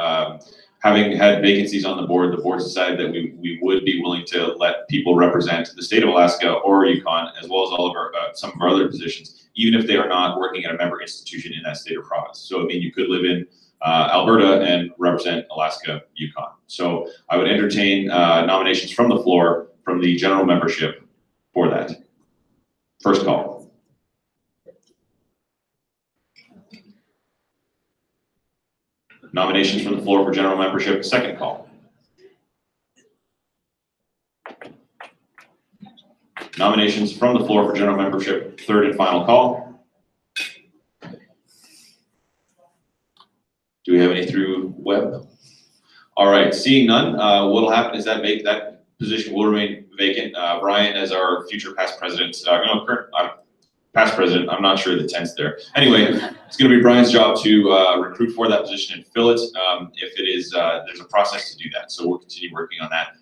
having had vacancies on the board decided that we would be willing to let people represent the state of Alaska or Yukon, as well as all of our some of our other positions, even if they are not working at a member institution in that state or province. So I mean, you could live in Alberta and represent Alaska, Yukon. So I would entertain nominations from the floor from the general membership for that. First call. Nominations from the floor for general membership, second call. Nominations from the floor for general membership, third and final call. Do we have any through web? All right, seeing none, what'll happen is that that position will remain vacant. Brian, as our future past president, past president, I'm not sure the tense there. Anyway, it's going to be Brian's job to recruit for that position and fill it. If it is, there's a process to do that. So we'll continue working on that.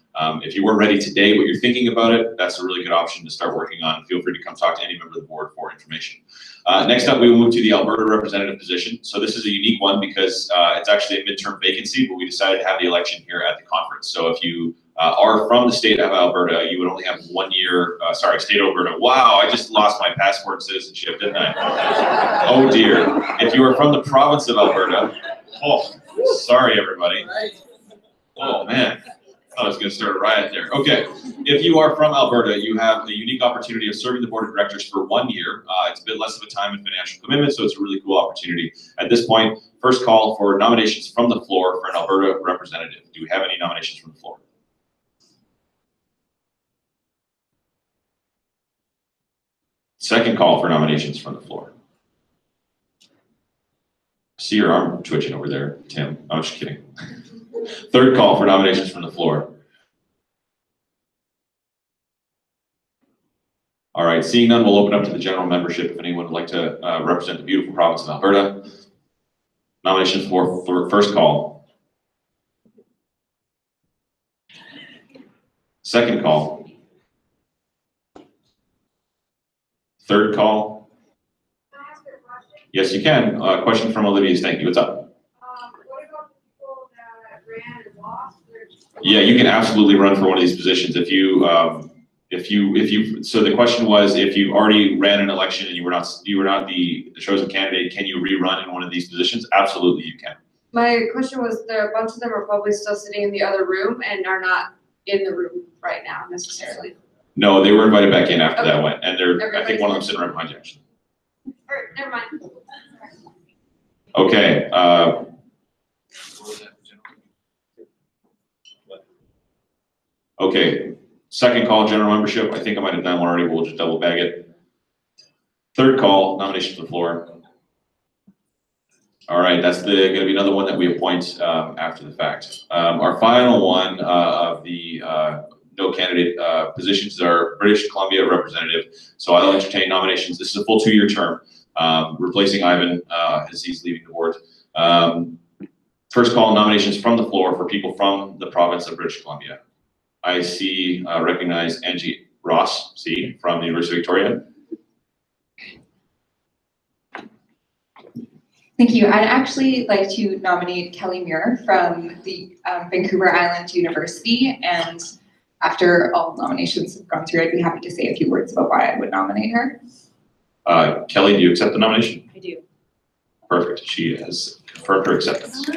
If you weren't ready today, but you're thinking about it, that's a really good option to start working on. Feel free to come talk to any member of the board for information. Next up, we will move to the Alberta representative position. So this is a unique one because it's actually a midterm vacancy, but we decided to have the election here at the conference. So if you are from the state of Alberta, you would only have 1 year, state of Alberta. Wow, I just lost my passport citizenship, didn't I? Oh dear. If you are from the province of Alberta, oh, sorry everybody. Oh man, I was gonna start a riot there. Okay, if you are from Alberta, you have the unique opportunity of serving the board of directors for 1 year. It's a bit less of a time and financial commitment, so it's a really cool opportunity. At this point, first call for nominations from the floor for an Alberta representative. Do we have any nominations from the floor? Second call for nominations from the floor. See your arm twitching over there, Tim. I'm just kidding. Third call for nominations from the floor. All right, seeing none, we'll open up to the general membership if anyone would like to represent the beautiful province of Alberta. Nominations for first call. Second call. Third call. Can I ask you a question? Yes, you can. Question from Olivia Stanky. What's up? What about people that ran and lost? Yeah, you can absolutely run for one of these positions if you. So the question was, if you already ran an election and you were not the chosen candidate, can you rerun in one of these positions? Absolutely, you can. My question was, a bunch of them are probably still sitting in the other room and are not in the room right now necessarily. No, they were invited back in after that went, and I think one of them sitting right behind you actually. Never mind. Okay. Okay. Second call, general membership. I think I might have done one already, but we'll just double bag it. Third call, nomination for the floor. All right, that's going to be another one that we appoint after the fact. Our final one of the no candidate positions is our British Columbia representative. So I'll entertain nominations. This is a full 2-year term, replacing Ivan as he's leaving the board. First call, nominations from the floor for people from the province of British Columbia. I see, recognize Angie Ross C. from the University of Victoria. Thank you. I'd actually like to nominate Kelly Muir from the Vancouver Island University. And after all nominations have gone through, I'd be happy to say a few words about why I would nominate her. Kelly, do you accept the nomination? I do. Perfect. She has confirmed her acceptance.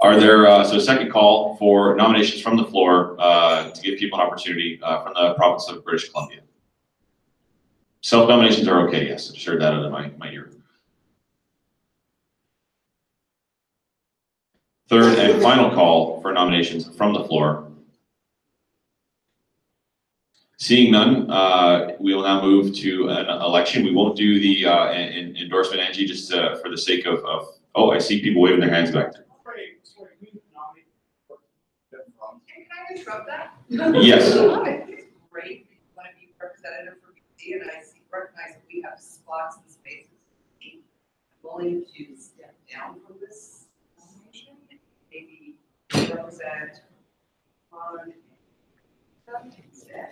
Are there, so second call for nominations from the floor to give people an opportunity from the province of British Columbia. Self-nominations are okay, yes, I just heard that out of my ear. Third and final call for nominations from the floor. Seeing none, we will now move to an election. We won't do the endorsement, Angie, just for the sake of, oh, I see people waving their hands back there. Can I interrupt that? Yes. I think it's great that you want to be representative for BC, and I recognize that we have spots and spaces. I'm willing to step down from this nomination, maybe represent on instead.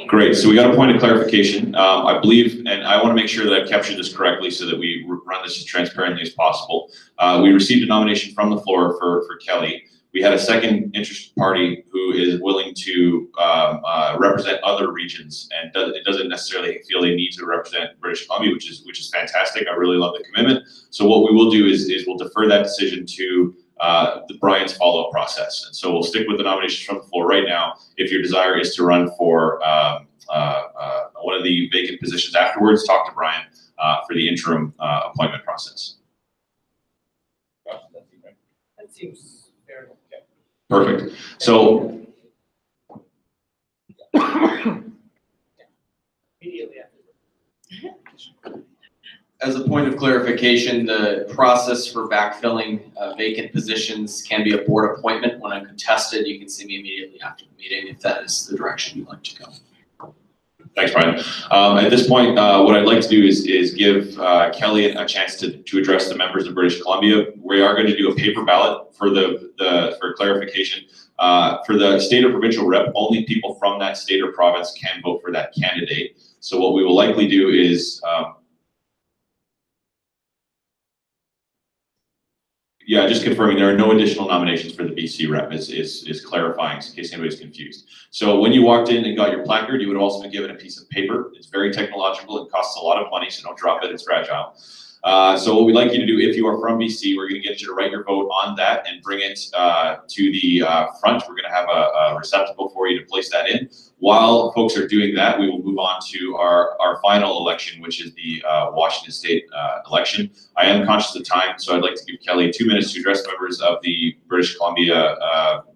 Great, so we got a point of clarification. I believe, and I want to make sure that I've captured this correctly so that we run this as transparently as possible. We received a nomination from the floor for Kelly. We had a second interested party who is willing to represent other regions and it doesn't necessarily feel they need to represent British Columbia, which is fantastic. I really love the commitment. So what we will do is we'll defer that decision to Brian's follow-up process. And so we'll stick with the nominations from the floor right now. If your desire is to run for one of the vacant positions afterwards, talk to Brian for the interim appointment process. That seems fair. Okay. Perfect. So Immediately after. As a point of clarification, the process for backfilling vacant positions can be a board appointment. When I'm contested, you can see me immediately after the meeting if that is the direction you'd like to go. Thanks, Brian. At this point, what I'd like to do is give Kelly a chance to address the members of British Columbia. We are going to do a paper ballot for for clarification. For the state or provincial rep, only people from that state or province can vote for that candidate. So what we will likely do is yeah, just confirming there are no additional nominations for the BC rep is clarifying in case anybody's confused. So when you walked in and got your placard, you would also be given a piece of paper. It's very technological. It costs a lot of money, so don't drop it. It's fragile. So what we'd like you to do, if you are from BC, we're going to get you to write your vote on that and bring it to the front. We're going to have a receptacle for you to place that in. While folks are doing that, we will move on to our final election, which is the Washington State election. I am conscious of time, so I'd like to give Kelly 2 minutes to address members of the British Columbia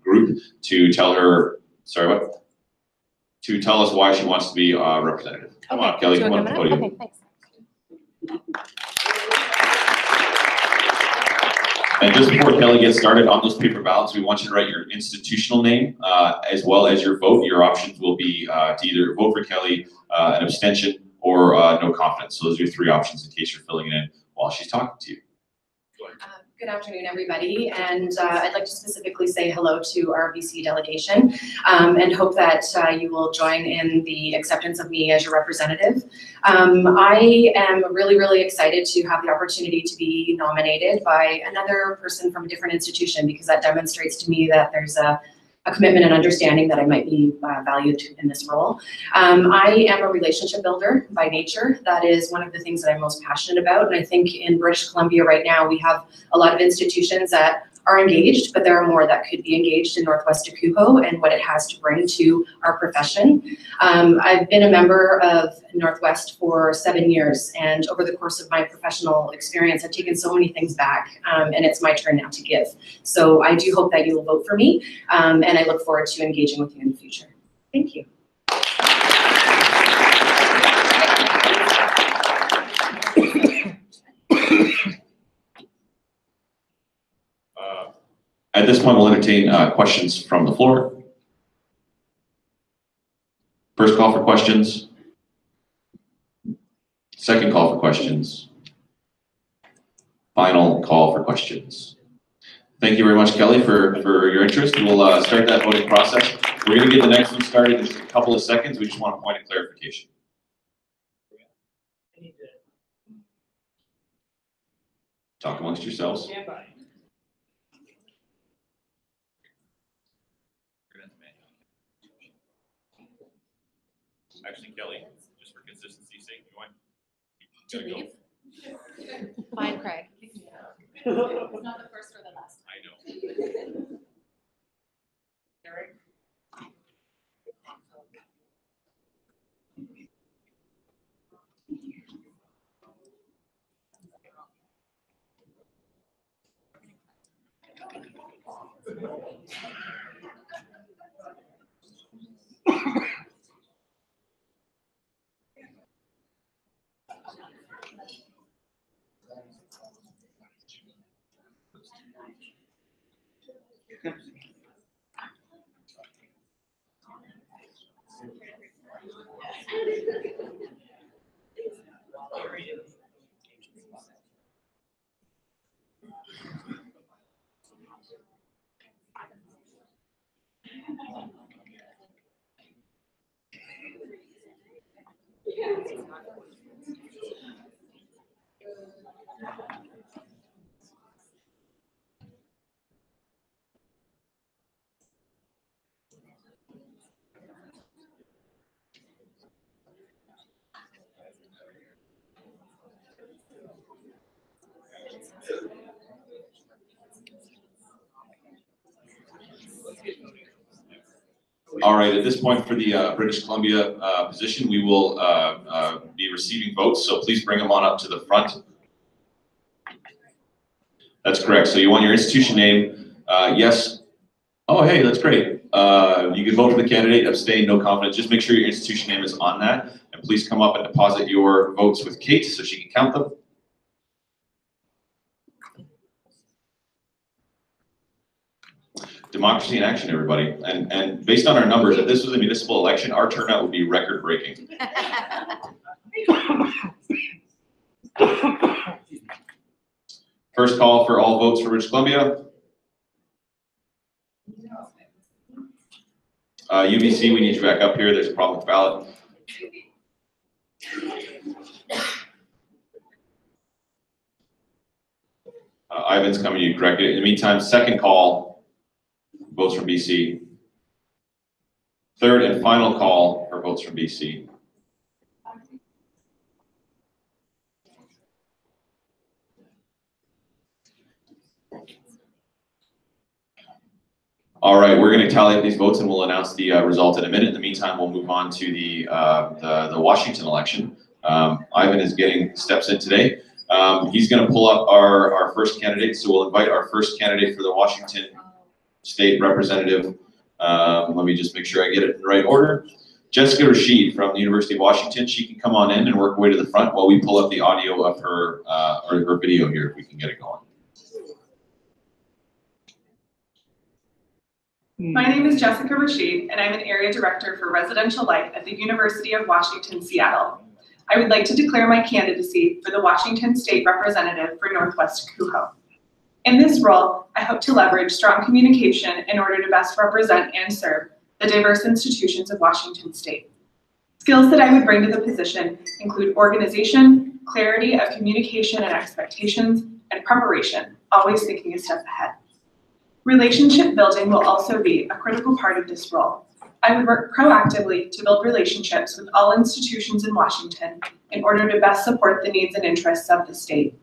group to tell her, to tell us why she wants to be representative. Come on, Kelly, come on to the podium. Okay, thanks. And just before Kelly gets started on those paper ballots, we want you to write your institutional name as well as your vote. Your options will be to either vote for Kelly, an abstention, or no confidence. So those are your three options in case you're filling it in while she's talking to you. Good afternoon, everybody, and I'd like to specifically say hello to our BC delegation and hope that you will join in the acceptance of me as your representative. I am really, really excited to have the opportunity to be nominated by another person from a different institution because that demonstrates to me that there's a commitment and understanding that I might be valued in this role. I am a relationship builder by nature. That is one of the things that I'm most passionate about. And I think in British Columbia right now, we have a lot of institutions that are engaged, but there are more that could be engaged in NWACUHO and what it has to bring to our profession. I've been a member of Northwest for 7 years, and over the course of my professional experience, I've taken so many things back, and it's my turn now to give. So I do hope that you will vote for me, and I look forward to engaging with you in the future. Thank you. At this point, we'll entertain questions from the floor. First call for questions. Second call for questions. Final call for questions. Thank you very much, Kelly, for your interest. We'll start that voting process. We're going to get the next one started in just a couple of seconds. We just want a point of clarification. Talk amongst yourselves. Actually, Kelly, just for consistency's sake, you want to go? Fine, Craig. It's not the first or the last. I know. Eric? All right, at this point for the British Columbia position, we will be receiving votes, so please bring them on up to the front. That's correct. So you want your institution name, yes. Oh, hey, that's great. You can vote for the candidate, abstain, no confidence. Just make sure your institution name is on that. And please come up and deposit your votes with Kate so she can count them. Democracy in action, everybody. And based on our numbers, if this was a municipal election, our turnout would be record breaking. First call for all votes for British Columbia. UBC, we need you back up here. There's a problem with the ballot. Ivan's coming, you corrected it. In the meantime, second call, votes from BC. Third and final call for votes from BC. All right, we're going to tally up these votes and we'll announce the result in a minute. In the meantime, we'll move on to the Washington election. Ivan is getting steps in today. He's going to pull up our first candidate, so we'll invite our first candidate for the Washington State Representative. Let me just make sure I get it in the right order. Jessica Rashid from the University of Washington. She can come on in and work her way to the front while we pull up the audio of her, or her video here, if we can get it going. My name is Jessica Rashid, and I'm an Area Director for Residential Life at the University of Washington, Seattle. I would like to declare my candidacy for the Washington State Representative for NWACUHO. In this role, I hope to leverage strong communication in order to best represent and serve the diverse institutions of Washington State. Skills that I would bring to the position include organization, clarity of communication and expectations, and preparation, always thinking a step ahead. Relationship building will also be a critical part of this role. I would work proactively to build relationships with all institutions in Washington in order to best support the needs and interests of the state.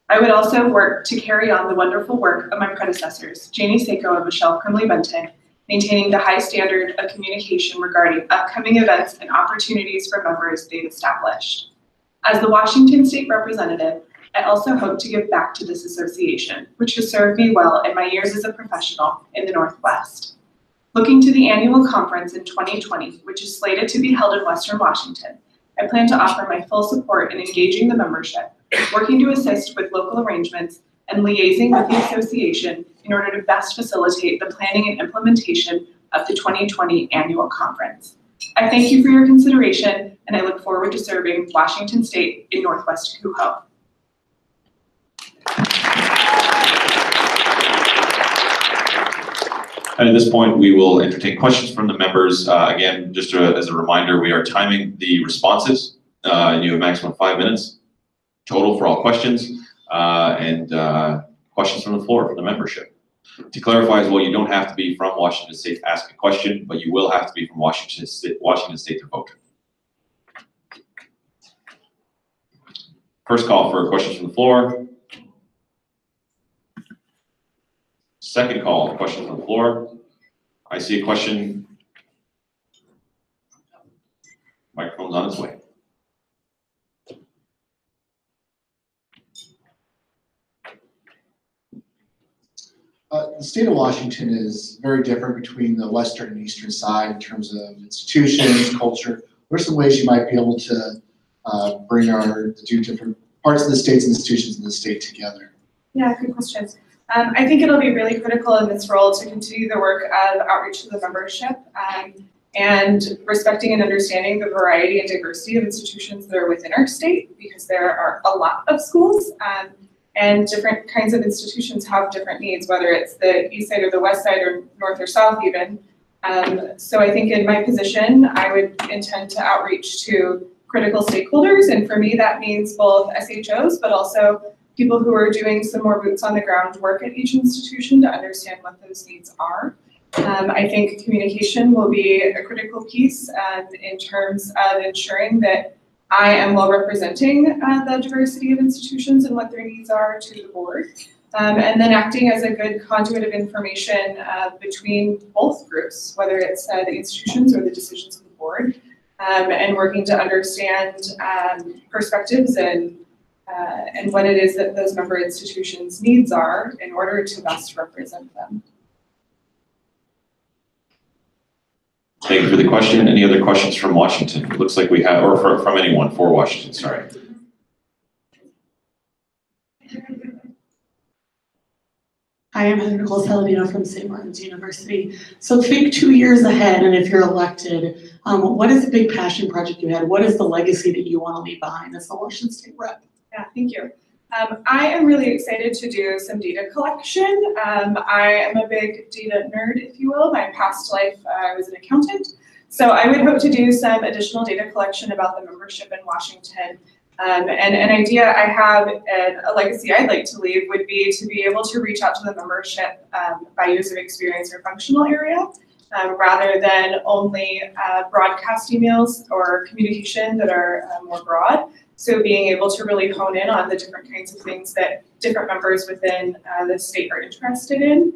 I would also work to carry on the wonderful work of my predecessors, Janie Seiko and Michelle Primley-Benton, maintaining the high standard of communication regarding upcoming events and opportunities for members they've established. As the Washington State Representative, I also hope to give back to this association, which has served me well in my years as a professional in the Northwest. Looking to the annual conference in 2020, which is slated to be held in Western Washington, I plan to offer my full support in engaging the membership, working to assist with local arrangements, and liaising with the association in order to best facilitate the planning and implementation of the 2020 annual conference. I thank you for your consideration, and I look forward to serving Washington State in Northwest CUHO. And at this point, we will entertain questions from the members. Again, just as a reminder, we are timing the responses. You have a maximum of 5 minutes total for all questions, and questions from the floor from the membership. To clarify as well, you don't have to be from Washington State to ask a question, but you will have to be from Washington State to vote. First call for questions from the floor. Second call, questions from the floor. I see a question. Microphone's on its way. The state of Washington is very different between the western and eastern side in terms of institutions, culture. What are some ways you might be able to bring the two different parts of the state's institutions in the state together? Yeah, good questions. I think it'll be really critical in this role to continue the work of outreach to the membership and respecting and understanding the variety and diversity of institutions that are within our state, because there are a lot of schools and different kinds of institutions have different needs, whether it's the east side or the west side or north or south even. So I think in my position, I would intend to outreach to critical stakeholders, and for me that means both SHOs, but also people who are doing some more boots on the ground work at each institution to understand what those needs are. I think communication will be a critical piece in terms of ensuring that I am well representing the diversity of institutions and what their needs are to the board. And then acting as a good conduit of information between both groups, whether it's the institutions or the decisions of the board, and working to understand perspectives and what it is that those member institutions' needs are in order to best represent them. Thank you for the question. Any other questions from Washington? It looks like we have, or from anyone for Washington, sorry. Hi, I'm Heather Nicole Saladino from St. Martin's University. So think 2 years ahead, and if you're elected, what is the big passion project you had? What is the legacy that you want to leave behind as the Washington State rep? Yeah, thank you. I am really excited to do some data collection. I am a big data nerd, if you will. My past life, I was an accountant. So I would hope to do some additional data collection about the membership in Washington. And an idea I have and a legacy I'd like to leave would be to be able to reach out to the membership by years of experience or functional area, rather than only broadcast emails or communication that are more broad. So being able to really hone in on the different kinds of things that different members within the state are interested in.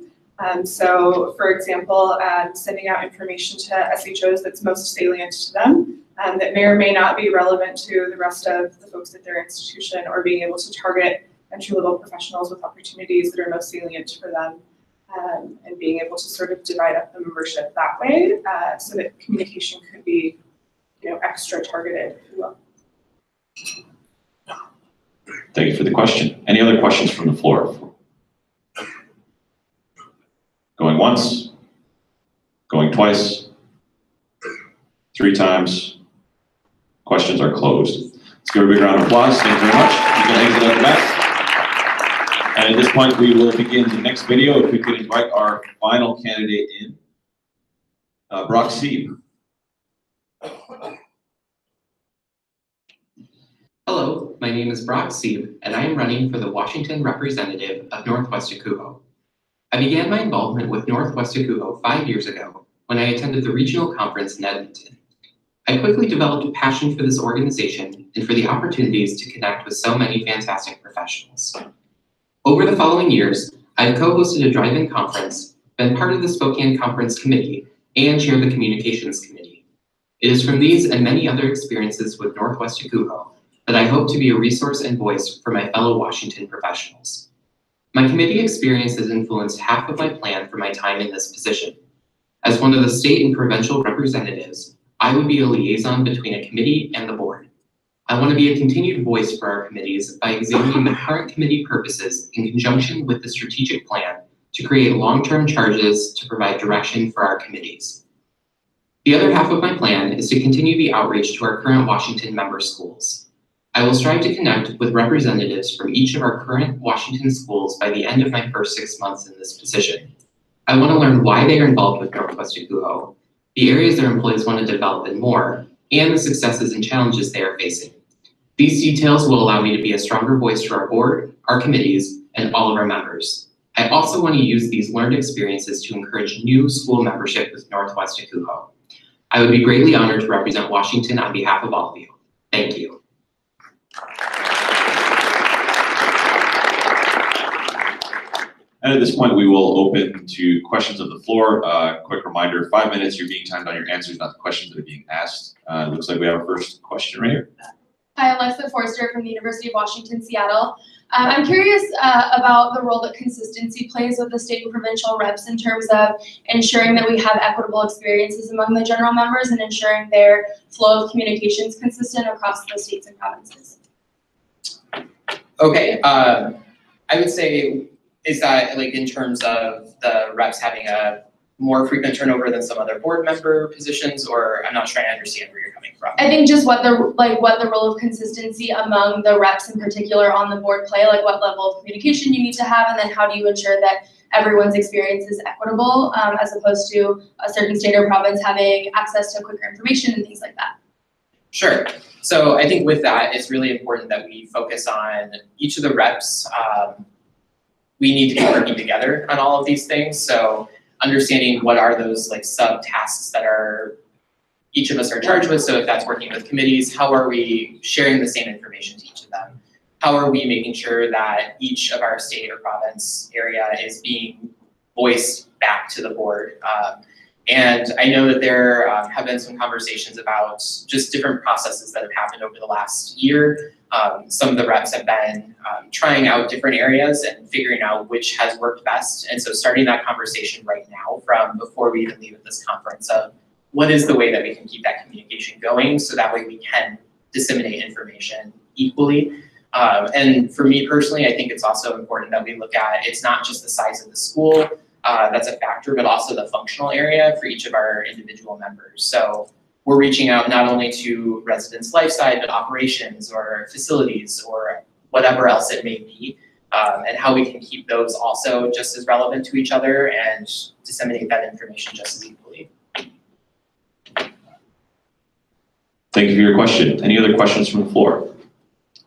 So for example, sending out information to SHOs that's most salient to them, that may or may not be relevant to the rest of the folks at their institution, or being able to target entry-level professionals with opportunities that are most salient for them, and being able to sort of divide up the membership that way, so that communication could be, extra targeted, if you will. Thank you for the question. Any other questions from the floor? Going once, going twice, 3 times. Questions are closed. Let's give a big round of applause. Thank you very much. You can exit out the back. And at this point, we will begin the next video. If we could invite our final candidate in, Brock Sieb. Hello, my name is Brock Sieb, and I am running for the Washington representative of Northwest CUHO. I began my involvement with Northwest CUHO 5 years ago when I attended the regional conference in Edmonton. I quickly developed a passion for this organization and for the opportunities to connect with so many fantastic professionals. Over the following years, I have co-hosted a drive-in conference, been part of the Spokane Conference Committee, and chaired the Communications Committee. It is from these and many other experiences with Northwest CUHO that I hope to be a resource and voice for my fellow Washington professionals. My committee experience has influenced half of my plan for my time in this position. As one of the state and provincial representatives, I would be a liaison between a committee and the board. I want to be a continued voice for our committees by examining the current committee purposes in conjunction with the strategic plan to create long-term charges to provide direction for our committees. The other half of my plan is to continue the outreach to our current Washington member schools. I will strive to connect with representatives from each of our current Washington schools by the end of my first 6 months in this position. I want to learn why they are involved with Northwest NWACUHO, the areas their employees want to develop in more, and the successes and challenges they are facing. These details will allow me to be a stronger voice to our board, our committees, and all of our members. I also want to use these learned experiences to encourage new school membership with Northwest NWACUHO. I would be greatly honored to represent Washington on behalf of all of you. Thank you. And at this point, we will open to questions of the floor. Quick reminder, 5 minutes, you're being timed on your answers, not the questions that are being asked. It looks like we have our first question right here. Hi, Alexa Forster from the University of Washington, Seattle. I'm curious about the role that consistency plays with the state and provincial reps in terms of ensuring that we have equitable experiences among the general members and ensuring their flow of communication is consistent across the states and provinces. Okay, I would say, is that like in terms of the reps having a more frequent turnover than some other board member positions, or I'm not trying to understand where you're coming from. I think just what the role of consistency among the reps in particular on the board play, like what level of communication you need to have, and then how do you ensure that everyone's experience is equitable, as opposed to a certain state or province having access to quicker information and things like that. Sure. So I think with that, it's really important that we focus on each of the reps. We need to be working together on all of these things. So understanding what are those like sub tasks that are each of us are charged with. So if that's working with committees, how are we sharing the same information to each of them? How are we making sure that each of our state or province area is being voiced back to the board? And I know that there have been some conversations about just different processes that have happened over the last year. Some of the reps have been trying out different areas and figuring out which has worked best. And so starting that conversation right now from before we even leave at this conference of what is the way that we can keep that communication going so that way we can disseminate information equally. And for me personally, I think it's also important that we look at, it's not just the size of the school, that's a factor, but also the functional area for each of our individual members. So we're reaching out not only to residents' life side, but operations or facilities or whatever else it may be, and how we can keep those also just as relevant to each other and disseminate that information just as equally. Thank you for your question. Any other questions from the floor?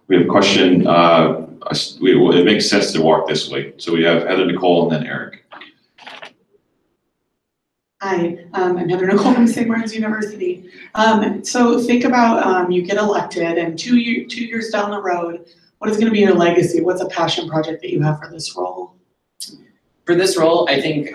We have a question, it makes sense to walk this way. So we have Heather Nicole and then Eric. Hi, I'm Heather Nicole from St. Martin's University. So think about you get elected and 2 years down the road, what is going to be your legacy? What's a passion project that you have for this role? For this role, I think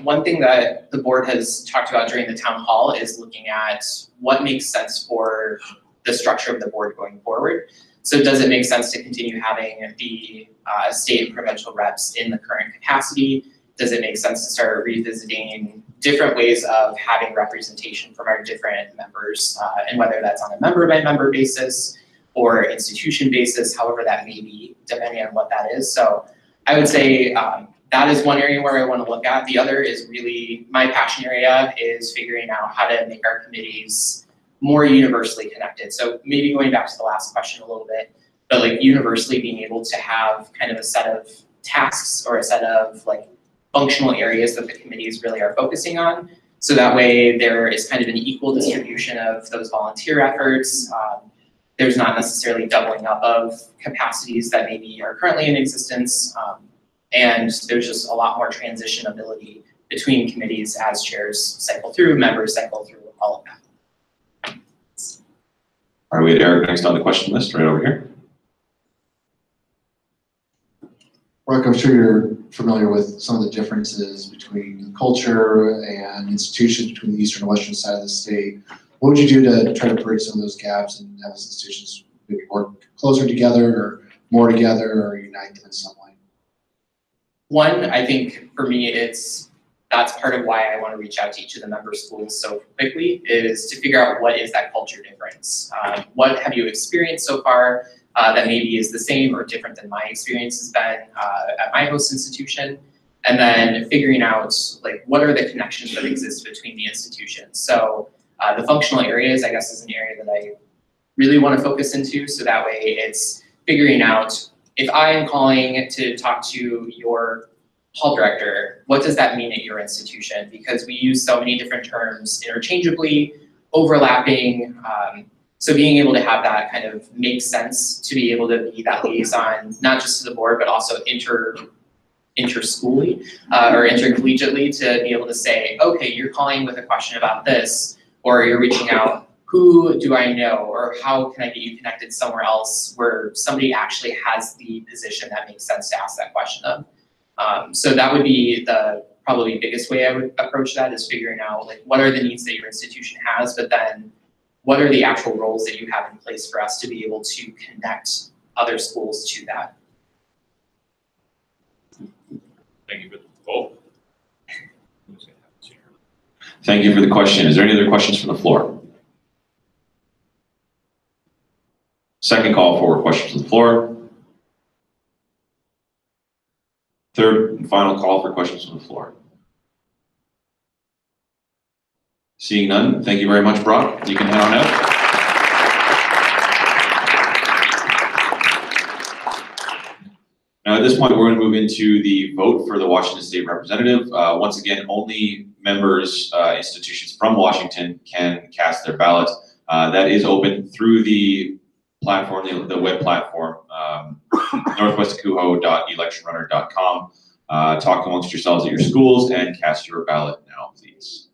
one thing that the board has talked about during the town hall is looking at what makes sense for the structure of the board going forward. So does it make sense to continue having the state and provincial reps in the current capacity? Does it make sense to start revisiting different ways of having representation from our different members, and whether that's on a member by member basis or institution basis, however that may be, depending on what that is. So I would say that is one area where I want to look at. The other is really my passion area is figuring out how to make our committees more universally connected. So maybe going back to the last question a little bit, but like universally being able to have kind of a set of tasks or a set of like functional areas that the committees really are focusing on. So that way there is kind of an equal distribution of those volunteer efforts. There's not necessarily doubling up of capacities that maybe are currently in existence. And there's just a lot more transition ability between committees as chairs cycle through, members cycle through, all of that. All right, we had Eric next on the question list, right over here. Rock, I'm sure you're familiar with some of the differences between culture and institutions between the eastern and western side of the state. What would you do to try to bridge some of those gaps and have those institutions maybe work closer together or more together or unite them in some way? One, I think for me, that's part of why I want to reach out to each of the member schools so quickly is to figure out what is that culture difference. What have you experienced so far that maybe is the same or different than my experience has been at my host institution? And then figuring out like what are the connections that exist between the institutions. So The functional areas, I guess, is an area that I really want to focus into, so that way it's figuring out if I am calling to talk to your hall director, what does that mean at your institution? Because we use so many different terms interchangeably, overlapping, so being able to have that kind of make sense to be able to be that liaison, not just to the board, but also interschooly or intercollegiately, to be able to say, okay, you're calling with a question about this, or you're reaching out, who do I know, or how can I get you connected somewhere else where somebody actually has the position that makes sense to ask that question of. So that would be the probably biggest way I would approach that, is figuring out like what are the needs that your institution has, but then what are the actual roles that you have in place for us to be able to connect other schools to that. Thank you for the poll. Thank you for the question. Is there any other questions from the floor? Second call for questions from the floor. Third and final call for questions from the floor. Seeing none, thank you very much, Brock. You can head on out. Now at this point, we're going to move into the vote for the Washington State representative. Once again, only members, institutions from Washington can cast their ballot. That is open through the platform, the web platform, northwestacuho.electionrunner.com. Talk amongst yourselves at your schools and cast your ballot now, please.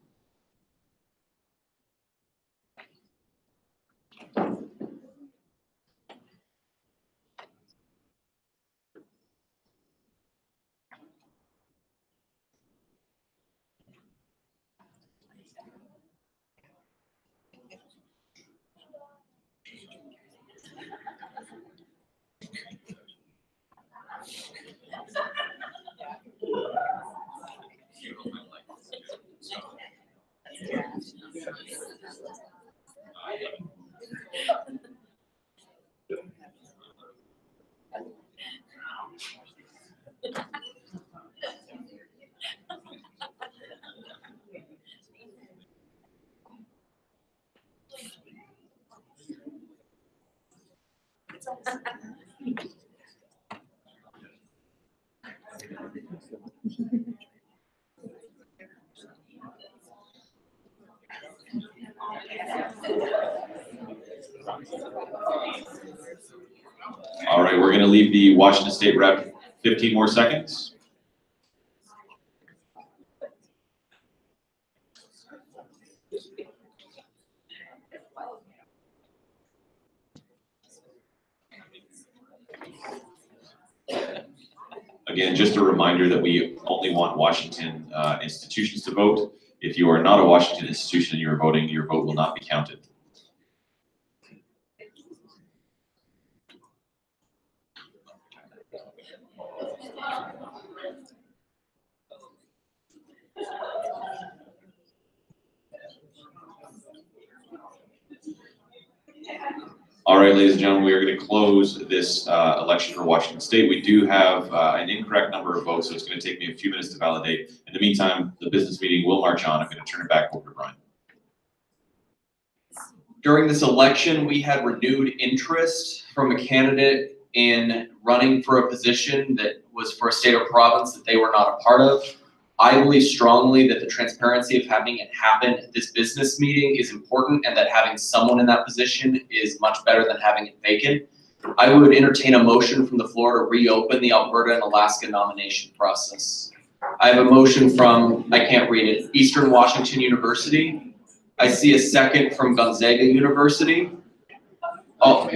All right, we're going to leave the Washington State rep 15 more seconds. Again, just a reminder that we only want Washington institutions to vote. If you are not a Washington institution and you are voting, your vote will not be counted. All right, ladies and gentlemen, we are going to close this election for Washington State. We do have an incorrect number of votes, so it's going to take me a few minutes to validate. In the meantime, the business meeting will march on. I'm going to turn it back over to Brian. During this election, we had renewed interest from a candidate in running for a position that was for a state or province that they were not a part of. I believe strongly that the transparency of having it happen at this business meeting is important, and that having someone in that position is much better than having it vacant. I would entertain a motion from the floor to reopen the Alberta and Alaska nomination process. I have a motion from, I can't read it, Eastern Washington University. I see a second from Gonzaga University. Oh,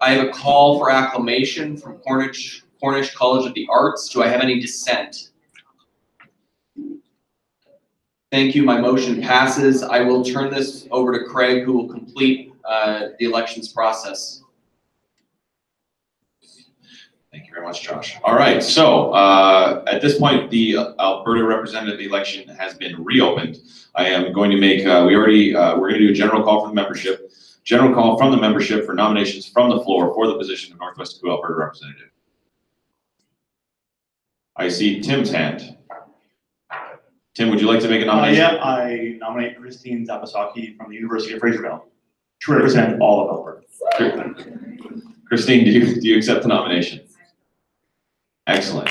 I have a call for acclamation from Cornish College of the Arts. Do I have any dissent? Thank you, my motion passes. I will turn this over to Craig, who will complete the elections process. Thank you very much, Josh. All right, so at this point, the Alberta representative election has been reopened. I am going to make, we're going to do a general call from the membership. General call from the membership for nominations from the floor for the position of Northwest Akuho Alberta representative. I see Tim's hand. Tim, would you like to make a nomination? Yeah, I nominate Christine Zapasaki from the University of Fraserville to represent all of Alberta. Christine, do you accept the nomination? Excellent.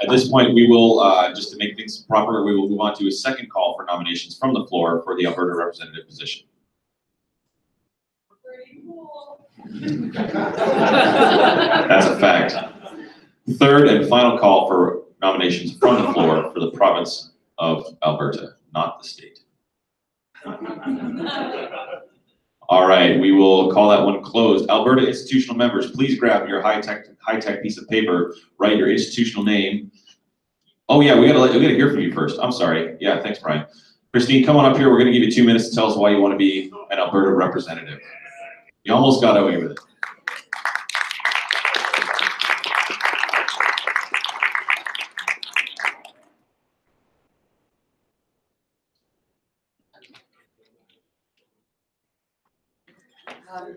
At this point, we will, just to make things proper, we will move on to a second call for nominations from the floor for the Alberta representative position. That's a fact. Third and final call for nominations from the floor for the province of Alberta, not the state. All right, we will call that one closed. Alberta institutional members, please grab your high-tech piece of paper, write your institutional name. Oh yeah, we gotta hear from you first. I'm sorry. Yeah, thanks, Brian. Christine, come on up here. We're gonna give you 2 minutes to tell us why you want to be an Alberta representative. You almost got away with it.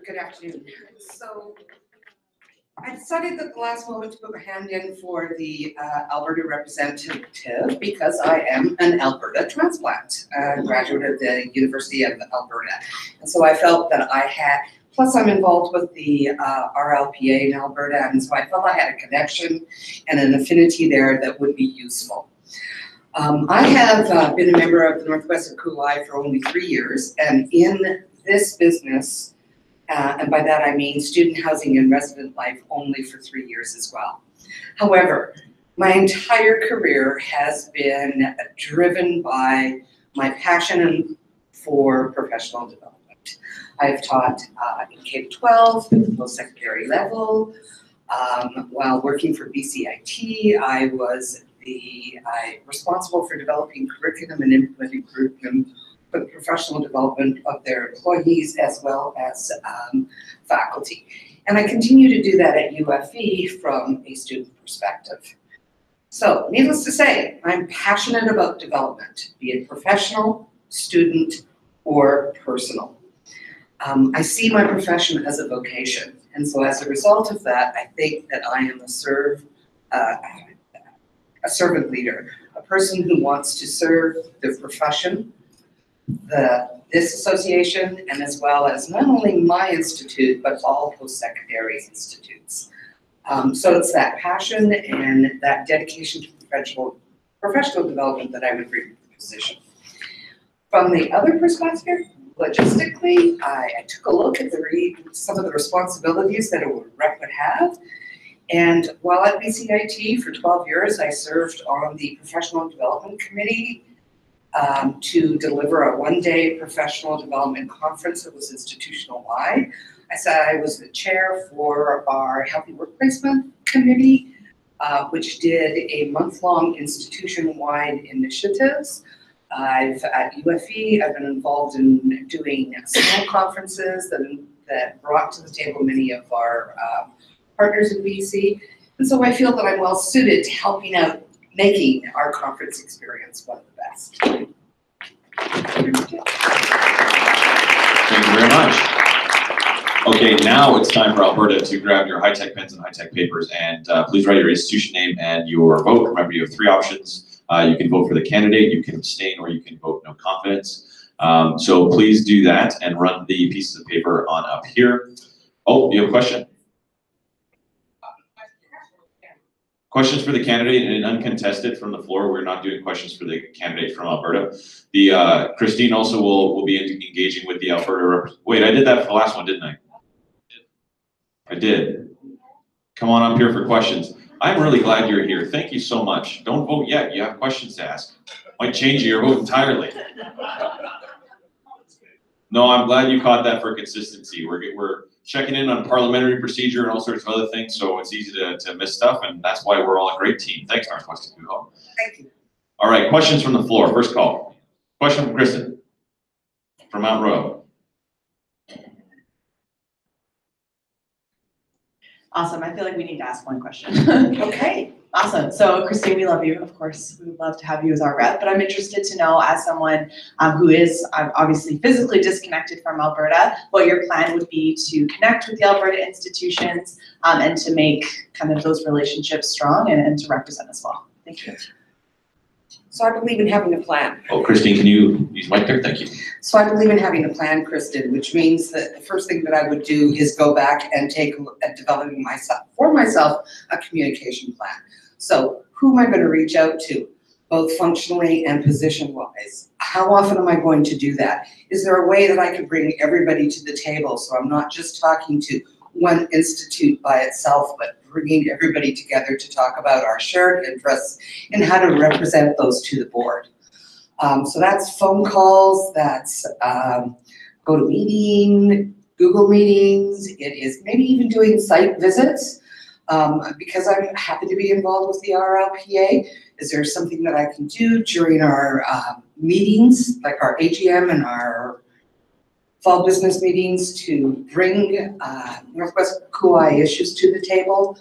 Good afternoon. So I decided at the last moment to put my hand in for the Alberta representative because I am an Alberta transplant, graduate of the University of Alberta. And so I felt that I had, plus I'm involved with the RLPA in Alberta, and so I felt I had a connection and an affinity there that would be useful. I have been a member of the Northwest NWACUHO for only 3 years, and in this business, and by that I mean student housing and resident life only for 3 years as well. However, my entire career has been driven by my passion for professional development. I've taught in K-12, at the post-secondary level. While working for BCIT, I was responsible for developing curriculum and implementing curriculum for the professional development of their employees as well as faculty. And I continue to do that at UFE from a student perspective. So needless to say, I'm passionate about development, be it professional, student, or personal. I see my profession as a vocation. And so as a result of that, I think that I am a servant leader, a person who wants to serve the profession, this association, and as well as not only my institute, but all post-secondary institutes. So it's that passion and that dedication to professional development that I would bring to the position. From the other perspective, logistically, I took a look at some of the responsibilities that a rep would have. And while at BCIT for 12 years, I served on the Professional Development Committee to deliver a one-day professional development conference that was institutional-wide. I was the chair for our Healthy Workplace Month Committee, which did a month-long institution-wide initiatives. At UFE, I've been involved in doing small conferences that brought to the table many of our partners in BC. And so I feel that I'm well suited to helping out making our conference experience one of the best. Thank you very much. Okay, now it's time for Alberta to grab your high-tech pens and high-tech papers, and please write your institution name and your vote. Remember, you have 3 options. You can vote for the candidate, you can abstain, or you can vote no confidence. So please do that and run the pieces of paper on up here. Oh, you have a question? Questions for the candidate and uncontested from the floor. We're not doing questions for the candidate from Alberta. Christine also will be engaging with the Alberta Wait, I did that for the last one, didn't I? I did. Come on up here for questions. I'm really glad you're here. Thank you so much. Don't vote yet. You have questions to ask. Might change your vote entirely. No, I'm glad you caught that for consistency. We're checking in on parliamentary procedure and all sorts of other things, so it's easy to miss stuff, and that's why we're all a great team. Thanks, Northwest NWACUHO. Thank you. All right, questions from the floor. First call. Question from Kristen from Mount Royal. Awesome. I feel like we need to ask one question. Okay. Awesome. So Christine, we love you, of course. We would love to have you as our rep, but I'm interested to know, as someone who is obviously physically disconnected from Alberta, what your plan would be to connect with the Alberta institutions and to make kind of those relationships strong and to represent as well. Thank you. So I believe in having a plan. Oh, Christine, can you use mic there? Thank you. So I believe in having a plan, Kristen, which means that the first thing that I would do is go back and take a look at developing for myself a communication plan. So who am I going to reach out to, both functionally and position-wise? How often am I going to do that? Is there a way that I could bring everybody to the table so I'm not just talking to one institute by itself, but bringing everybody together to talk about our shared interests and how to represent those to the board? So that's phone calls, that's GoToMeeting, Google Meetings, it is maybe even doing site visits. Because I'm happy to be involved with the RLPA, is there something that I can do during our meetings, like our AGM and our fall business meetings, to bring Northwest KUI issues to the table,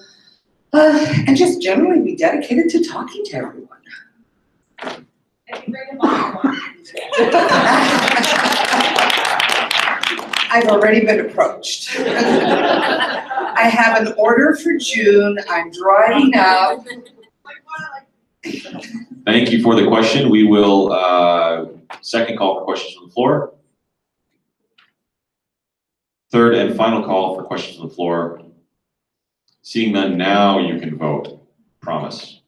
and just generally be dedicated to talking to everyone. I've already been approached. I have an order for June. I'm drying up. Thank you for the question. We will, second call for questions from the floor. Third and final call for questions from the floor. Seeing none, now you can vote. Promise.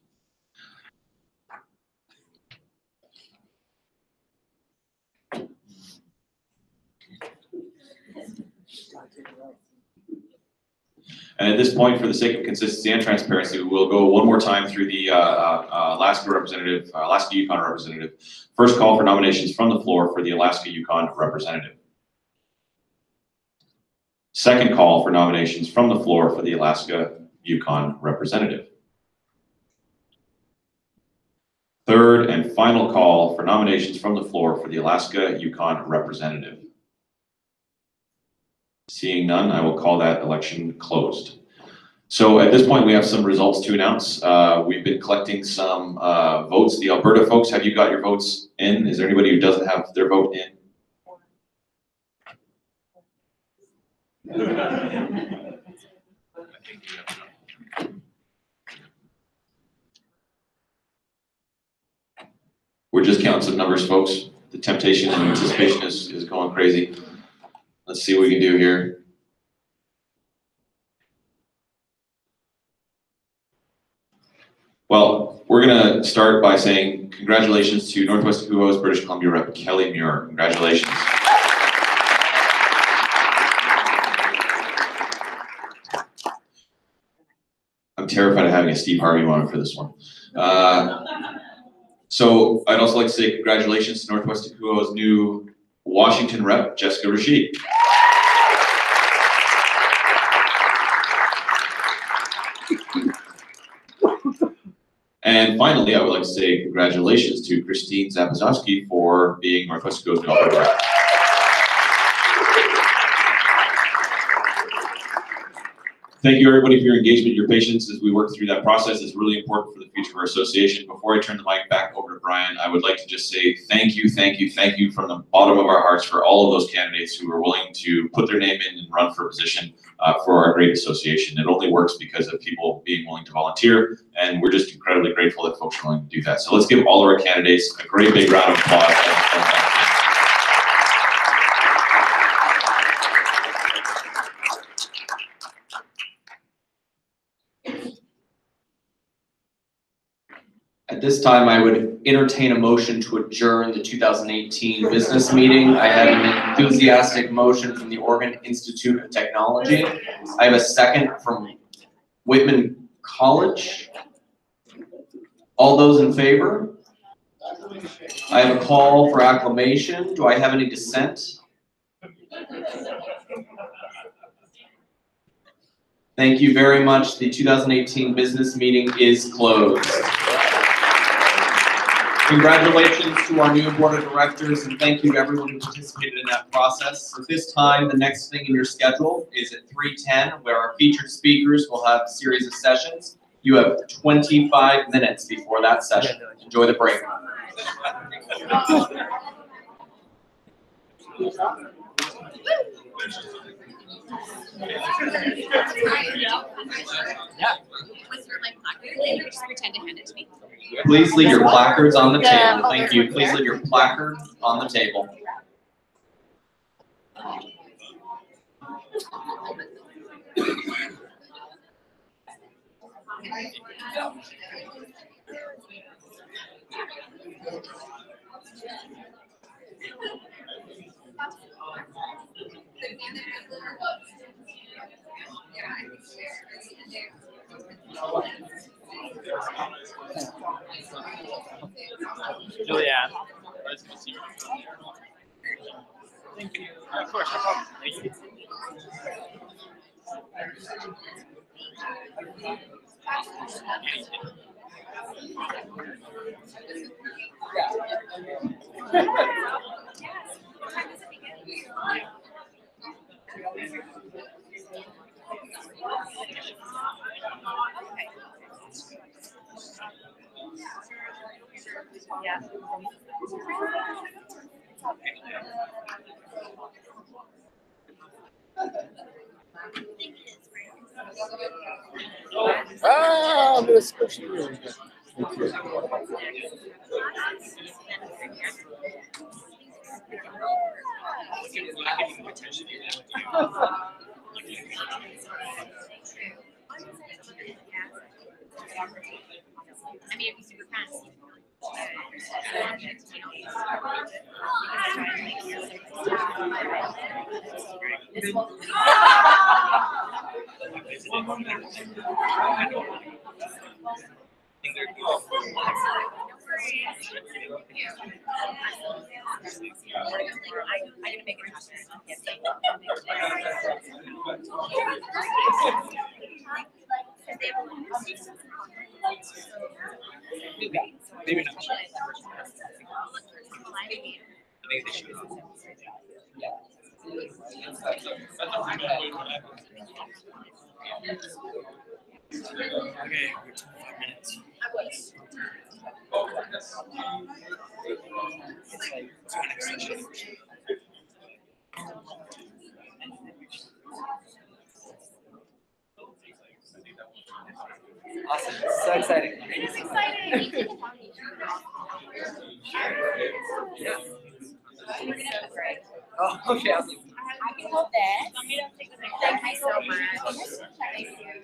And at this point, for the sake of consistency and transparency, we will go one more time through the Alaska representative, Alaska Yukon representative. First call for nominations from the floor for the Alaska Yukon representative. Second call for nominations from the floor for the Alaska Yukon representative. Third and final call for nominations from the floor for the Alaska Yukon representative. Seeing none, I will call that election closed. So at this point, we have some results to announce. We've been collecting some votes. The Alberta folks, have you got your votes in? Is there anybody who doesn't have their vote in? We're just counting some numbers, folks. The temptation and anticipation is going crazy. Let's see what we can do here. Well, we're gonna start by saying congratulations to Northwest KUHO's British Columbia Rep. Kelly Muir. Congratulations. I'm terrified of having a Steve Harvey moment for this one. So I'd also like to say congratulations to Northwest KUHO's new Washington Rep, Jessica Rashid. And finally, I would like to say congratulations to Christine Zapazowski for being Northwest KUHO's new Alberta Rep. Thank you, everybody, for your engagement, your patience as we work through that process. It's really important for the future of our association. Before I turn the mic back over to Brian, I would like to just say thank you from the bottom of our hearts for all of those candidates who are willing to put their name in and run for a position for our great association. It only works because of people being willing to volunteer, and we're just incredibly grateful that folks are willing to do that. So let's give all of our candidates a great big round of applause. At this time, I would entertain a motion to adjourn the 2018 business meeting. I have an enthusiastic motion from the Oregon Institute of Technology. I have a second from Whitman College. All those in favor? I have a call for acclamation. Do I have any dissent? Thank you very much. The 2018 business meeting is closed. Congratulations to our new board of directors, and thank you to everyone who participated in that process. At this time, the next thing in your schedule is at 3:10, where our featured speakers will have a series of sessions. You have 25 minutes before that session. Enjoy the break. Please leave your placards on the table. Thank you. Please leave your placard on the table. Julianne. Thank you. Of course, no problem. Thank you. Ah, I'm gonna switch you. Thank you. I mean, it'd be super fast. Maybe not. I think they should. Okay, 5 minutes. Awesome. So exciting. It's exciting. Oh, okay. I can hold this. Thank you so much. Thank you.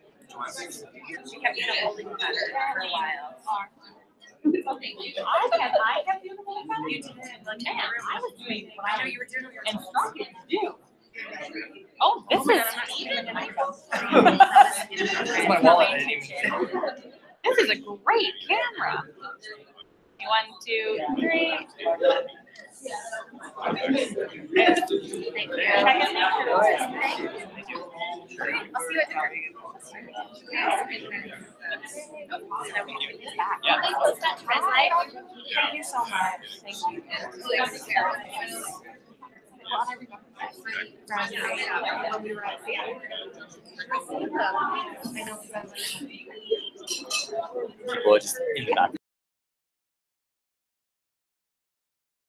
She kept me holding the butter for a while. Thank you. I kept you holding the butter. You did. Like, man, I was doing what I know you were doing and instructed to do. Oh, this is even. This is my wallet. I didn't even. This is a great camera. 1, 2, 3. Thank you so much. Thank you. Well, just in the back.